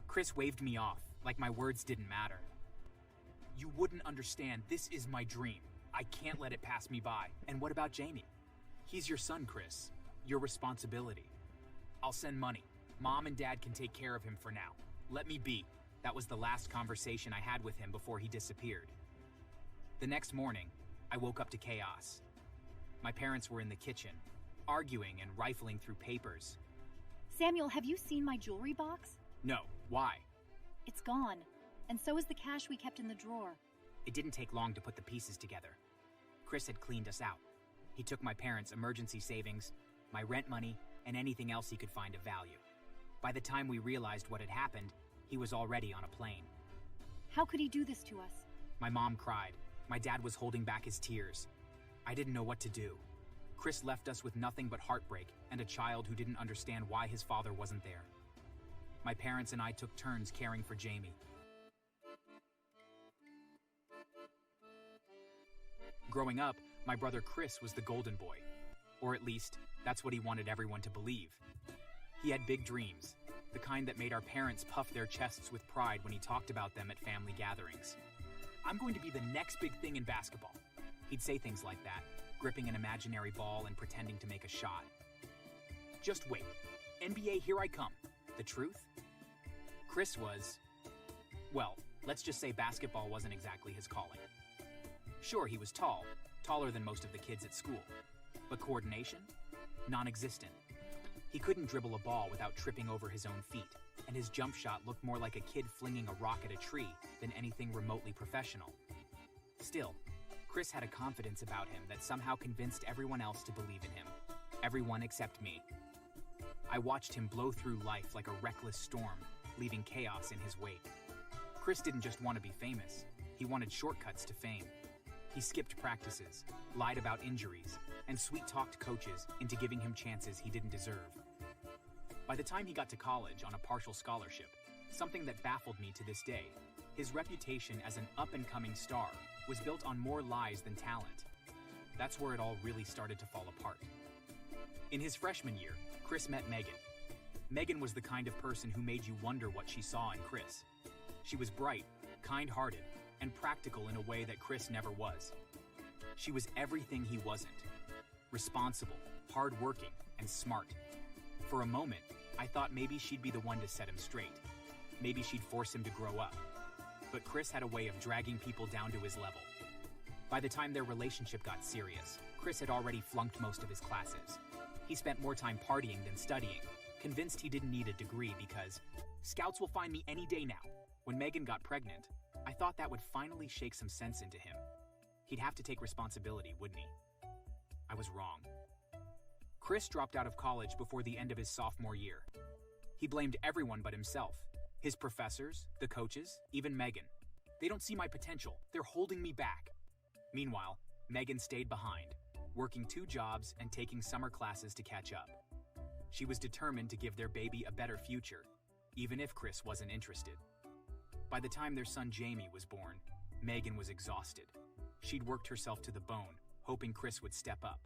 Chris waved me off, like my words didn't matter. You wouldn't understand. This is my dream. I can't let it pass me by. And what about Jamie? He's your son, Chris. Your responsibility. I'll send money. Mom and Dad can take care of him for now. Let me be. That was the last conversation I had with him before he disappeared. The next morning, I woke up to chaos. My parents were in the kitchen, arguing and rifling through papers. Samuel, have you seen my jewelry box? No, why? It's gone. And so is the cash we kept in the drawer. It didn't take long to put the pieces together. Chris had cleaned us out. He took my parents' emergency savings, my rent money, and anything else he could find of value. By the time we realized what had happened, he was already on a plane. How could he do this to us? My mom cried. My dad was holding back his tears. I didn't know what to do. Chris left us with nothing but heartbreak and a child who didn't understand why his father wasn't there. My parents and I took turns caring for Jamie. Growing up, my brother Chris was the golden boy. Or at least, that's what he wanted everyone to believe. He had big dreams, the kind that made our parents puff their chests with pride when he talked about them at family gatherings. I'm going to be the next big thing in basketball. He'd say things like that, gripping an imaginary ball and pretending to make a shot. Just wait. NBA, here I come. The truth? Chris was, well, let's just say basketball wasn't exactly his calling. Sure, he was tall, taller than most of the kids at school. But coordination? Non-existent. He couldn't dribble a ball without tripping over his own feet, and his jump shot looked more like a kid flinging a rock at a tree than anything remotely professional. Still, Chris had a confidence about him that somehow convinced everyone else to believe in him. Everyone except me. I watched him blow through life like a reckless storm, leaving chaos in his wake. Chris didn't just want to be famous, he wanted shortcuts to fame. He skipped practices, lied about injuries, and sweet-talked coaches into giving him chances he didn't deserve. By the time he got to college on a partial scholarship, something that baffled me to this day, his reputation as an up-and-coming star was built on more lies than talent. That's where it all really started to fall apart. In his freshman year, Chris met Megan. Megan was the kind of person who made you wonder what she saw in Chris. She was bright, kind-hearted, and practical in a way that Chris never was. She was everything he wasn't. Responsible, hard-working, and smart. For a moment, I thought maybe she'd be the one to set him straight. Maybe she'd force him to grow up. But Chris had a way of dragging people down to his level. By the time their relationship got serious, Chris had already flunked most of his classes. He spent more time partying than studying, convinced he didn't need a degree because scouts will find me any day now. When Megan got pregnant, I thought that would finally shake some sense into him. He'd have to take responsibility, wouldn't he? I was wrong. Chris dropped out of college before the end of his sophomore year. He blamed everyone but himself. His professors, the coaches, even Megan. They don't see my potential. They're holding me back. Meanwhile, Megan stayed behind, working 2 jobs and taking summer classes to catch up. She was determined to give their baby a better future, even if Chris wasn't interested. By the time their son Jamie was born, Megan was exhausted. She'd worked herself to the bone, hoping Chris would step up.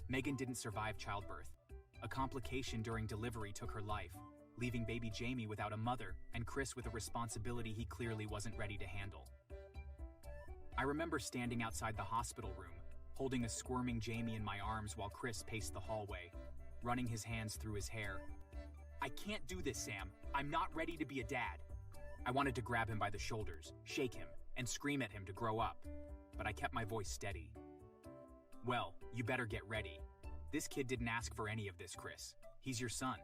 Megan didn't survive childbirth. A complication during delivery took her life, leaving baby Jamie without a mother and Chris with a responsibility he clearly wasn't ready to handle. I remember standing outside the hospital room, holding a squirming Jamie in my arms while Chris paced the hallway, running his hands through his hair. I can't do this, Sam. I'm not ready to be a dad. I wanted to grab him by the shoulders, shake him, and scream at him to grow up, but I kept my voice steady. Well, you better get ready. This kid didn't ask for any of this, Chris. He's your son.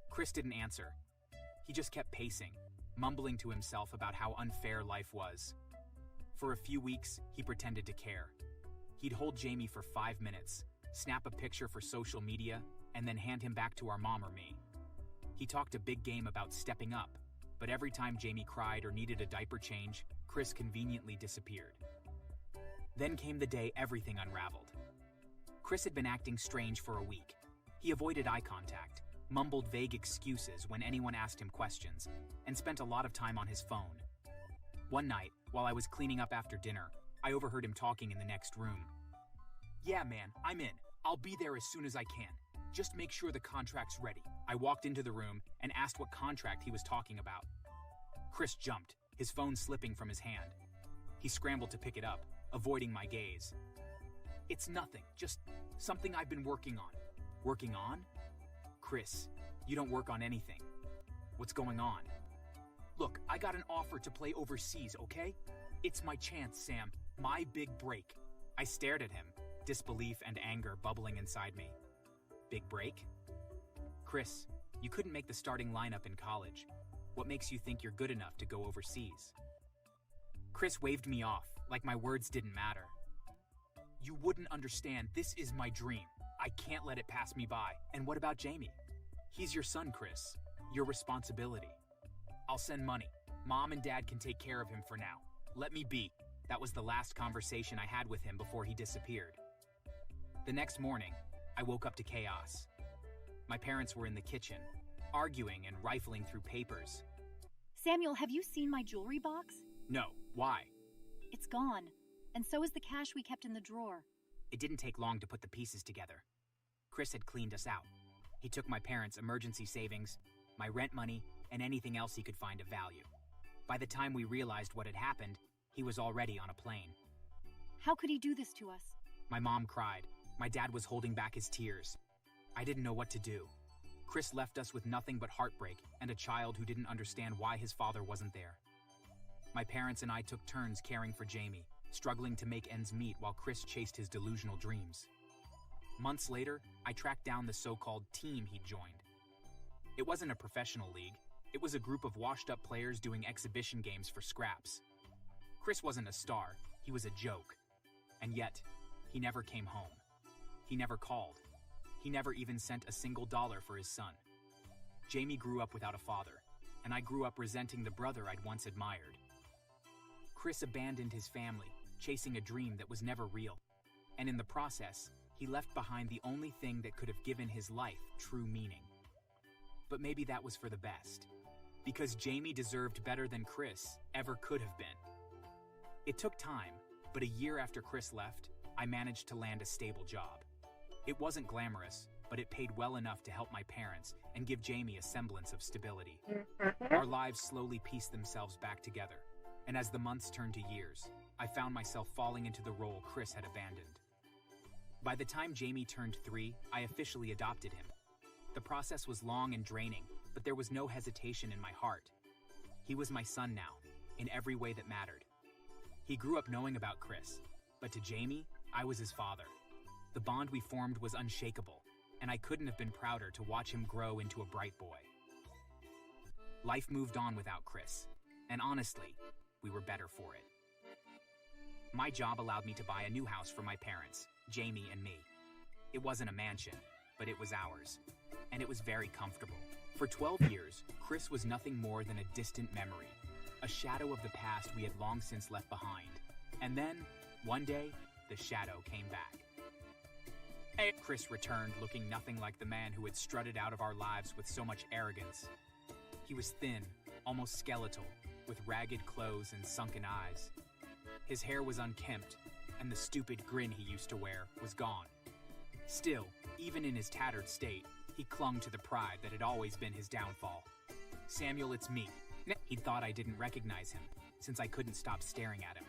Chris didn't answer. He just kept pacing, mumbling to himself about how unfair life was. For a few weeks, he pretended to care. He'd hold Jamie for 5 minutes, snap a picture for social media, and then hand him back to our mom or me. He talked a big game about stepping up, but every time Jamie cried or needed a diaper change, Chris conveniently disappeared. Then came the day everything unraveled. Chris had been acting strange for a week. He avoided eye contact, mumbled vague excuses when anyone asked him questions, and spent a lot of time on his phone. One night, while I was cleaning up after dinner, I overheard him talking in the next room. "Yeah, man, I'm in. I'll be there as soon as I can. Just make sure the contract's ready." I walked into the room and asked what contract he was talking about. Chris jumped, his phone slipping from his hand. He scrambled to pick it up, avoiding my gaze. "It's nothing, just something I've been working on." "Working on?" "Chris, you don't work on anything. What's going on?" "Look, I got an offer to play overseas, okay? It's my chance, Sam. My big break." I stared at him, disbelief and anger bubbling inside me. Big break? "Chris, you couldn't make the starting lineup in college. What makes you think you're good enough to go overseas?" Chris waved me off, like my words didn't matter. "You wouldn't understand. This is my dream. I can't let it pass me by. And what about Jamie? He's your son, Chris. Your responsibility. I'll send money. Mom and Dad can take care of him for now. Let me be." That was the last conversation I had with him before he disappeared. The next morning, I woke up to chaos. My parents were in the kitchen, arguing and rifling through papers. Samuel, have you seen my jewelry box? No, why? It's gone. and so is the cash we kept in the drawer. It didn't take long to put the pieces together. Chris had cleaned us out. He took my parents' emergency savings, my rent money, and anything else he could find of value. By the time we realized what had happened, he was already on a plane. How could he do this to us? My mom cried. My dad was holding back his tears. I didn't know what to do. Chris left us with nothing but heartbreak and a child who didn't understand why his father wasn't there. My parents and I took turns caring for Jamie, struggling to make ends meet while Chris chased his delusional dreams. Months later, I tracked down the so-called team he'd joined. It wasn't a professional league. It was a group of washed-up players doing exhibition games for scraps. Chris wasn't a star, he was a joke. And yet, he never came home. He never called. He never even sent a single dollar for his son. Jamie grew up without a father, and I grew up resenting the brother I'd once admired. Chris abandoned his family, chasing a dream that was never real. And in the process, he left behind the only thing that could have given his life true meaning. But maybe that was for the best, because Jamie deserved better than Chris ever could have been. It took time, but a year after Chris left, I managed to land a stable job. It wasn't glamorous, but it paid well enough to help my parents and give Jamie a semblance of stability. Our lives slowly pieced themselves back together, and as the months turned to years, I found myself falling into the role Chris had abandoned. By the time Jamie turned 3, I officially adopted him. The process was long and draining, but there was no hesitation in my heart. He was my son now, in every way that mattered. He grew up knowing about Chris, but to Jamie, I was his father. The bond we formed was unshakable, and I couldn't have been prouder to watch him grow into a bright boy. Life moved on without Chris, and honestly, we were better for it. My job allowed me to buy a new house for my parents, Jamie and me. It wasn't a mansion, but it was ours, and it was very comfortable. For 12 years, Chris was nothing more than a distant memory, a shadow of the past we had long since left behind. And then, one day, the shadow came back. Chris returned looking nothing like the man who had strutted out of our lives with so much arrogance. He was thin, almost skeletal, with ragged clothes and sunken eyes. His hair was unkempt, and the stupid grin he used to wear was gone. Still, even in his tattered state, he clung to the pride that had always been his downfall. "Samuel, it's me." He thought I didn't recognize him, since I couldn't stop staring at him.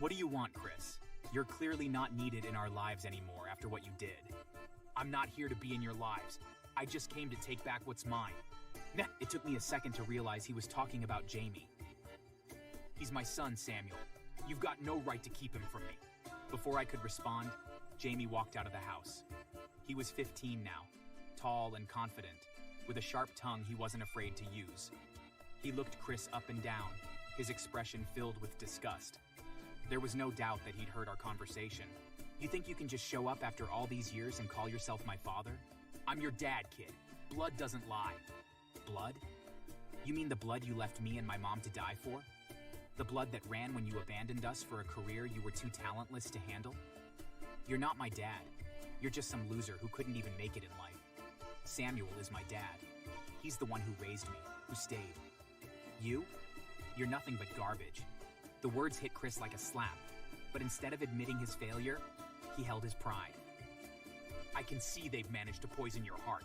"What do you want, Chris? You're clearly not needed in our lives anymore after what you did." "I'm not here to be in your lives. I just came to take back what's mine." It took me a second to realize he was talking about Jamie. "He's my son, Samuel. You've got no right to keep him from me." Before I could respond, Jamie walked out of the house. He was 15 now, tall and confident, with a sharp tongue he wasn't afraid to use. He looked Chris up and down, his expression filled with disgust. There was no doubt that he'd heard our conversation. "You think you can just show up after all these years and call yourself my father? I'm your dad, kid. Blood doesn't lie." "Blood? You mean the blood you left me and my mom to die for? The blood that ran when you abandoned us for a career you were too talentless to handle? You're not my dad. You're just some loser who couldn't even make it in life. Samuel is my dad. He's the one who raised me, who stayed. You? You're nothing but garbage." The words hit Chris like a slap, but instead of admitting his failure, he held his pride. "I can see they've managed to poison your heart.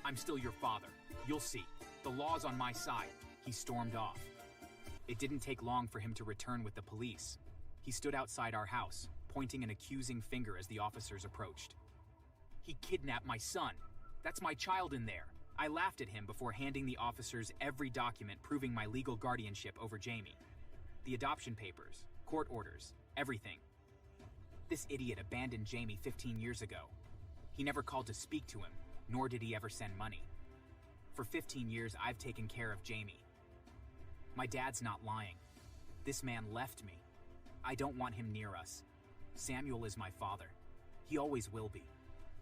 I'm still your father. You'll see. The law's on my side." He stormed off. It didn't take long for him to return with the police. He stood outside our house, pointing an accusing finger as the officers approached. "He kidnapped my son. That's my child in there." I laughed at him before handing the officers every document proving my legal guardianship over Jamie. The adoption papers, court orders, everything. This idiot abandoned Jamie 15 years ago. He never called to speak to him, nor did he ever send money. For 15 years, I've taken care of Jamie. My dad's not lying. This man left me. I don't want him near us. Samuel is my father. He always will be.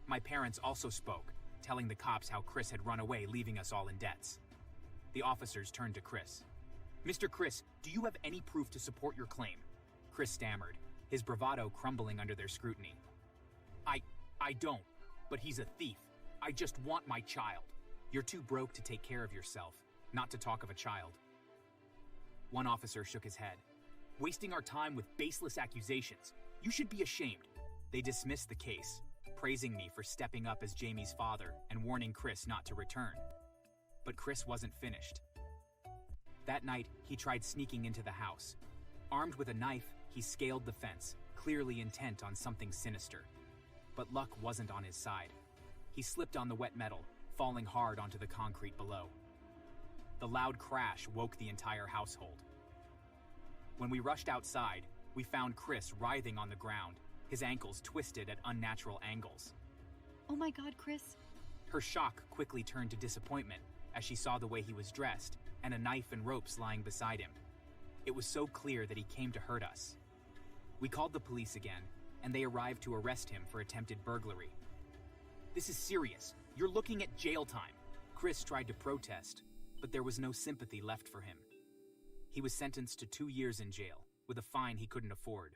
My parents also spoke, telling the cops how Chris had run away, leaving us all in debts. The officers turned to Chris. "Mr. Chris, do you have any proof to support your claim?" Chris stammered, his bravado crumbling under their scrutiny. I don't, but he's a thief. I just want my child." "You're too broke to take care of yourself, not to talk of a child." One officer shook his head. wasting our time with baseless accusations. You should be ashamed. They dismissed the case, praising me for stepping up as Jamie's father and warning Chris not to return. But Chris wasn't finished. That night, he tried sneaking into the house. Armed with a knife, he scaled the fence, clearly intent on something sinister. But luck wasn't on his side. He slipped on the wet metal, falling hard onto the concrete below. The loud crash woke the entire household. When we rushed outside, we found Chris writhing on the ground, his ankles twisted at unnatural angles. Oh my god, Chris. Her shock quickly turned to disappointment as she saw the way he was dressed and a knife and ropes lying beside him. It was so clear that he came to hurt us. We called the police again, and they arrived to arrest him for attempted burglary. This is serious. You're looking at jail time. Chris tried to protest, but there was no sympathy left for him. He was sentenced to 2 years in jail, with a fine he couldn't afford.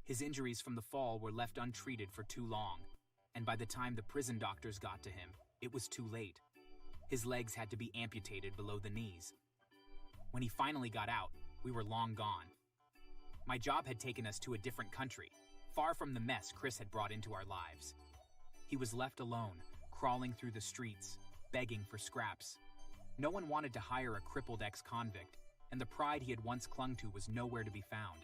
His injuries from the fall were left untreated for too long, and by the time the prison doctors got to him, it was too late. His legs had to be amputated below the knees. When he finally got out, we were long gone. My job had taken us to a different country, far from the mess Chris had brought into our lives. He was left alone, crawling through the streets, begging for scraps. No one wanted to hire a crippled ex-convict, and the pride he had once clung to was nowhere to be found.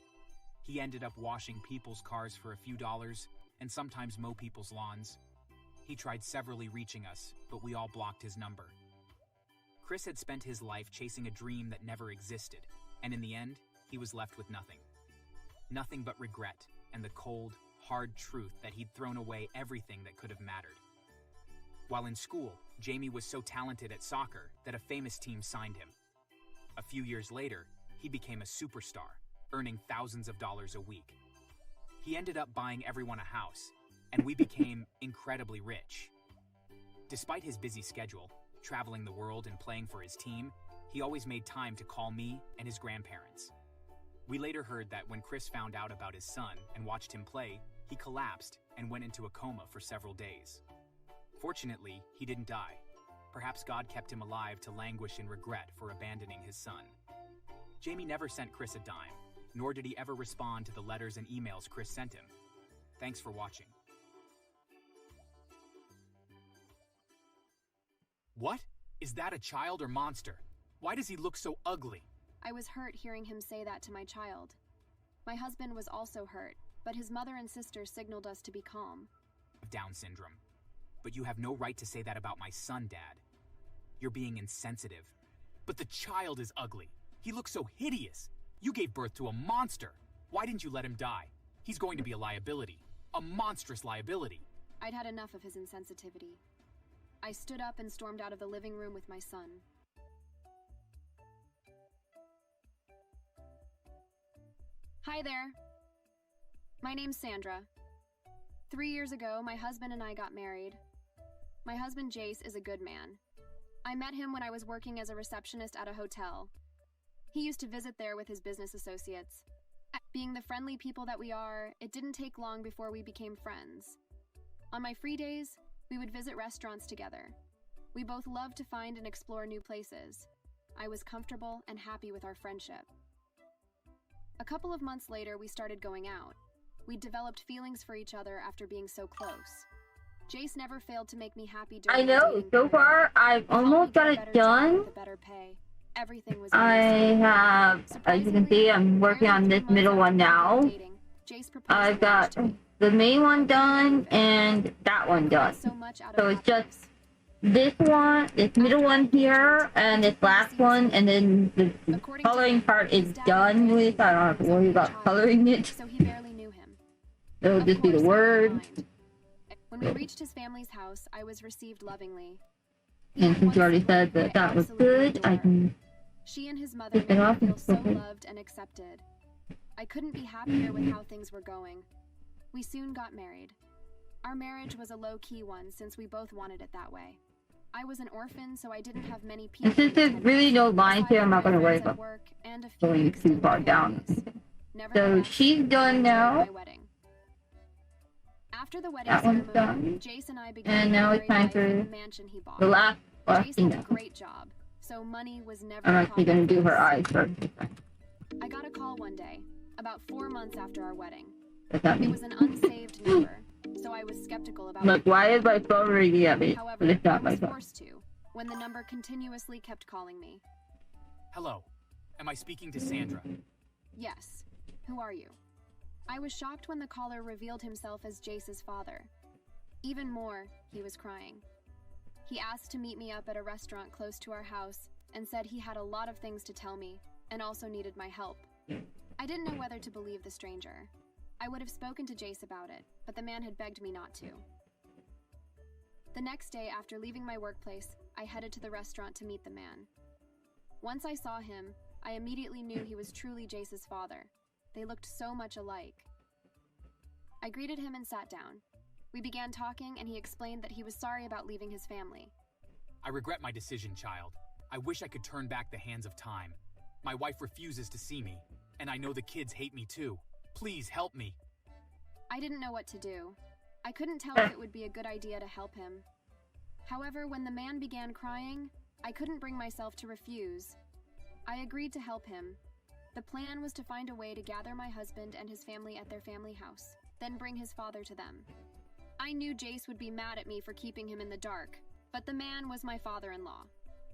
He ended up washing people's cars for a few dollars, and sometimes mow people's lawns. He tried severally reaching us, but we all blocked his number. Chris had spent his life chasing a dream that never existed, and in the end, he was left with nothing. Nothing but regret, and the cold, hard truth that he'd thrown away everything that could have mattered. While in school, Jamie was so talented at soccer that a famous team signed him. A few years later, he became a superstar, earning thousands of dollars a week. He ended up buying everyone a house, and we became incredibly rich. Despite his busy schedule, traveling the world and playing for his team, he always made time to call me and his grandparents. We later heard that when Chris found out about his son and watched him play, he collapsed and went into a coma for several days. Fortunately, he didn't die. Perhaps God kept him alive to languish in regret for abandoning his son. Jamie never sent Chris a dime, nor did he ever respond to the letters and emails Chris sent him. Thanks for watching. What? Is that a child or monster? Why does he look so ugly? I was hurt hearing him say that to my child. My husband was also hurt, but his mother and sister signaled us to be calm. Down syndrome. But you have no right to say that about my son, Dad. You're being insensitive. But the child is ugly. He looks so hideous. You gave birth to a monster. Why didn't you let him die? He's going to be a liability. A monstrous liability. I'd had enough of his insensitivity. I stood up and stormed out of the living room with my son. Hi there. My name's Sandra. 3 years ago, my husband and I got married. My husband, Jace, is a good man. I met him when I was working as a receptionist at a hotel. He used to visit there with his business associates. Being the friendly people that we are, it didn't take long before we became friends. On my free days, we would visit restaurants together. We both loved to find and explore new places. I was comfortable and happy with our friendship. A couple of months later, we started going out. We developed feelings for each other after being so close. Jace never failed to make me happy during I the know. dating So period. far, I've He helped me almost get got a it better job done. with a better pay. Everything was I amazing. have, as you can see, I'm working on this middle one now. I've got the main one done and that one done. So it's just this one, this middle one here, and this last one, and then the coloring part is done with. I don't have to worry about coloring it. So he barely knew him. It'll Of just be the course, I words. didn't mind. When we reached his family's house, I was received lovingly. And since you already said that that was good, I can. She and his mother Take made it me off feel and so put it- loved and accepted. I couldn't be happier with how things were going. We soon got married. Our marriage was a low-key one since we both wanted it that way. I was an orphan, so I didn't have many people. And since to there's attend really to, no lines aside here, I'm not from gonna my worry friends at about work and a few going too extended far down. families. So Nevertheless, she's I done enjoyed now. my wedding. After the wedding That one's ceremony, done. Jace and I began And now it's married time life in for the mansion he bought. the last Jace thing did a now. great job, so money was never I'm a actually problem gonna do for her us. eyes first. I got a call one day, about 4 months after our wedding. What's that It mean? was an unsaved number, so I was skeptical about Look, why is my phone ringing at me? However, It's I not my was phone. forced to, when the number continuously kept calling me. Hello. Am I speaking to Sandra? Yes. Who are you? I was shocked when the caller revealed himself as Jace's father. Even more, he was crying. He asked to meet me up at a restaurant close to our house and said he had a lot of things to tell me and also needed my help. I didn't know whether to believe the stranger. I would have spoken to Jace about it, but the man had begged me not to. The next day after leaving my workplace, I headed to the restaurant to meet the man. Once I saw him, I immediately knew he was truly Jace's father. They looked so much alike. I greeted him and sat down. We began talking and he explained that he was sorry about leaving his family. I regret my decision, child. I wish I could turn back the hands of time. My wife refuses to see me, and I know the kids hate me too. Please help me. I didn't know what to do. I couldn't tell if it would be a good idea to help him. However, when the man began crying, I couldn't bring myself to refuse. I agreed to help him. The plan was to find a way to gather my husband and his family at their family house, then bring his father to them. I knew Jace would be mad at me for keeping him in the dark, but the man was my father-in-law.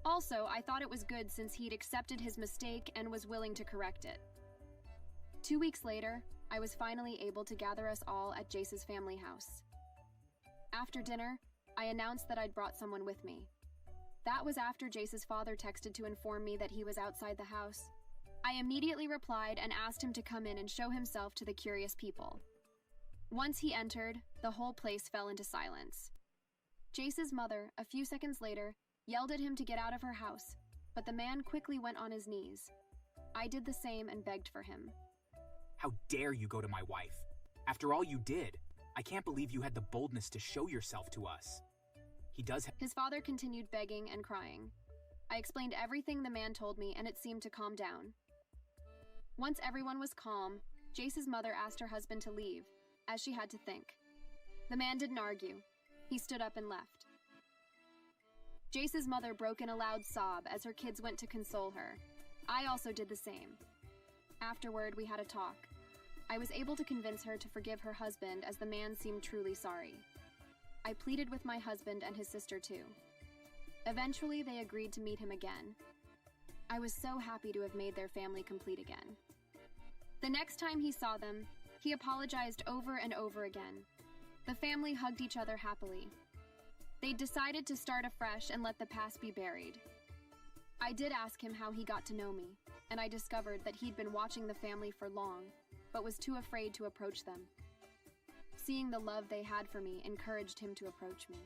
Also, I thought it was good since he'd accepted his mistake and was willing to correct it. 2 weeks later, I was finally able to gather us all at Jace's family house. After dinner, I announced that I'd brought someone with me. That was after Jace's father texted to inform me that he was outside the house. I immediately replied and asked him to come in and show himself to the curious people. Once he entered, the whole place fell into silence. Jace's mother, a few seconds later, yelled at him to get out of her house, but the man quickly went on his knees. I did the same and begged for him. How dare you go to my wife? After all you did, I can't believe you had the boldness to show yourself to us. He does His father continued begging and crying. I explained everything the man told me and it seemed to calm down. Once everyone was calm, Jace's mother asked her husband to leave, as she had to think. The man didn't argue. He stood up and left. Jace's mother broke in a loud sob as her kids went to console her. I also did the same. Afterward, we had a talk. I was able to convince her to forgive her husband as the man seemed truly sorry. I pleaded with my husband and his sister too. Eventually, they agreed to meet him again. I was so happy to have made their family complete again. The next time he saw them, he apologized over and over again. The family hugged each other happily. They decided to start afresh and let the past be buried. I did ask him how he got to know me, and I discovered that he'd been watching the family for long, but was too afraid to approach them. Seeing the love they had for me encouraged him to approach me.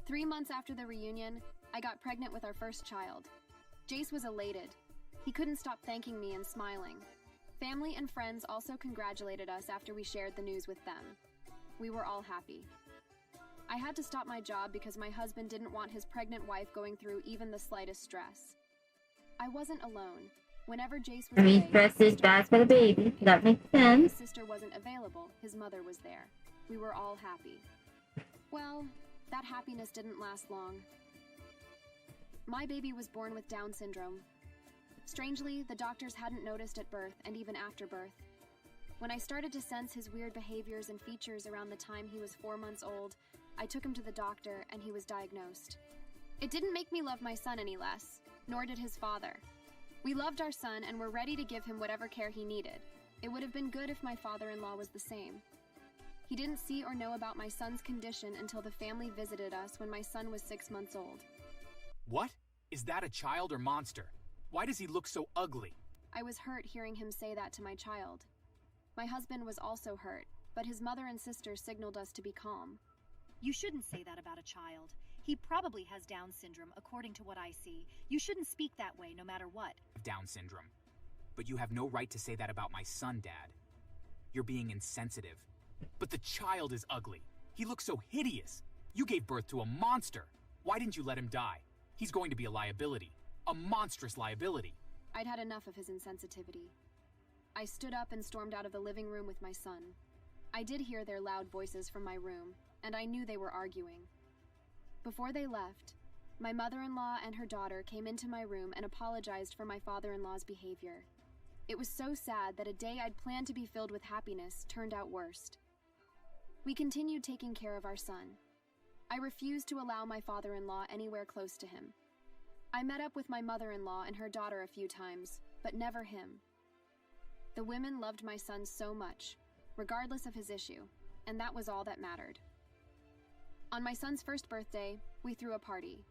3 months after the reunion, I got pregnant with our first child. Jace was elated. He couldn't stop thanking me and smiling. Family and friends also congratulated us after we shared the news with them. We were all happy. I had to stop my job because my husband didn't want his pregnant wife going through even the slightest stress. I wasn't alone. Whenever Jace was I mean, away, stress his is sister bad was for the there. baby. That makes His sense. sister wasn't available, his mother was there. We were all happy. Well, that happiness didn't last long. My baby was born with Down syndrome. Strangely, the doctors hadn't noticed at birth and even after birth. When I started to sense his weird behaviors and features around the time he was 4 months old, I took him to the doctor and he was diagnosed. It didn't make me love my son any less, nor did his father. We loved our son and were ready to give him whatever care he needed. It would have been good if my father-in-law was the same. He didn't see or know about my son's condition until the family visited us when my son was 6 months old. What? Is that a child or monster? Why does he look so ugly? I was hurt hearing him say that to my child. My husband was also hurt, but his mother and sister signaled us to be calm. You shouldn't say that about a child. He probably has Down syndrome, according to what I see. You shouldn't speak that way, no matter what. Down syndrome. But you have no right to say that about my son, Dad. You're being insensitive. But the child is ugly. He looks so hideous. You gave birth to a monster. Why didn't you let him die? He's going to be a liability. A monstrous liability. I'd had enough of his insensitivity. I stood up and stormed out of the living room with my son. I did hear their loud voices from my room, and I knew they were arguing. Before they left, my mother-in-law and her daughter came into my room and apologized for my father-in-law's behavior. It was so sad that a day I'd planned to be filled with happiness turned out worst. We continued taking care of our son. I refused to allow my father-in-law anywhere close to him. I met up with my mother-in-law and her daughter a few times, but never him. The women loved my son so much, regardless of his issue, and that was all that mattered. On my son's first birthday, we threw a party.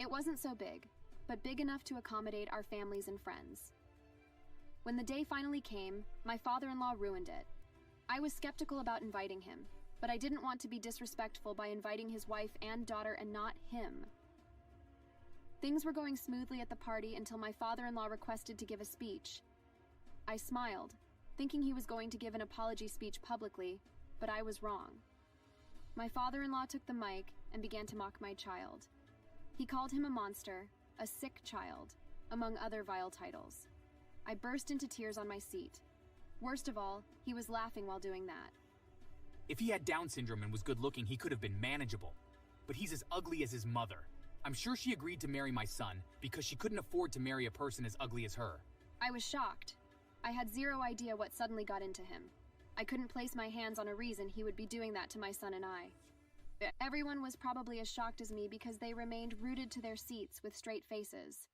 It wasn't so big, but big enough to accommodate our families and friends. When the day finally came, my father-in-law ruined it. I was skeptical about inviting him, but I didn't want to be disrespectful by inviting his wife and daughter and not him. Things were going smoothly at the party until my father-in-law requested to give a speech. I smiled, thinking he was going to give an apology speech publicly, but I was wrong. My father-in-law took the mic and began to mock my child. He called him a monster, a sick child, among other vile titles. I burst into tears on my seat. Worst of all, he was laughing while doing that. If he had Down syndrome and was good looking, he could have been manageable. But he's as ugly as his mother. I'm sure she agreed to marry my son because she couldn't afford to marry a person as ugly as her. I was shocked. I had zero idea what suddenly got into him. I couldn't place my hands on a reason he would be doing that to my son and I. Everyone was probably as shocked as me because they remained rooted to their seats with straight faces.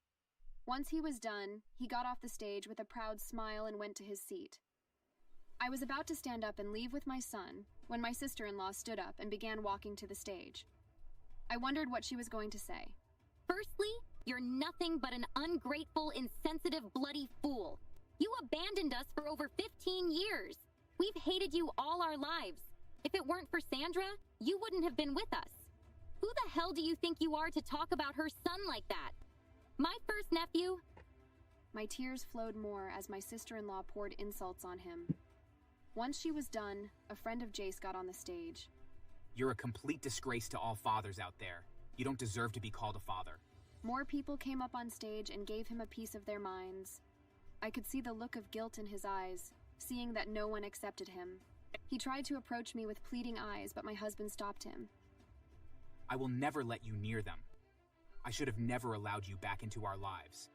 Once he was done, he got off the stage with a proud smile and went to his seat. I was about to stand up and leave with my son when my sister-in-law stood up and began walking to the stage. I wondered what she was going to say. Firstly, you're nothing but an ungrateful, insensitive, bloody fool. You abandoned us for over 15 years. We've hated you all our lives. If it weren't for Sandra, you wouldn't have been with us. Who the hell do you think you are to talk about her son like that? My first nephew... My tears flowed more as my sister-in-law poured insults on him. Once she was done, a friend of Jace got on the stage. You're a complete disgrace to all fathers out there. You don't deserve to be called a father. More people came up on stage and gave him a piece of their minds. I could see the look of guilt in his eyes, seeing that no one accepted him. He tried to approach me with pleading eyes, but my husband stopped him. I will never let you near them. I should have never allowed you back into our lives.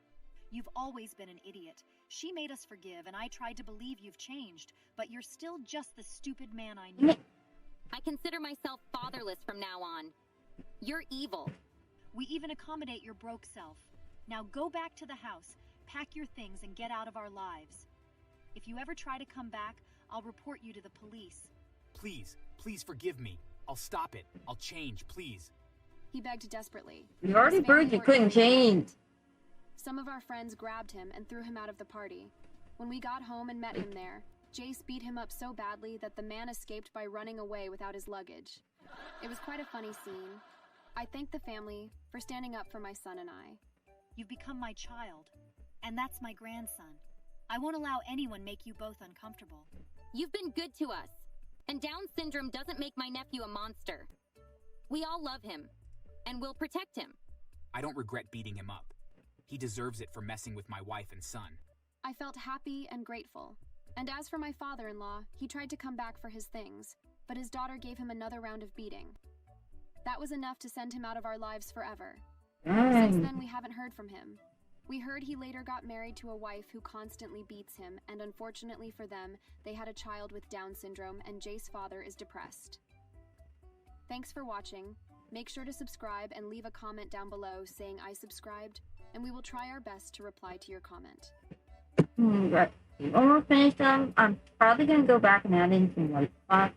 You've always been an idiot. She made us forgive, and I tried to believe you've changed, but you're still just the stupid man I knew. I consider myself fatherless from now on. You're evil. We even accommodate your broke self. Now go back to the house, pack your things, and get out of our lives. If you ever try to come back, I'll report you to the police. Please, please forgive me. I'll stop it. I'll change, please. He begged desperately. You already proved you couldn't change. Some of our friends grabbed him and threw him out of the party. When we got home and met him there, Jace beat him up so badly that the man escaped by running away without his luggage. It was quite a funny scene. I thanked the family for standing up for my son and I. You've become my child, and that's my grandson. I won't allow anyone make you both uncomfortable. You've been good to us, and Down syndrome doesn't make my nephew a monster. We all love him, and we'll protect him. I don't regret beating him up. He deserves it for messing with my wife and son. I felt happy and grateful. And as for my father-in-law, he tried to come back for his things, but his daughter gave him another round of beating. That was enough to send him out of our lives forever. Since then, we haven't heard from him. We heard he later got married to a wife who constantly beats him, and unfortunately for them, they had a child with Down syndrome, and Jace's father is depressed. Thanks for watching. Make sure to subscribe and leave a comment down below saying I subscribed, and we will try our best to reply to your comment. Right. Almost finished them. I'm probably gonna go back and add in some white spots.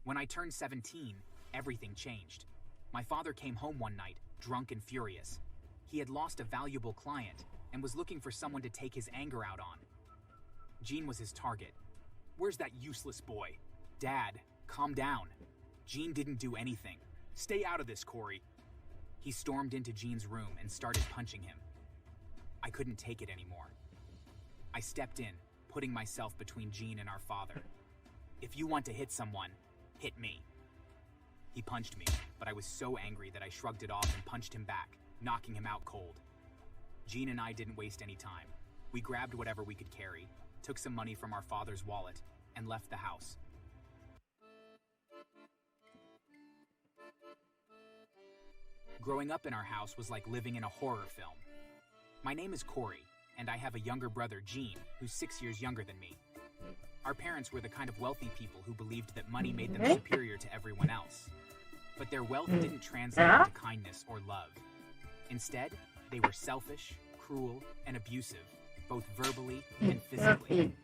When I turned 17, everything changed. My father came home one night, drunk and furious. He had lost a valuable client and was looking for someone to take his anger out on. Jean was his target. Where's that useless boy? Dad, calm down. Jean didn't do anything. Stay out of this, Corey. He stormed into Jean's room and started punching him. I couldn't take it anymore. I stepped in, putting myself between Jean and our father. If you want to hit someone, hit me. He punched me, but I was so angry that I shrugged it off and punched him back, knocking him out cold. Jean and I didn't waste any time. We grabbed whatever we could carry, took some money from our father's wallet, and left the house. Growing up in our house was like living in a horror film. My name is Corey, and I have a younger brother, Gene, who's 6 years younger than me. Our parents were the kind of wealthy people who believed that money made them superior to everyone else. But their wealth didn't translate into kindness or love. Instead, they were selfish, cruel, and abusive, both verbally and physically.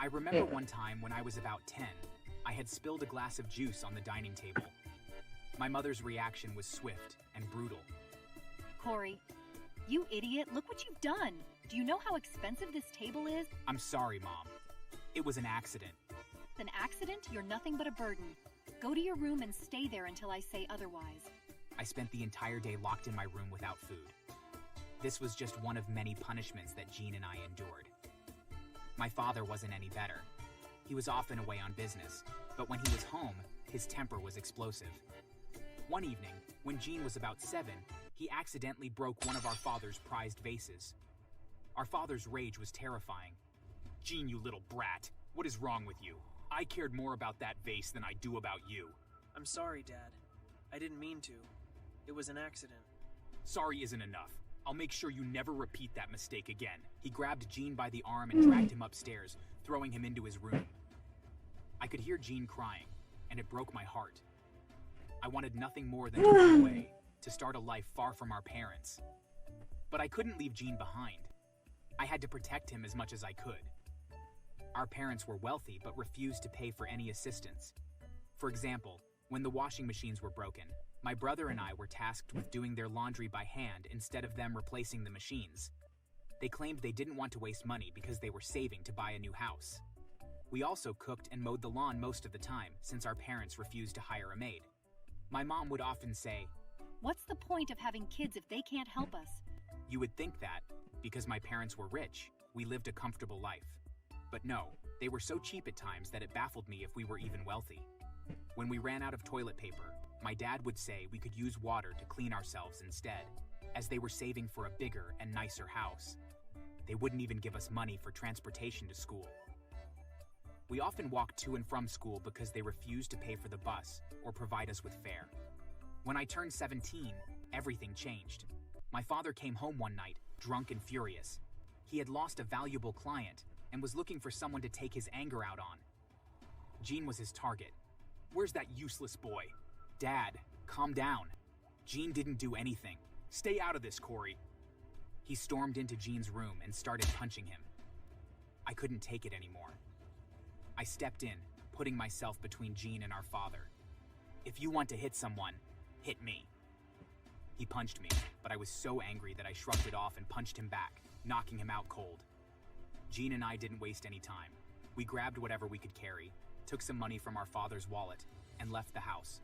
I remember one time when I was about 10, I had spilled a glass of juice on the dining table. My mother's reaction was swift and brutal. Corey, you idiot, look what you've done. Do you know how expensive this table is? I'm sorry, Mom. It was an accident. An accident? You're nothing but a burden. Go to your room and stay there until I say otherwise. I spent the entire day locked in my room without food. This was just one of many punishments that Gene and I endured. My father wasn't any better. He was often away on business, but when he was home, his temper was explosive. One evening, when Gene was about 7, he accidentally broke one of our father's prized vases. Our father's rage was terrifying. Gene, you little brat, what is wrong with you? I cared more about that vase than I do about you. I'm sorry, Dad. I didn't mean to. It was an accident. Sorry isn't enough. I'll make sure you never repeat that mistake again. He grabbed Gene by the arm and dragged him upstairs, throwing him into his room. I could hear Gene crying, and it broke my heart. I wanted nothing more than to run away, to start a life far from our parents. But I couldn't leave Gene behind. I had to protect him as much as I could. Our parents were wealthy but refused to pay for any assistance. For example, when the washing machines were broken, my brother and I were tasked with doing their laundry by hand instead of them replacing the machines. They claimed they didn't want to waste money because they were saving to buy a new house. We also cooked and mowed the lawn most of the time since our parents refused to hire a maid. My mom would often say, "What's the point of having kids if they can't help us?" You would think that, because my parents were rich, we lived a comfortable life. But no, they were so cheap at times that it baffled me if we were even wealthy. When we ran out of toilet paper, my dad would say we could use water to clean ourselves instead, as they were saving for a bigger and nicer house. They wouldn't even give us money for transportation to school. We often walked to and from school because they refused to pay for the bus or provide us with fare. When I turned 17, everything changed. My father came home one night, drunk and furious. He had lost a valuable client and was looking for someone to take his anger out on. Gene was his target. "Where's that useless boy?" "Dad, calm down. Gene didn't do anything. Stay out of this, Corey." He stormed into Gene's room and started punching him. I couldn't take it anymore. I stepped in, putting myself between Gene and our father. "If you want to hit someone, hit me." He punched me, but I was so angry that I shrugged it off and punched him back, knocking him out cold. Gene and I didn't waste any time. We grabbed whatever we could carry, took some money from our father's wallet, and left the house.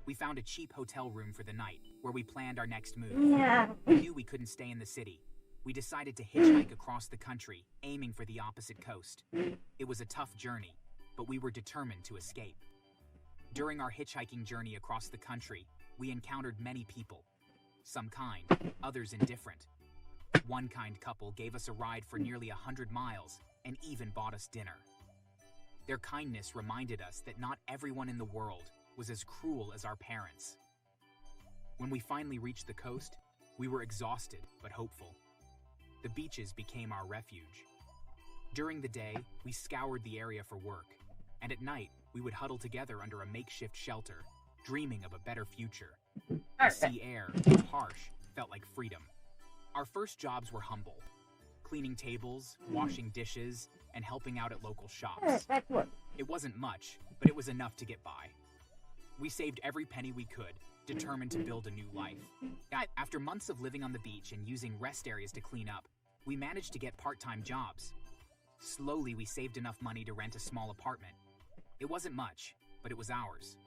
We found a cheap hotel room for the night, where we planned our next move. We knew we couldn't stay in the city. We decided to hitchhike across the country, aiming for the opposite coast. It was a tough journey, but we were determined to escape. During our hitchhiking journey across the country, we encountered many people. Some kind, others indifferent. One kind couple gave us a ride for nearly 100 miles and even bought us dinner. Their kindness reminded us that not everyone in the world was as cruel as our parents. When we finally reached the coast, we were exhausted but hopeful. The beaches became our refuge. During the day, we scoured the area for work, and at night, we would huddle together under a makeshift shelter, dreaming of a better future. The sea air, harsh, felt like freedom. Our first jobs were humble: cleaning tables, washing dishes, and helping out at local shops. It wasn't much, but it was enough to get by. We saved every penny we could, determined to build a new life. After months of living on the beach and using rest areas to clean up, we managed to get part-time jobs. Slowly, we saved enough money to rent a small apartment. It wasn't much, but it was ours.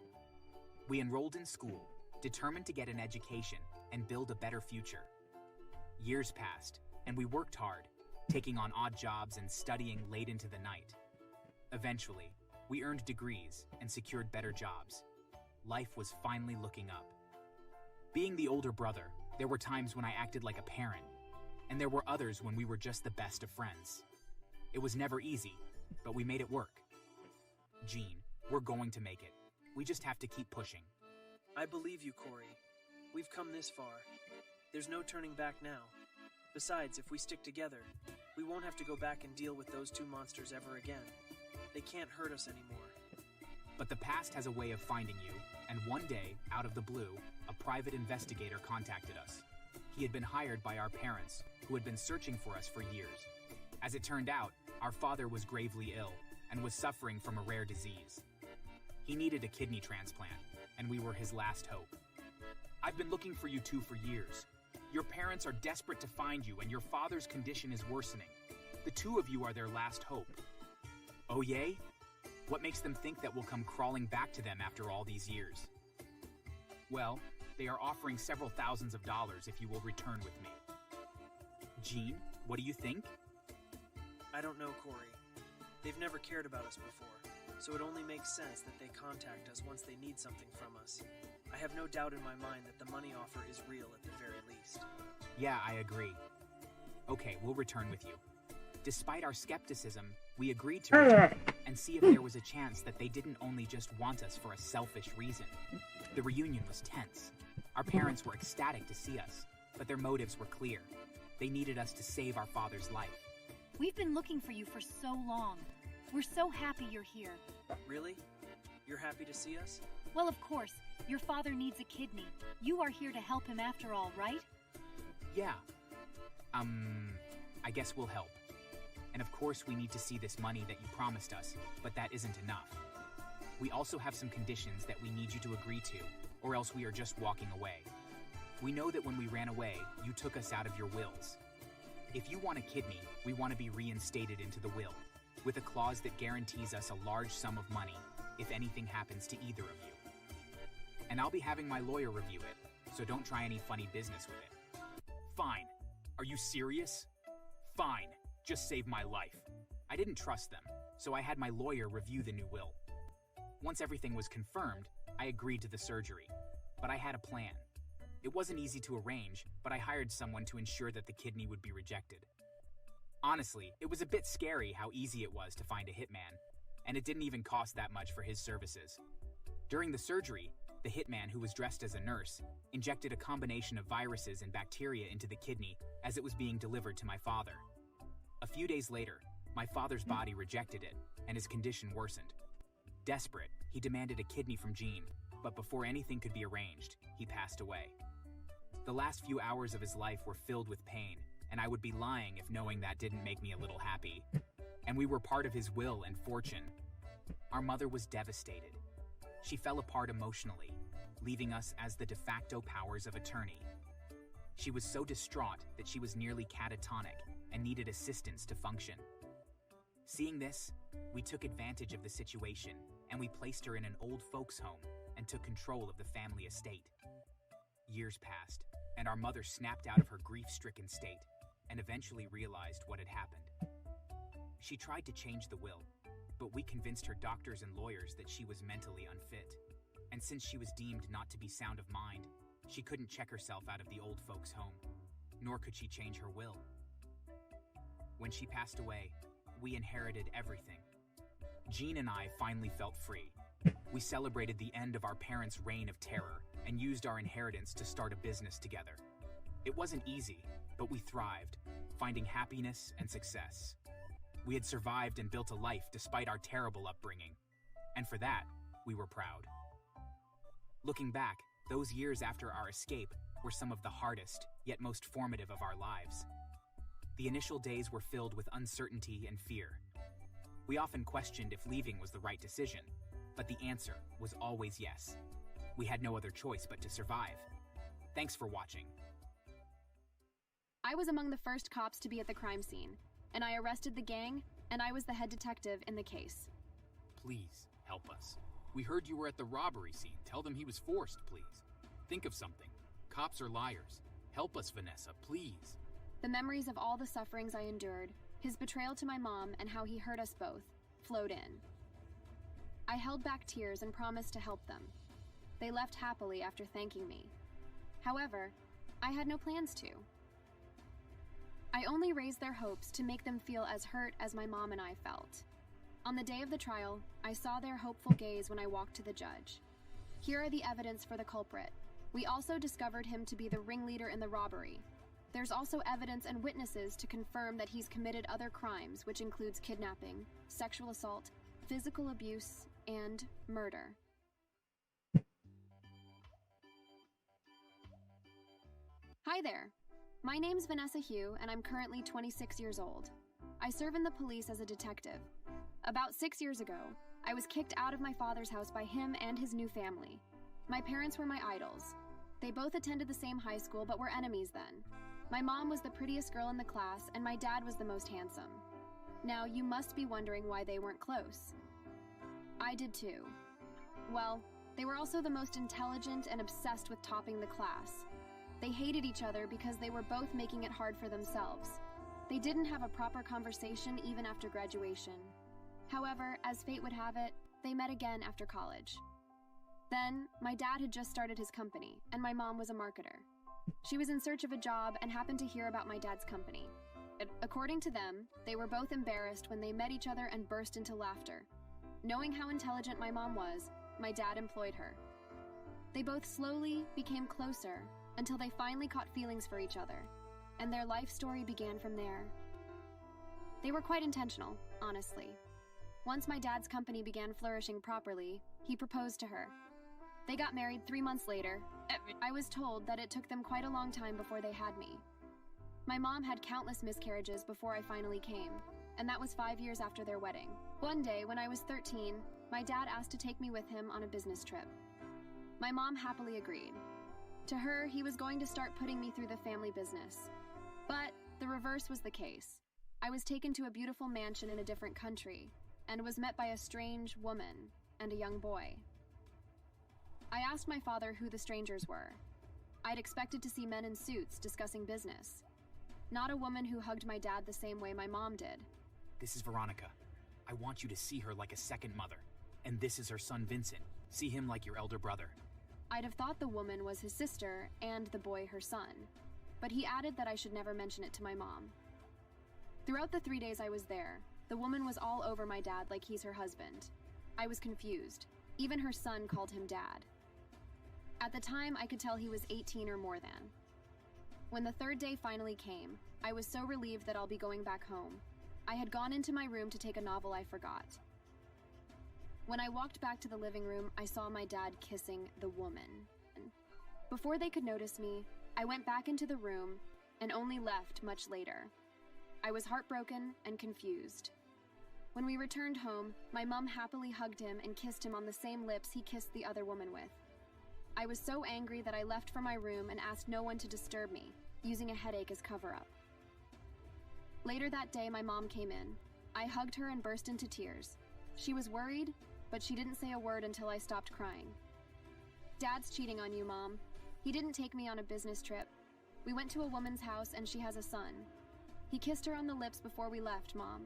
We enrolled in school, determined to get an education and build a better future. Years passed, and we worked hard, taking on odd jobs and studying late into the night. Eventually, we earned degrees and secured better jobs. Life was finally looking up. Being the older brother, there were times when I acted like a parent, and there were others when we were just the best of friends. It was never easy, but we made it work. Gene, we're going to make it. We just have to keep pushing. I believe you, Corey. We've come this far. There's no turning back now. Besides, if we stick together, we won't have to go back and deal with those two monsters ever again. They can't hurt us anymore. But the past has a way of finding you, and one day, out of the blue, a private investigator contacted us. He had been hired by our parents, who had been searching for us for years. As it turned out, our father was gravely ill and was suffering from a rare disease. He needed a kidney transplant, and we were his last hope. I've been looking for you two for years. Your parents are desperate to find you, and your father's condition is worsening. The two of you are their last hope. Oh yay? What makes them think that we'll come crawling back to them after all these years? Well, they are offering several thousands of dollars if you will return with me. Jean, what do you think? I don't know, Corey. They've never cared about us before, so it only makes sense that they contact us once they need something from us. I have no doubt in my mind that the money offer is real at the very least. Yeah, I agree. Okay, we'll return with you. Despite our skepticism, we agreed to return and see if there was a chance that they didn't only just want us for a selfish reason. The reunion was tense. Our parents were ecstatic to see us, but their motives were clear. They needed us to save our father's life. We've been looking for you for so long. We're so happy you're here. Really? You're happy to see us? Well, of course. Your father needs a kidney. You are here to help him after all, right? Yeah. I guess we'll help. And of course we need to see this money that you promised us, but that isn't enough. We also have some conditions that we need you to agree to, or else we are just walking away. We know that when we ran away, you took us out of your wills. If you want a kidney, we want to be reinstated into the will, with a clause that guarantees us a large sum of money if anything happens to either of you. And I'll be having my lawyer review it, so don't try any funny business with it. Fine. Are you serious? Fine. Just save my life. I didn't trust them, so I had my lawyer review the new will. Once everything was confirmed, I agreed to the surgery, but I had a plan. It wasn't easy to arrange, but I hired someone to ensure that the kidney would be rejected. Honestly, it was a bit scary how easy it was to find a hitman, and it didn't even cost that much for his services. During the surgery, the hitman, who was dressed as a nurse, injected a combination of viruses and bacteria into the kidney as it was being delivered to my father. A few days later, my father's body rejected it, and his condition worsened. Desperate, he demanded a kidney from Jean, but before anything could be arranged, he passed away. The last few hours of his life were filled with pain, and I would be lying if knowing that didn't make me a little happy. And we were part of his will and fortune. Our mother was devastated. She fell apart emotionally, leaving us as the de facto powers of attorney. She was so distraught that she was nearly catatonic and needed assistance to function. Seeing this, we took advantage of the situation and we placed her in an old folks' home and took control of the family estate. Years passed, and our mother snapped out of her grief-stricken state and eventually realized what had happened. She tried to change the will, but we convinced her doctors and lawyers that she was mentally unfit. And since she was deemed not to be sound of mind, she couldn't check herself out of the old folks' home, nor could she change her will. When she passed away, we inherited everything. Jean and I finally felt free. We celebrated the end of our parents' reign of terror and used our inheritance to start a business together. It wasn't easy, but we thrived, finding happiness and success. We had survived and built a life despite our terrible upbringing, and for that, we were proud. Looking back, those years after our escape were some of the hardest, yet most formative of our lives. The initial days were filled with uncertainty and fear. We often questioned if leaving was the right decision, but the answer was always yes. We had no other choice but to survive. Thanks for watching. I was among the first cops to be at the crime scene, and I arrested the gang, and I was the head detective in the case. Please, help us. We heard you were at the robbery scene. Tell them he was forced, please. Think of something. Cops are liars. Help us, Vanessa, please. The memories of all the sufferings I endured, his betrayal to my mom, and how he hurt us both, flowed in. I held back tears and promised to help them. They left happily after thanking me. However, I had no plans to. I only raised their hopes to make them feel as hurt as my mom and I felt. On the day of the trial, I saw their hopeful gaze when I walked to the judge. Here are the evidence for the culprit. We also discovered him to be the ringleader in the robbery. There's also evidence and witnesses to confirm that he's committed other crimes, which includes kidnapping, sexual assault, physical abuse, and murder. Hi there. My name's Vanessa Hugh, and I'm currently 26 years old. I serve in the police as a detective. About 6 years ago, I was kicked out of my father's house by him and his new family. My parents were my idols. They both attended the same high school, but were enemies then. My mom was the prettiest girl in the class, and my dad was the most handsome. Now, you must be wondering why they weren't close. I did too. Well, they were also the most intelligent and obsessed with topping the class. They hated each other because they were both making it hard for themselves. They didn't have a proper conversation even after graduation. However, as fate would have it, they met again after college. Then, my dad had just started his company, and my mom was a marketer. She was in search of a job and happened to hear about my dad's company. According to them, they were both embarrassed when they met each other and burst into laughter. Knowing how intelligent my mom was, my dad employed her. They both slowly became closer until they finally caught feelings for each other, and their life story began from there. They were quite intentional, honestly. Once my dad's company began flourishing properly, he proposed to her. They got married 3 months later. I was told that it took them quite a long time before they had me. My mom had countless miscarriages before I finally came, and that was 5 years after their wedding. One day, when I was 13, my dad asked to take me with him on a business trip. My mom happily agreed. To her, he was going to start putting me through the family business. But the reverse was the case. I was taken to a beautiful mansion in a different country, and was met by a strange woman and a young boy. I asked my father who the strangers were. I'd expected to see men in suits discussing business, not a woman who hugged my dad the same way my mom did. This is Veronica. I want you to see her like a second mother. And this is her son Vincent. See him like your elder brother. I'd have thought the woman was his sister and the boy her son, but he added that I should never mention it to my mom. Throughout the 3 days I was there, the woman was all over my dad like he's her husband. I was confused. Even her son called him dad. At the time, I could tell he was 18 or more than. When the third day finally came, I was so relieved that I'll be going back home. I had gone into my room to take a novel I forgot. When I walked back to the living room, I saw my dad kissing the woman. Before they could notice me, I went back into the room and only left much later. I was heartbroken and confused. When we returned home, my mom happily hugged him and kissed him on the same lips he kissed the other woman with. I was so angry that I left for my room and asked no one to disturb me, using a headache as cover-up. Later that day, my mom came in. I hugged her and burst into tears. She was worried, but she didn't say a word until I stopped crying. Dad's cheating on you, Mom. He didn't take me on a business trip. We went to a woman's house and she has a son. He kissed her on the lips before we left, Mom.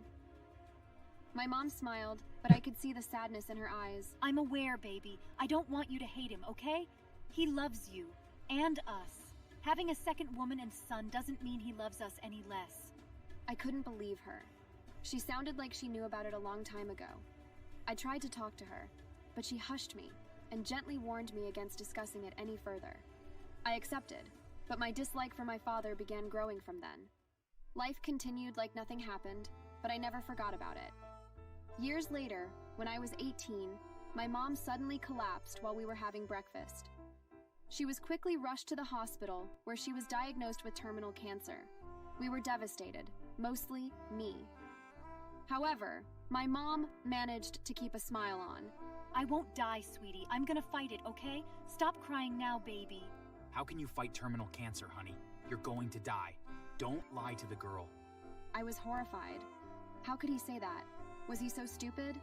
My mom smiled, but I could see the sadness in her eyes. I'm aware, baby. I don't want you to hate him, okay? He loves you. And us. Having a second woman and son doesn't mean he loves us any less. I couldn't believe her. She sounded like she knew about it a long time ago. I tried to talk to her, but she hushed me and gently warned me against discussing it any further. I accepted, but my dislike for my father began growing from then. Life continued like nothing happened, but I never forgot about it. Years later, when I was 18, my mom suddenly collapsed while we were having breakfast. She was quickly rushed to the hospital, where she was diagnosed with terminal cancer. We were devastated, mostly me. However, my mom managed to keep a smile on. I won't die, sweetie. I'm gonna fight it, okay? Stop crying now, baby. How can you fight terminal cancer, honey? You're going to die. Don't lie to the girl. I was horrified. How could he say that? Was he so stupid?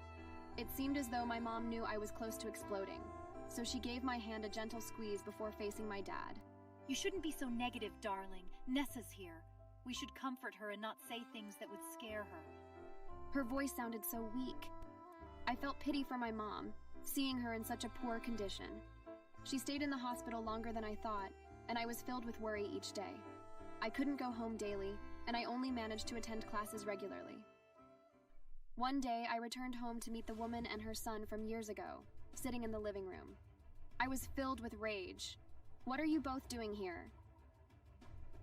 It seemed as though my mom knew I was close to exploding, so she gave my hand a gentle squeeze before facing my dad. You shouldn't be so negative, darling. Nessa's here. We should comfort her and not say things that would scare her. Her voice sounded so weak. I felt pity for my mom, seeing her in such a poor condition. She stayed in the hospital longer than I thought, and I was filled with worry each day. I couldn't go home daily, and I only managed to attend classes regularly. One day, I returned home to meet the woman and her son from years ago, sitting in the living room. I was filled with rage. What are you both doing here?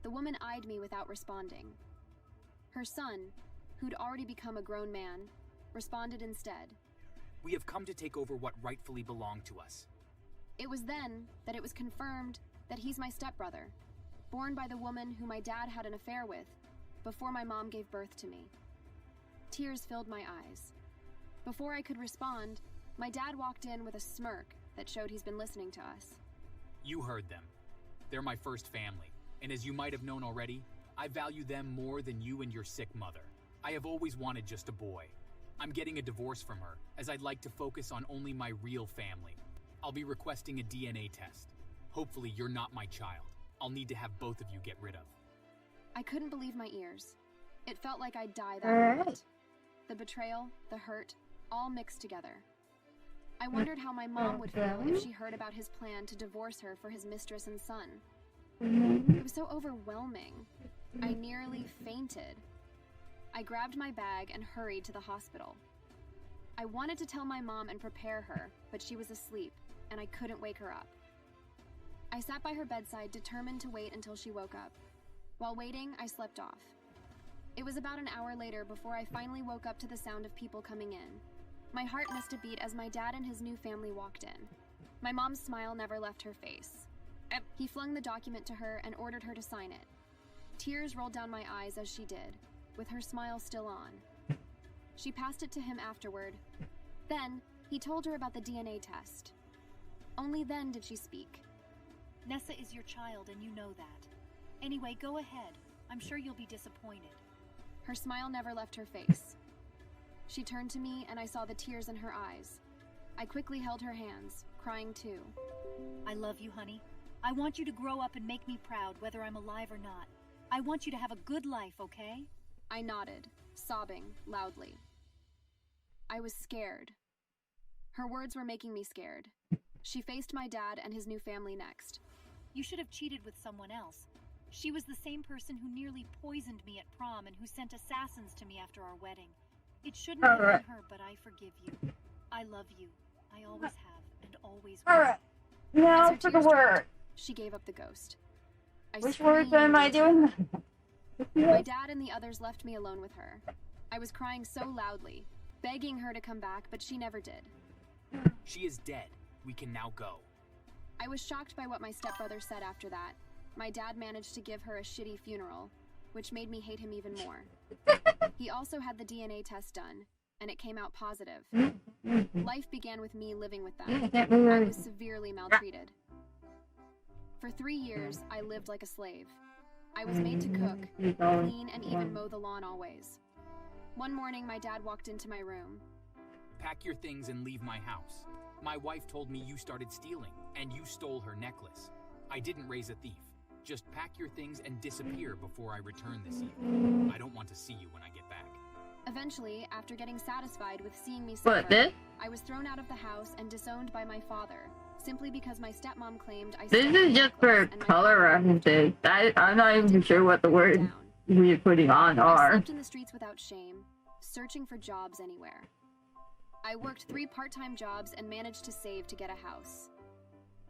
the woman eyed me without responding. Her son, who'd already become a grown man, responded instead. We have come to take over what rightfully belonged to us. It was then that it was confirmed that he's my stepbrother, born by the woman who my dad had an affair with before my mom gave birth to me. Tears filled my eyes. Before I could respond, my dad walked in with a smirk that showed he's been listening to us. You heard them. They're my first family, and as you might have known already, I value them more than you and your sick mother. I have always wanted just a boy. I'm getting a divorce from her, as I'd like to focus on only my real family. I'll be requesting a DNA test. Hopefully you're not my child. I'll need to have both of you get rid of. I couldn't believe my ears. It felt like I'd die that moment. The betrayal, the hurt, all mixed together. I wondered how my mom would feel if she heard about his plan to divorce her for his mistress and son. It was so overwhelming. I nearly fainted. I grabbed my bag and hurried to the hospital. I wanted to tell my mom and prepare her, but she was asleep, and I couldn't wake her up. I sat by her bedside, determined to wait until she woke up. While waiting, I slept off. It was about an hour later before I finally woke up to the sound of people coming in. My heart missed a beat as my dad and his new family walked in. My mom's smile never left her face. He flung the document to her and ordered her to sign it. Tears rolled down my eyes as she did, with her smile still on. She passed it to him afterward. Then, he told her about the DNA test. Only then did she speak. Nessa is your child, and you know that. Anyway, go ahead. I'm sure you'll be disappointed. Her smile never left her face. She turned to me, and I saw the tears in her eyes. I quickly held her hands, crying too. I love you, honey. I want you to grow up and make me proud, whether I'm alive or not. I want you to have a good life, okay? I nodded, sobbing loudly. I was scared. Her words were making me scared. She faced my dad and his new family next. You should have cheated with someone else. She was the same person who nearly poisoned me at prom and who sent assassins to me after our wedding. It shouldn't have been her, but I forgive you. I love you. I always have and always will. Alright. Now for the word. She gave up the ghost. Which words am I doing? My dad and the others left me alone with her. I was crying so loudly, begging her to come back, but she never did. She is dead. We can now go. I was shocked by what my stepbrother said after that. My dad managed to give her a shitty funeral, which made me hate him even more. He also had the DNA test done, and it came out positive. Life began with me living with them. I was severely maltreated. For 3 years, I lived like a slave. I was made to cook, clean, and even mow the lawn always. One morning, my dad walked into my room. Pack your things and leave my house. My wife told me you started stealing, and you stole her necklace. I didn't raise a thief. Just pack your things and disappear before I return this evening. I don't want to see you when I get back. Eventually, after getting satisfied with seeing me suffer, I was thrown out of the house and disowned by my father, simply because my stepmom claimed I stole This is just for color references. I'm not even sure what the words we're putting on I are. slept in the streets without shame, searching for jobs anywhere. I worked 3 part-time jobs and managed to save to get a house.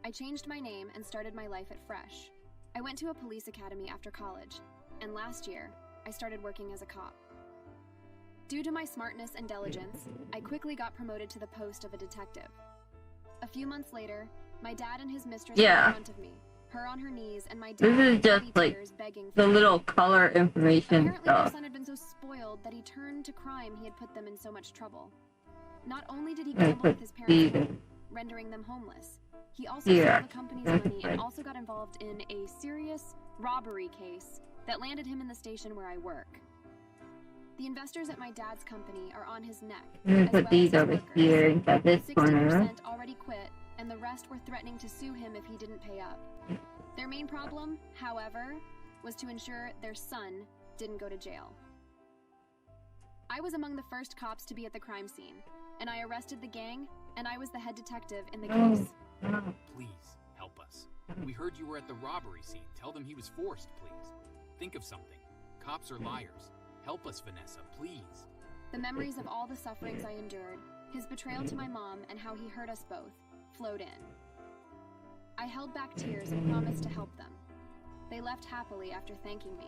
I changed my name and started my life at Fresh. I went to a police academy after college, and last year, I started working as a cop. Due to my smartness and diligence, I quickly got promoted to the post of a detective. A few months later, my dad and his mistress were in front of me, her on her knees, and my dad This is just like the little color information Apparently, their stuff. son had been so spoiled that he turned to crime. He had put them in so much trouble. Not only did he gamble with his parents' money, rendering them homeless, he also stole the company's money and also got involved in a serious robbery case that landed him in the station where I work. The investors at my dad's company are on his neck. I'm gonna put these over here and got this corner. 60% already quit, and the rest were threatening to sue him if he didn't pay up. Their main problem, however, was to ensure their son didn't go to jail. I was among the first cops to be at the crime scene, and I arrested the gang, and I was the head detective in the case. Please, help us. We heard you were at the robbery scene. Tell them he was forced, please. Think of something. Cops are liars. Help us, Vanessa, please. The memories of all the sufferings I endured, his betrayal to my mom, and how he hurt us both, flowed in. I held back tears and promised to help them. They left happily after thanking me.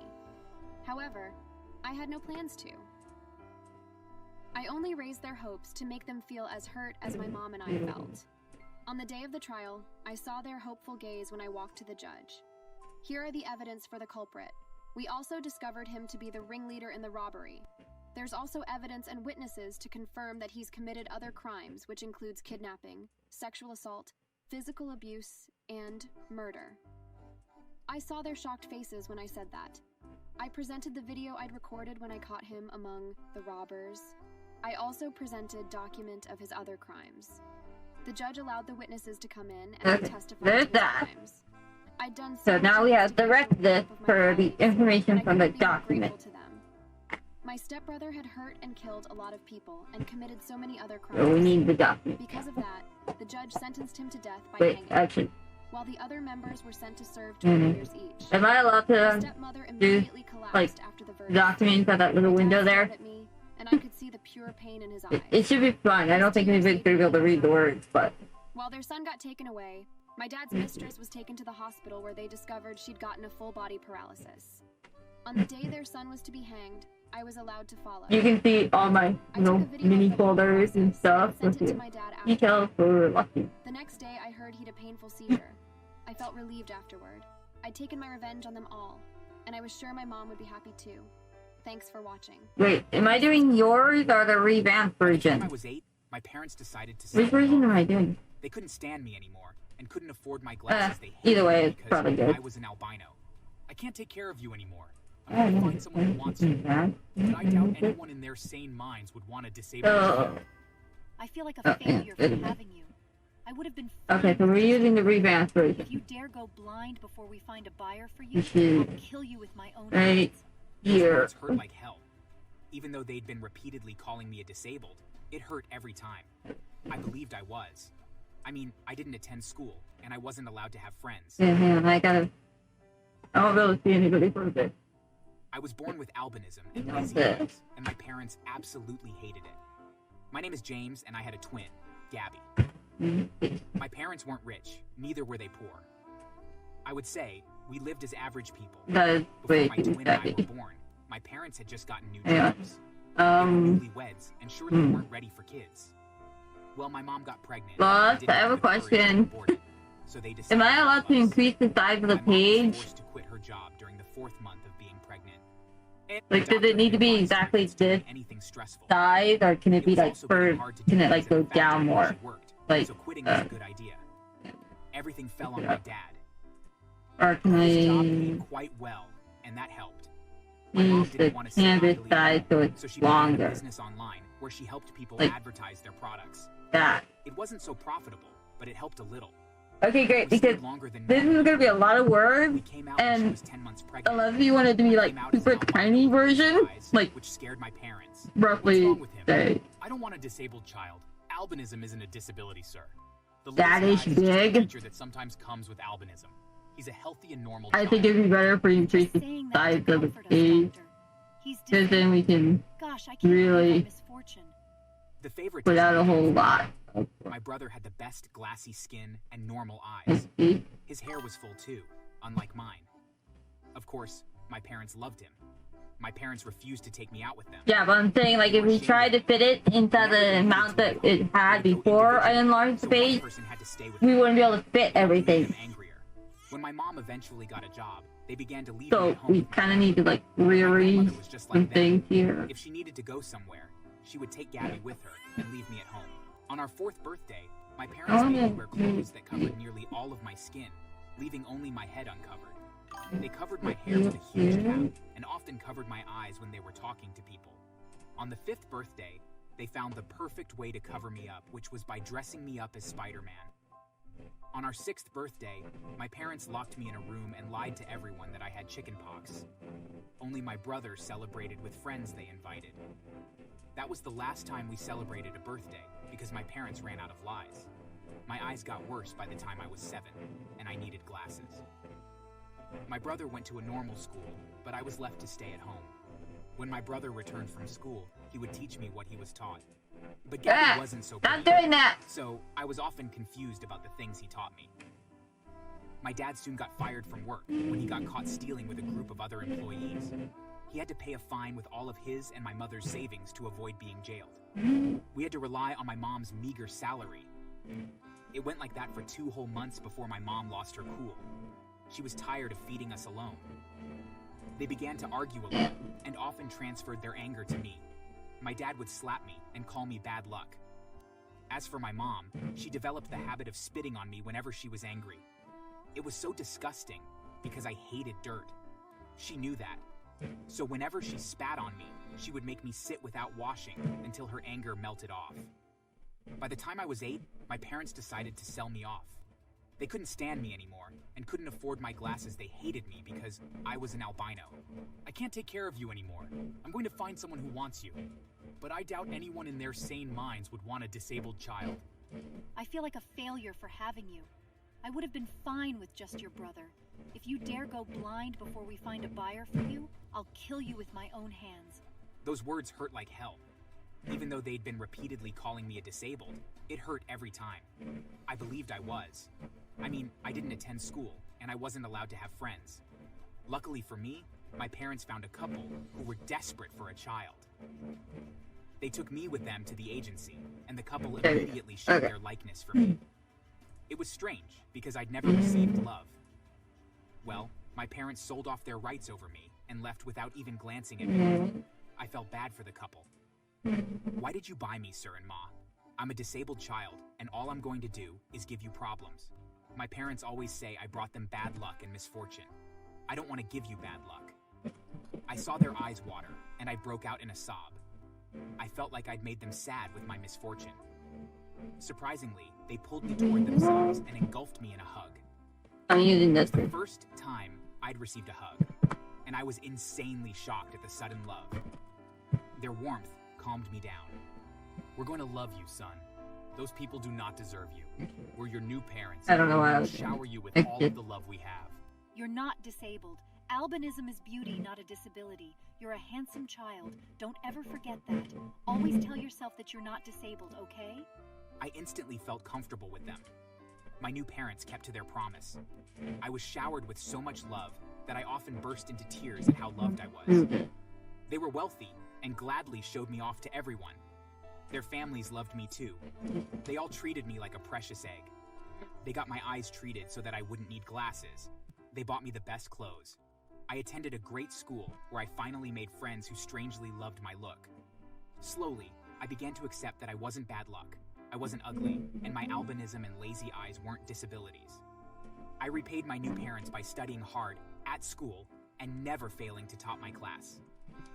However, I had no plans to. I only raised their hopes to make them feel as hurt as my mom and I felt. On the day of the trial, I saw their hopeful gaze when I walked to the judge. Here are the evidence for the culprit. We also discovered him to be the ringleader in the robbery. There's also evidence and witnesses to confirm that he's committed other crimes, which includes kidnapping, sexual assault, physical abuse, and murder. I saw their shocked faces when I said that. I presented the video I'd recorded when I caught him among the robbers. I also presented document of his other crimes. The judge allowed the witnesses to come in and testify to There's his that. crimes. I'd done So much now we have the rest of this of my for the life, information and I from the couldn't be more document. grateful to them. My stepbrother had hurt and killed a lot of people and committed so many other So we crimes. need the document. Because of that, the judge sentenced him to death by Wait, hanging, actually, while the other members were sent to serve 20 years each. am I allowed My to stepmother do, immediately collapsed like, after the verdict. documents at that little My dad window there? stared at me, and I could see the pure pain in his eyes. It should be fun. I don't think anybody's gonna be able to read the words, but While their son got taken away, my dad's mistress was taken to the hospital where they discovered she'd gotten a full body paralysis. On the day their son was to be hanged, I was allowed to follow. you can see all my little mini folders and stuff Sent with it to the my dad after. details for Lucky. The next day, I heard he'd a painful seizure. I felt relieved afterward. I'd taken my revenge on them all, and I was sure my mom would be happy too. Thanks for watching. Wait, am I doing yours or the revamped By the time I version? was 8, my parents decided to Which send me version am home. I doing? They couldn't stand me anymore and couldn't afford my glasses. They hated either way, me it's because probably good. I was an albino. I can't take care of you anymore. I'm I going to don't find someone who wants you. know. But I doubt anyone in their sane minds would want to disable you. I feel like a failure for having you. I would have been Okay, so fine we're with using the this. revamped version. If you dare go blind before we find a buyer for you, This is I'll kill you with my own right hands. Those here. words hurt like hell. Even though they'd been repeatedly calling me a disabled, it hurt every time. I believed I was. I mean, I didn't attend school, and I wasn't allowed to have friends. Yeah, hang on, I won't be able to see anybody for a bit. I was born with albinism and That's lazy it. eyes, and my parents absolutely hated it. My name is James, and I had a twin, Gabby. My parents weren't rich, neither were they poor. I would say we lived as average people. That is Before way my too twin and I were heavy. born, my parents had just gotten new Yeah. jobs. They were Um, newlyweds, and sure they weren't ready for kids. Well, my mom got pregnant. Lost, and didn't I have a the courage to question. abort it, so they am decided I allowed to us. increase the size of the My mom was page? forced to quit her job during the 4th month of being pregnant. And Like, the does it need to be doctor exactly advised against this anything stressful. size, or can it be was like also getting for? hard to Can do it like because go of the factory down where more? she worked, Like, so quitting was a good idea. Everything fell on my dad. or can His job paid I quite well, and that helped. My mom use the didn't want to sit canvas idly size at so home, it's so she began a longer? business online where she helped people Like- advertise their products. That. It wasn't so profitable, but it helped a little. Okay, great. We stayed Because longer than this is normal. gonna be a lot of We words, came out when she and was 10 months pregnant. unless you wanted to be I like came out as super an albino tiny with version, eyes, like which scared my parents. What's roughly wrong with him? say I don't want a disabled child. Albinism isn't a disability, sir. The That little is guy just a big. feature that sometimes comes with albinism. He's a healthy and normal I child. think it'd be better if we increase the Saying that size to of the comfort us, page, Doctor. He's because different. then we can Gosh, I can't believe really my misfortune. The favorite put out a whole lot. Of My brother had the best glassy skin and normal eyes. see? His hair was full too, unlike mine. Of course, my parents loved him. My parents refused to take me out with them. Yeah, but I'm saying like if we tried to fit it into the amount that it had before I enlarged the So one page, person had to stay with we me. wouldn't be able to fit That made everything. them angrier. When my mom eventually got a job, they began to leave me So at home. we kind of need to like My rearrange grandmother was just some like them. things here. If she needed to go somewhere, she would take Gabby with her and leave me at home. On our 4th birthday, my parents Oh, made me yeah. wear clothes that covered nearly all of my skin, leaving only my head uncovered. They covered my hair with a huge cap and often covered my eyes when they were talking to people. On the 5th birthday, they found the perfect way to cover me up, which was by dressing me up as Spider-Man. On our 6th birthday, my parents locked me in a room and lied to everyone that I had chickenpox. Only my brother celebrated with friends they invited. That was the last time we celebrated a birthday because my parents ran out of lies. My eyes got worse by the time I was 7, and I needed glasses. My brother went to a normal school, but I was left to stay at home. When my brother returned from school, he would teach me what he was taught. But Gabby Ah, wasn't so Stop brilliant, doing that! so I was often confused about the things he taught me. My dad soon got fired from work when he got caught stealing with a group of other employees. He had to pay a fine with all of his and my mother's savings to avoid being jailed. We had to rely on my mom's meager salary. It went like that for 2 whole months before my mom lost her cool. She was tired of feeding us alone. They began to argue a lot and often transferred their anger to me. My dad would slap me and call me bad luck. As for my mom, she developed the habit of spitting on me whenever she was angry. It was so disgusting because I hated dirt. She knew that. So whenever she spat on me, she would make me sit without washing until her anger melted off. By the time I was 8, my parents decided to sell me off. They couldn't stand me anymore and couldn't afford my glasses. They hated me because I was an albino. I can't take care of you anymore. I'm going to find someone who wants you. But I doubt anyone in their sane minds would want a disabled child. I feel like a failure for having you. I would have been fine with just your brother. If you dare go blind before we find a buyer for you, I'll kill you with my own hands. Those words hurt like hell. Even though they'd been repeatedly calling me a disabled, it hurt every time. I believed I was. I mean, I didn't attend school, and I wasn't allowed to have friends. Luckily for me, my parents found a couple who were desperate for a child. They took me with them to the agency, and the couple immediately showed their likeness for me. It was strange, because I'd never received love. Well, my parents sold off their rights over me and left without even glancing at me. I felt bad for the couple. Why did you buy me, sir and ma? I'm a disabled child, and all I'm going to do is give you problems. My parents always say I brought them bad luck and misfortune. I don't want to give you bad luck. I saw their eyes water, and I broke out in a sob. I felt like I'd made them sad with my misfortune. Surprisingly, they pulled me toward themselves and engulfed me in a hug. I'm using this. It was the first time I'd received a hug, and I was insanely shocked at the sudden love. Their warmth calmed me down. We're going to love you, son. Those people do not deserve you. We're your new parents. I don't know why I We'll was shower you with doing all it. of the love we have. You're not disabled. Albinism is beauty, not a disability. You're a handsome child. Don't ever forget that. Always tell yourself that you're not disabled, okay? I instantly felt comfortable with them. My new parents kept to their promise. I was showered with so much love that I often burst into tears at how loved I was. They were wealthy and gladly showed me off to everyone. Their families loved me too. They all treated me like a precious egg. They got my eyes treated so that I wouldn't need glasses. They bought me the best clothes. I attended a great school where I finally made friends who strangely loved my look. Slowly, I began to accept that I wasn't bad luck. I wasn't ugly, and my albinism and lazy eyes weren't disabilities. I repaid my new parents by studying hard at school and never failing to top my class.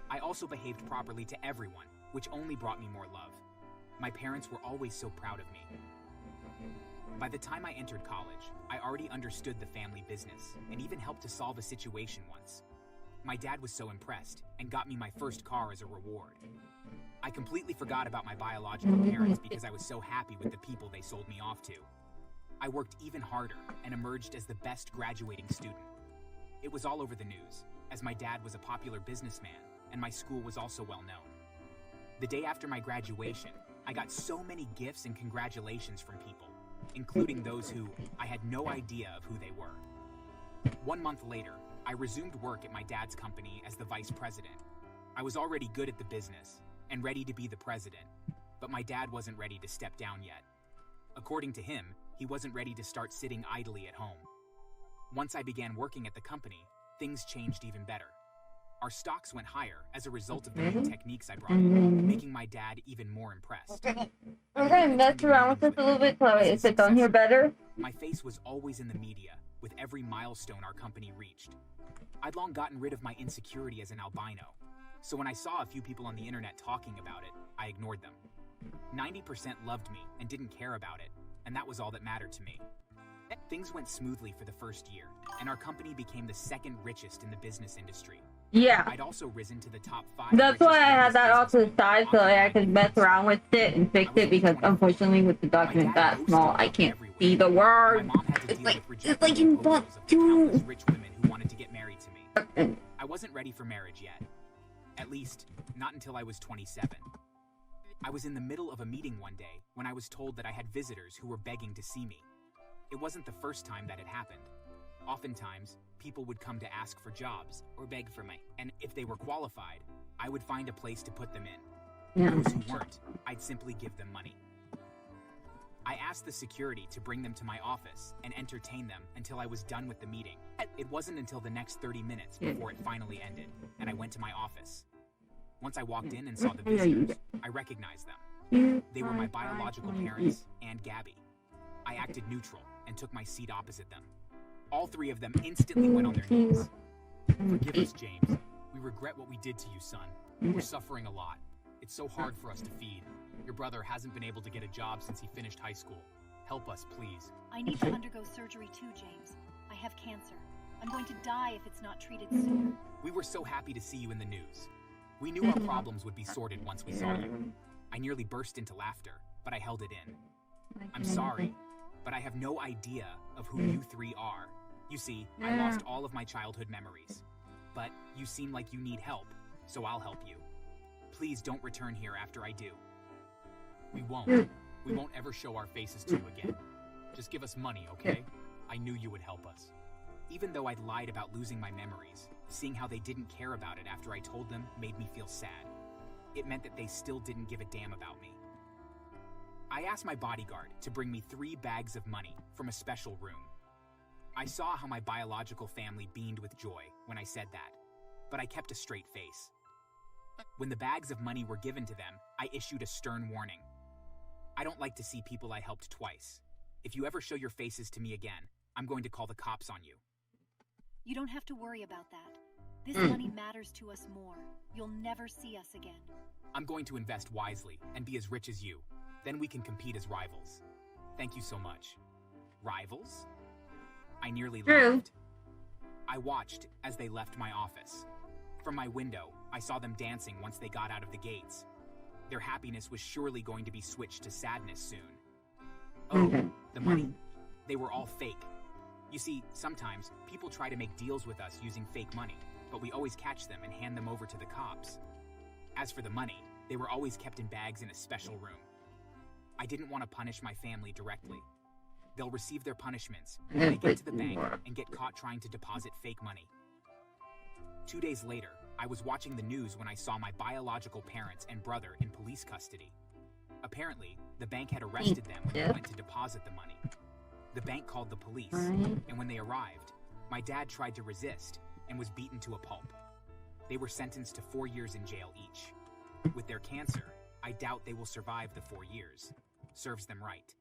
I also behaved properly to everyone, which only brought me more love. My parents were always so proud of me. By the time I entered college, I already understood the family business and even helped to solve a situation once. My dad was so impressed and got me my first car as a reward. I completely forgot about my biological parents because I was so happy with the people they sold me off to. I worked even harder and emerged as the best graduating student. It was all over the news, as my dad was a popular businessman and my school was also well known. The day after my graduation, I got so many gifts and congratulations from people, including those who I had no idea of who they were. 1 month later, I resumed work at my dad's company as the vice president. I was already good at the business and ready to be the president, but my dad wasn't ready to step down yet. According to him, he wasn't ready to start sitting idly at home. Once I began working at the company, things changed even better. Our stocks went higher as a result of the new techniques I brought in, making my dad even more impressed. I'm going to mess around with this a little bit so it fits on here better. My face was always in the media, with every milestone our company reached. I'd long gotten rid of my insecurity as an albino, so when I saw a few people on the internet talking about it, I ignored them. 90% loved me and didn't care about it, and that was all that mattered to me. Things went smoothly for the first year, and our company became the second richest in the business industry. Yeah. I'd also risen to the top 5. That's why I had that off to the side so I could mess around with it and fix it because unfortunately with the document that small I can't see the word. It's like in book 2. Rich women who wanted to get married to me. I wasn't ready for marriage yet. At least, not until I was 27. I was in the middle of a meeting one day when I was told that I had visitors who were begging to see me. It wasn't the first time that it happened. Oftentimes, people would come to ask for jobs or beg for money, and if they were qualified, I would find a place to put them in. Yeah. Those who weren't, I'd simply give them money. I asked the security to bring them to my office and entertain them until I was done with the meeting. It wasn't until the next 30 minutes before it finally ended, and I went to my office. Once I walked in and saw the visitors, I recognized them. They were my biological parents and Gabby. I acted neutral and took my seat opposite them. All three of them instantly went on their knees. Forgive us, James. We regret what we did to you, son. We're suffering a lot. It's so hard for us to feed. Your brother hasn't been able to get a job since he finished high school. Help us, please. I need to undergo surgery too, James. I have cancer. I'm going to die if it's not treated soon. We were so happy to see you in the news. We knew our problems would be sorted once we saw you. I nearly burst into laughter, but I held it in. I'm sorry, but I have no idea of who you three are. You see, I lost all of my childhood memories. But you seem like you need help, so I'll help you. Please don't return here after I do. We won't. We won't ever show our faces to you again. Just give us money, okay? I knew you would help us. Even though I'd lied about losing my memories, seeing how they didn't care about it after I told them made me feel sad. It meant that they still didn't give a damn about me. I asked my bodyguard to bring me 3 bags of money from a special room. I saw how my biological family beamed with joy when I said that, but I kept a straight face. When the bags of money were given to them, I issued a stern warning. I don't like to see people I helped twice. If you ever show your faces to me again, I'm going to call the cops on you. You don't have to worry about that. This money matters to us more. You'll never see us again. I'm going to invest wisely and be as rich as you. Then we can compete as rivals. Thank you so much. Rivals? I nearly laughed. I watched as they left my office. From my window, I saw them dancing once they got out of the gates. Their happiness was surely going to be switched to sadness soon. Oh, the money. They were all fake. You see, sometimes people try to make deals with us using fake money, but we always catch them and hand them over to the cops. As for the money, they were always kept in bags in a special room. I didn't want to punish my family directly. They'll receive their punishments when they get to the bank and get caught trying to deposit fake money. 2 days later, I was watching the news when I saw my biological parents and brother in police custody. Apparently, the bank had arrested them when they went to deposit the money. The bank called the police, and when they arrived, my dad tried to resist and was beaten to a pulp. They were sentenced to 4 years in jail each. With their cancer, I doubt they will survive the 4 years. Serves them right.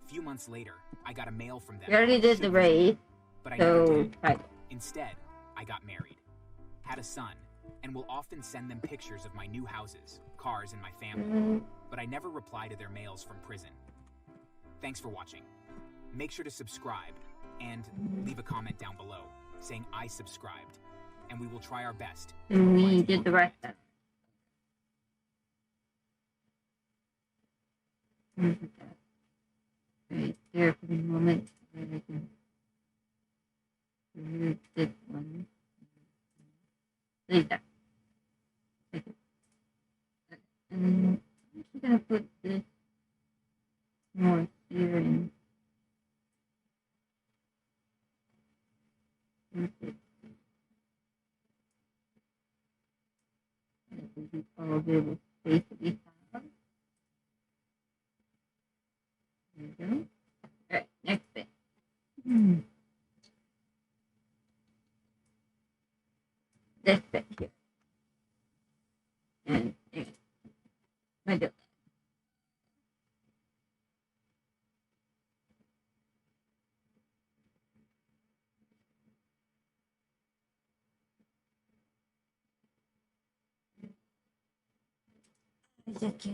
Few months later, I got a mail from them. You already did the raid, but I never so did. Instead, I got married, had a son, and will often send them pictures of my new houses, cars, and my family, but I never reply to their mails from prison. Thanks for watching. Make sure to subscribe and leave a comment down below saying I subscribed, and we will try our best to and provide we you did more the rest of it. Right there for the moment. Here's this one. Leave that. Take it. And then I'm just gonna put this more here in. This is all the space that we have. There we go. Alright, next bit. This bit here. And middle.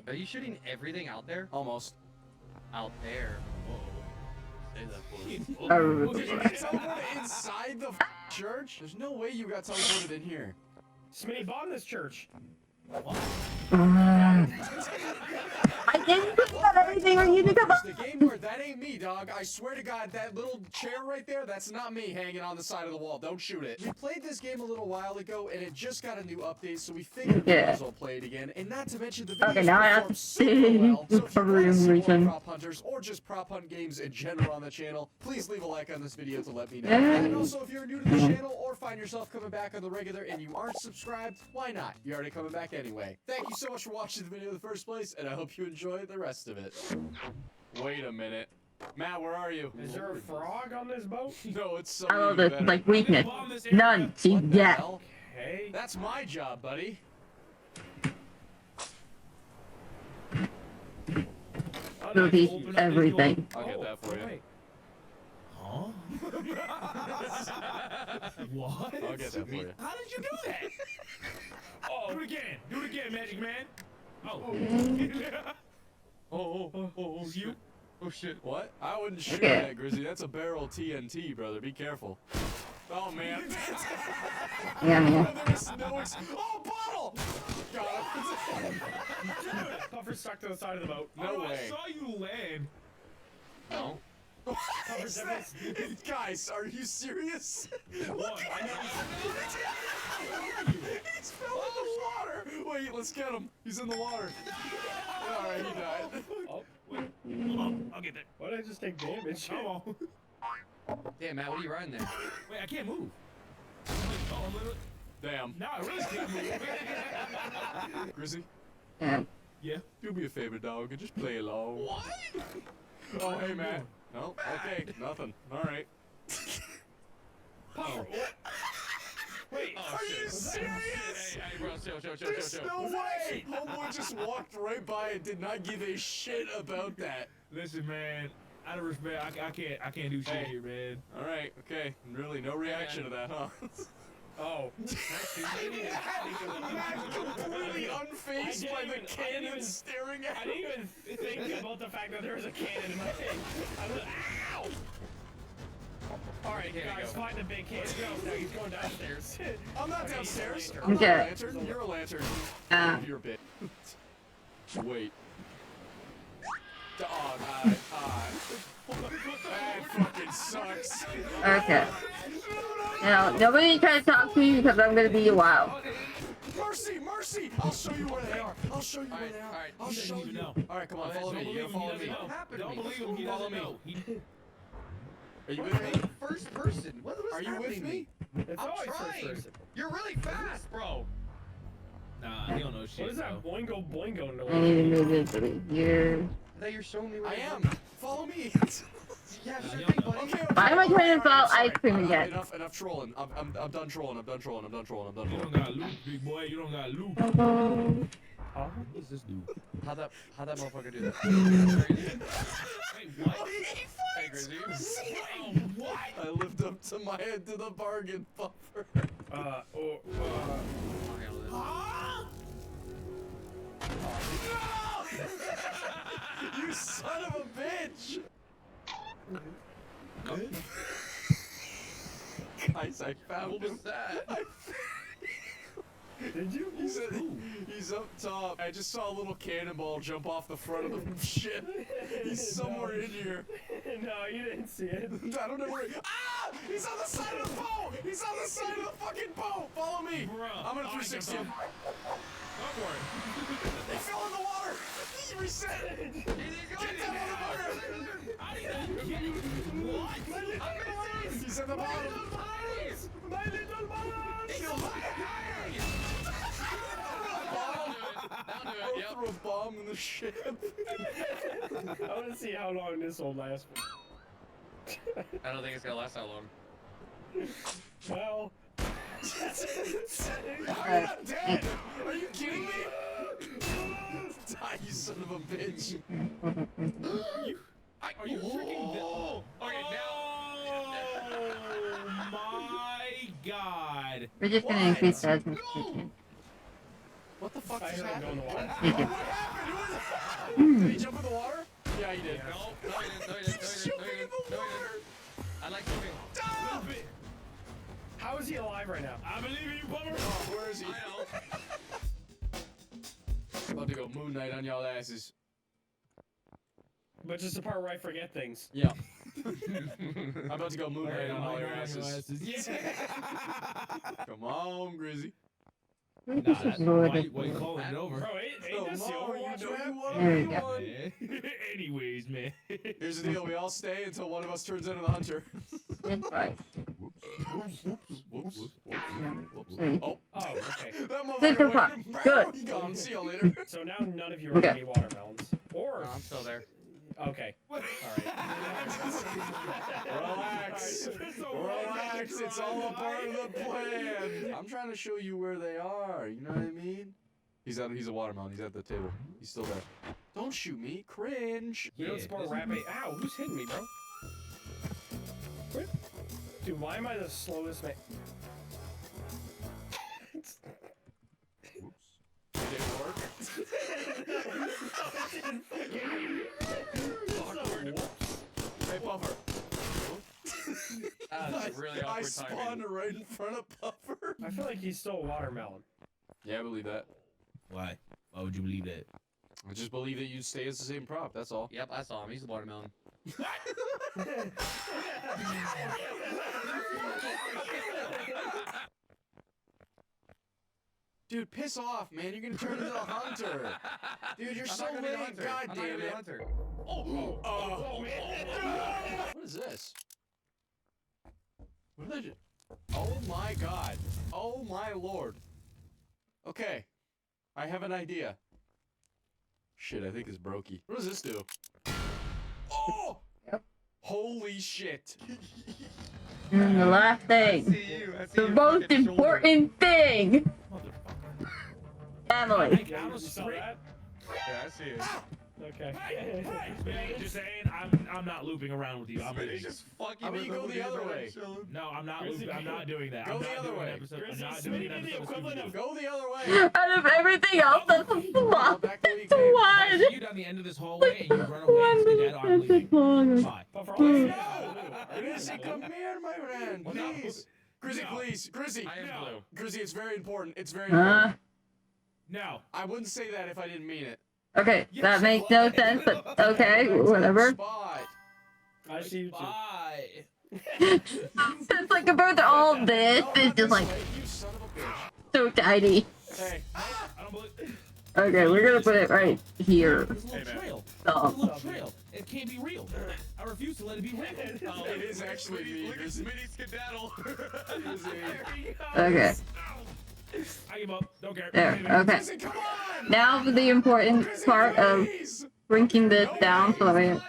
Are you shooting everything out there? Almost. Out there. Whoa. Say that, boy. Well, did you get teleported inside the church? There's no way you got teleported in here. Smitty bombed this church. I didn't think about everything or you think about. The game where that ain't me, dog. I swear to God, that little chair right there, that's not me hanging on the side of the wall. Don't shoot it. We played this game a little while ago, and it just got a new update, so we figured we might as well play it again. And not to mention the videos Okay, now I have perform to super see well. So if you for want to see more reason. prop hunters or just prop hunt games in general on the channel, please leave a like on this video to let me know. Yeah. And also, if you're new to the channel or find yourself coming back on the regular and you aren't subscribed, why not? You're already coming back anyway. Thank you so much for watching the video in the first place, and I hope you enjoy the rest of it. Wait a minute. Matt, where are you? Is there a frog on this boat? No, it's I love something this. better. Like weakness. None. See, What the yeah. hell? Okay. That's my job, buddy. Cookies, everything. I'll get that for you. Huh? What? I'll get that for you. How did you do that? Oh, do it again. Do it again, Magic Man. Oh, you? Oh shit. What? I wouldn't shoot Okay. that, Grizzy. That's a barrel TNT, brother. Be careful. Oh man. Yeah. There is no oh, bottle! Got him. Puffer's stuck to the side of the boat. No way. I saw you land. No. Puffer's never- Guys, are you serious? What? I know. He's fell in the water. Wait, let's get him. He's in the water. Alright, he died. Oh, wait. Hold on. I'll get that. Why did I just take damage? Come on. Damn, Matt, what are you riding there? Wait, I can't move. Oh, Damn. no, I really can't move. Grizzy, Yeah. Yeah. do me a favor, dog, and just play along. What? Oh, hey, man. No? Okay, nothing. Alright. Oh. Wait. Oh, Are shit. you serious? Hey, bro, chill. There's no way! Homeboy just walked right by and did not give a shit about that. Listen, man. Out of respect, I can't do shit Hey. here, man. Alright, okay. Really, no reaction to that, huh? Oh. Matt completely unfazed by the cannon staring at I him. didn't even think about the fact that there was a cannon in my head. I was, ow! Alright, Here we guys, go. find the big cannon. No, he's going downstairs. I'm not downstairs. He's a I'm not a Okay. lantern. You're a lantern. You're a bit. Wait. Oh, that fucking sucks. Okay. You know, nobody try to talk to me because I'm gonna be wild. Mercy! I'll show you where they are. I'll show you where they are. Alright, I'll He show doesn't even you. know. Alright, come on, Oh, follow that's me. me. You gotta follow me. Don't happened to me? believe him. He Follow doesn't me. know. Are you with me? First person. What was Are you with me? It's I'm always trying. first person. You're really fast, bro. Nah, he don't know shit. What is that boingo noise? I need to move this over here. That you're showing me where I to am. go. Follow me. Yeah, sure you thing, don't know. buddy. Okay. Why am I trying to follow ice cream again? Enough trolling. I'm done trolling. I'm done trolling. You don't got loot, big boy. You don't got loot. Huh? What's this do? How'd that motherfucker do that? Hey, what? Hey, Grizzy. What? I lived up to my end to the bargain, Buffer. I'll handle this. You son of a bitch! Guys, I found What him. was that? Did you? He's up top. I just saw a little cannonball jump off the front of the ship. He's somewhere in here. No, you didn't see it. I don't know where. Ah! He's on the side of the boat! He's on the side of the fucking boat! Follow me! Bruh. I'm gonna 360 him. Go for it. He fell in the water! He reset! Get that motherfucker! What? He's at the bottom! My little boss! That'll do it. I'll Yep. throw a bomb in the ship. I want to see how long this will last. I don't think it's gonna last that long. Well, How are you not dead? Are you kidding me? Die, you son of a bitch. are you freaking? Oh, okay, Oh my God! We're just gonna increase the resolution. What the fuck I just heard him go in happened? the water. Thank you. What happened? Did he jump in the water? Yeah, he did. No, he didn't. I like moving. Stop! How is he alive right now? I believe in you, Bummer. Oh, where is he? I know. About to go Moon Knight on y'all asses. But just the part where I forget things. Yeah. I'm about to go moonlight on all your asses. Come on, Grizzy. Nah, that's what you calling it over? Bro, ain't this the Overwatch map? There we go. Anyways, man. Here's the deal: we all stay until one of us turns into the hunter. That's right. Whoops. Oh. Oh, okay. That motherfucker Super went- fun. Good. He gone. See y'all later. So now none of you are Okay. getting watermelons. Or I'm still there. okay. Alright. Relax. Relax. It's all a part of the plan. I'm trying to show you where they are. You know what I mean? He's a watermelon. He's at the table. He's still there. Don't shoot me. Cringe. We don't support rabbit. Ow, who's hitting me, bro? What? Dude, why am I the slowest man? Did it work? Hey, Puffer. That's really I awkward spawned timing. right in front of Puffer. I feel like he stole watermelon. Yeah, I believe that. Why? Why would you believe that? I just believe that you stay as the same prop. That's all. Yep, I saw him. He's a watermelon. Dude, piss off, man. You're gonna turn into a hunter. Dude, you're I'm so not gonna be the late. hunter. God I'm not damn gonna be it. the hunter. What is this? What did I do? Oh my god. Oh my lord. Okay. I have an idea. Shit, I think it's brokey. What does this do? Oh! Yep. Holy shit. And the last thing. The most important thing. Family. I was saw that. Yeah, I see it. Okay. Man, just saying, I'm not looping around with you. I'm He's leaving. just fucking How about you go the other way? No, I'm not looping. I'm not doing that. Go I'm the not other doing way. an episode. I'm Grizzly not doing an Smitty, the episode. equivalent of- Go the other way. Out of everything else, that's a flop. Back the way you It's came. If one. I see you down the end of this hallway and you run away and skedaddle, I'm leaving. Bye. But for all I know, Grizzy, come here, my friend. Please. Grizzy, No. please. Grizzy. I am No. blue. Grizzy, it's very important. It's very Huh? important. No. I wouldn't say that if I didn't mean it. Okay, that makes no sense, but okay, whatever. Spot. I see you too. Bye. It's like compared to all this, it's just like You son of a bitch. so tiny. Hey. I don't believe. Okay, we're gonna put it right here. There's a little trail. Oh. There's a little trail. It can't be real. I refuse to let it be real. Oh, it is actually me. Look at Grizzy. Smitty skedaddle. Okay, I give up. Don't care. there, okay. Grizzy, come on. Now for the important part of Please. shrinking this down so that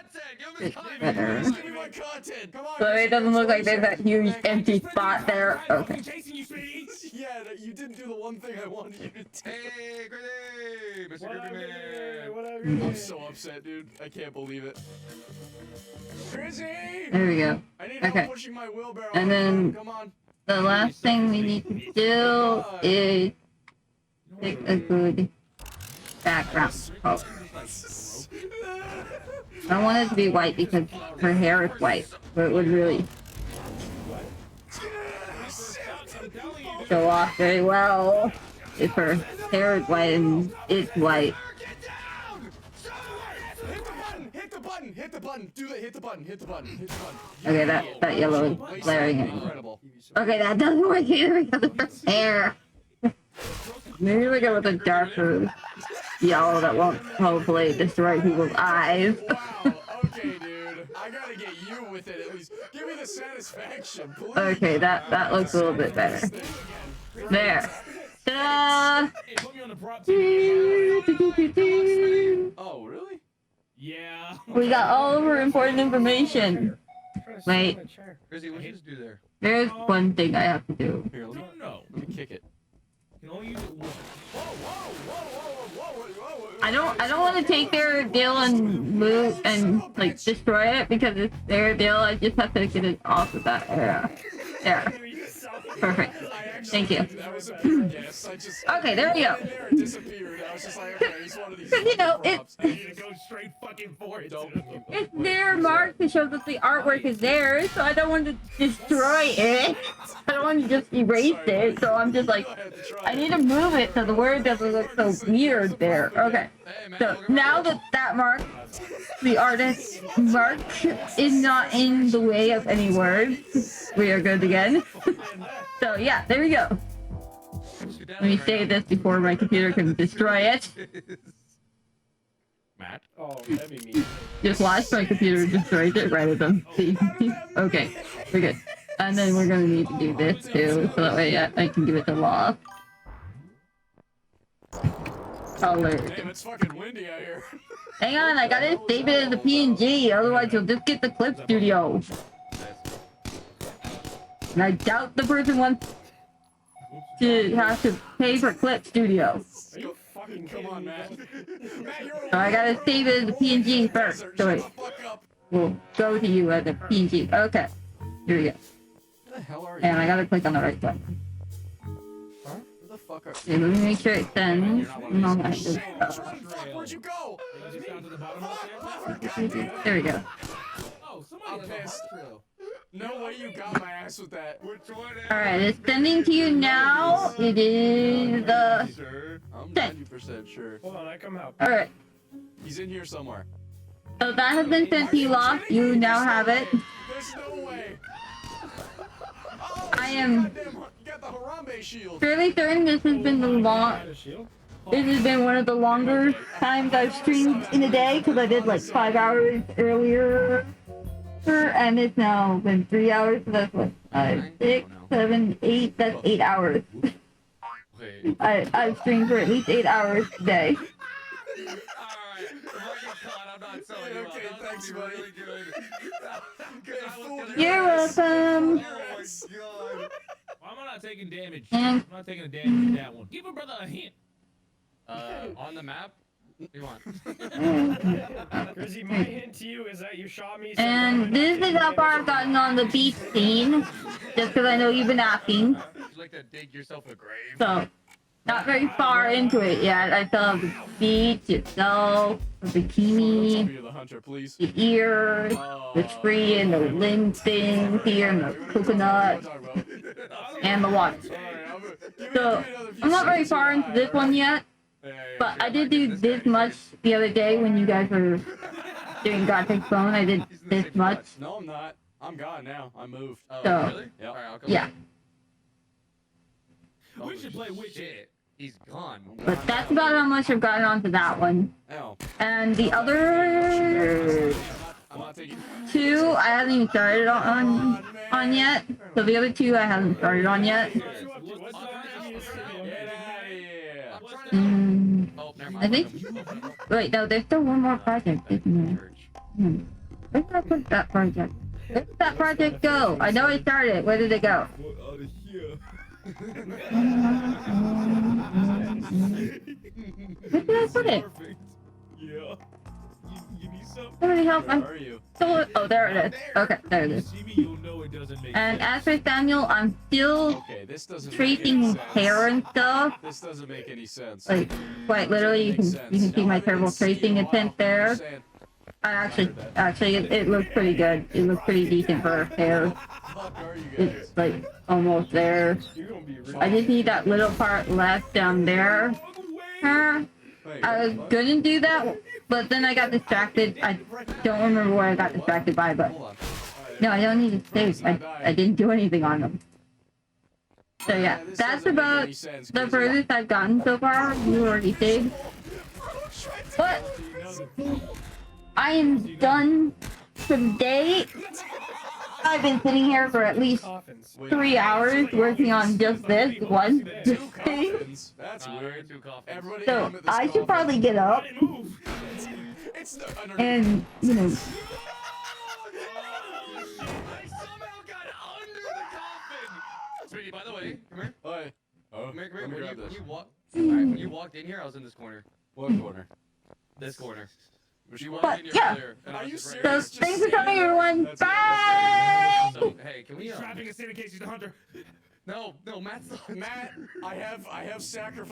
it's better. Please give me my content. Come on. So it doesn't look like there's that huge empty spot there. Okay. Chasing you, sweetie. Yeah, you didn't do the one thing I wanted you to do. Hey, Grizzy! Mr. Grippy Man! Whatever. I'm so upset, dude. I can't believe it. Grizzy! There we go. I need Okay. help pushing my wheelbarrow. And then- Come on. The last thing we need to do is pick a good background color. I don't want it to be white because her hair is white, but it would really show off very well if her hair is white and it's white. Hit the button! Hit the button! Do the hit the button! Hit the button! Hit the button! Okay, that yellow is glaring at me. Incredible. Okay, that doesn't work either because of her hair. Maybe we go with a darker yellow that won't hopefully destroy people's eyes. Wow. Okay, dude. I gotta get you with it at least. Give me the satisfaction, please. Okay, that looks a little bit better. There. Ta-da! Hey, put me on the prop. Oh, really? Yeah. We got all of her important information. Wait, Grizzy, what did you do there? there's one thing I have to do. Here, let me, No. let me kick it. You can only use it once. Whoa, whoa, whoa, whoa, whoa, whoa, whoa. I don't want to take their deal and move and like destroy it because it's their deal. I just have to get it off of that area. There. Perfect. Thank you. That was a pure guess. I just. Okay, there we go. There it disappeared. I was just like, okay, he's one of these. Because you know props. I need to go straight fucking for it. Don't. it's their mark to show that the artwork is theirs, so I don't want to destroy it. I don't want to just erase it. So I'm just like, I need to move it so the word doesn't look so weird there. Okay. Hey, man, So welcome now back. that mark, the artist mark, is not in the way of any words, we are good again. So yeah, there we go. Let me save this before my computer can destroy it. Matt. Oh, that'd be me. Just watch my computer destroys it rather than see. Okay, we're good. And then we're gonna need to do this too, so that way I can give it the law. Color. Damn, it's fucking windy out here. Hang on, I gotta save it as a PNG, otherwise you'll just get the Clip Studio. And I doubt the person wants to have to pay for Clip Studio. Are you fucking Come on, Matt. Matt, you're So I gotta save it as a PNG first. So wait, we'll go to you as a PNG. Okay, here we go. Where the hell are you? And I gotta click on the right button. Where the fuck are Okay, let me make sure it sends. And all that good stuff. Where'd you go? Just down to the bottom of the There we go. Oh, somebody I'm has a pissed. hot No way you got my ass with that. Alright, it's sending to you now. It is I'm sent. 90% sure. Hold on, I come out. Alright, He's in here somewhere. so that has been sent to you, Lost. You now have it. There's no way. I am Goddamn, you got the Harambe shield. fairly certain this has been the This has been one of the longer times I've streamed in a day because I did like 5 hours earlier, and it's now been 3 hours. So that's what 5, 6, 7, 8. That's 8 hours. Wait. I've streamed for at least 8 hours today. Alright, if I get caught, I'm not selling you out. Okay, That would thanks, be buddy. really good. 'Cause I was gonna- You're welcome. Oh my god. Why am I not taking damage? And- I'm not taking a damage with that one. Give a brother a hint. On the map? You want? Grizzy, my hint to you is that you shot me. And this is how far I've gotten on the beach scene, just because I know you've been asking. Would you like to dig yourself a grave? So, not very far into it yet. I still have the beach itself, the Tell bikini, me you're the hunter, please. the ears, the tree, and the limb things here, and the coconut, and the water. So, I'm not very far into this one yet, but I did do this much the other day when you guys were doing God Takes Phone. I did this much. No, I'm not. I'm gone now. I moved. Oh, So, really? Yep. Alright, I'll come Yeah, We should play Witcher. Shit. He's gone. but that's about how much I've gotten onto that one. Ow. And the other I'm not taking. two I haven't even started on yet. So the other two I haven't started on yet. Get out of here. Mm, Oh, never I mind. think. Wait, no, there's still one more project, isn't there? Where did I put that project? Where did that project go? I know I started it. Where did it go? Where did I put it? Yeah. You need some? Somebody help! Where I'm are you? still. Oh, there it is. Okay, there it is. See me, you'll know it doesn't make And sense. as for Samuel, I'm still Okay, this doesn't make tracing any his sense. hair and stuff. This doesn't make any sense. Like, quite literally, you can see my terrible tracing attempt there. I actually, it looks pretty good. It looks pretty decent for hair. Fuck are you guys? It's like almost there. You're gonna be I just need that little part left down there. Wait, I was what? gonna do that, but then I got distracted. I don't remember what I got distracted by, but Hold on. no, I don't need to save. I didn't do anything on them. So yeah, this that's doesn't make about any sense, the Grizzy. furthest I've gotten so far. You already saved. But I am done for the day. I've been sitting here for at least coffins. 3 hours working on just this one thing. Coffins. That's Weird. weird. Two coffins. Everybody So aim at this I should coffin. probably get up It's the underneath. and, you know, I somehow got under the coffin! Sweetie, by the way, come here. Hey. Oh, Come here, come let me here. grab When this. you Alright, when you walked in here, I was in this corner. What corner? This corner. She But, walked in here yeah. earlier, and I Are was you just right so here. serious? thanks for coming, everyone. Bye! So, hey, can we, He's trapping us in case he's the hunter. No, Matt's the Matt, I have sacrificed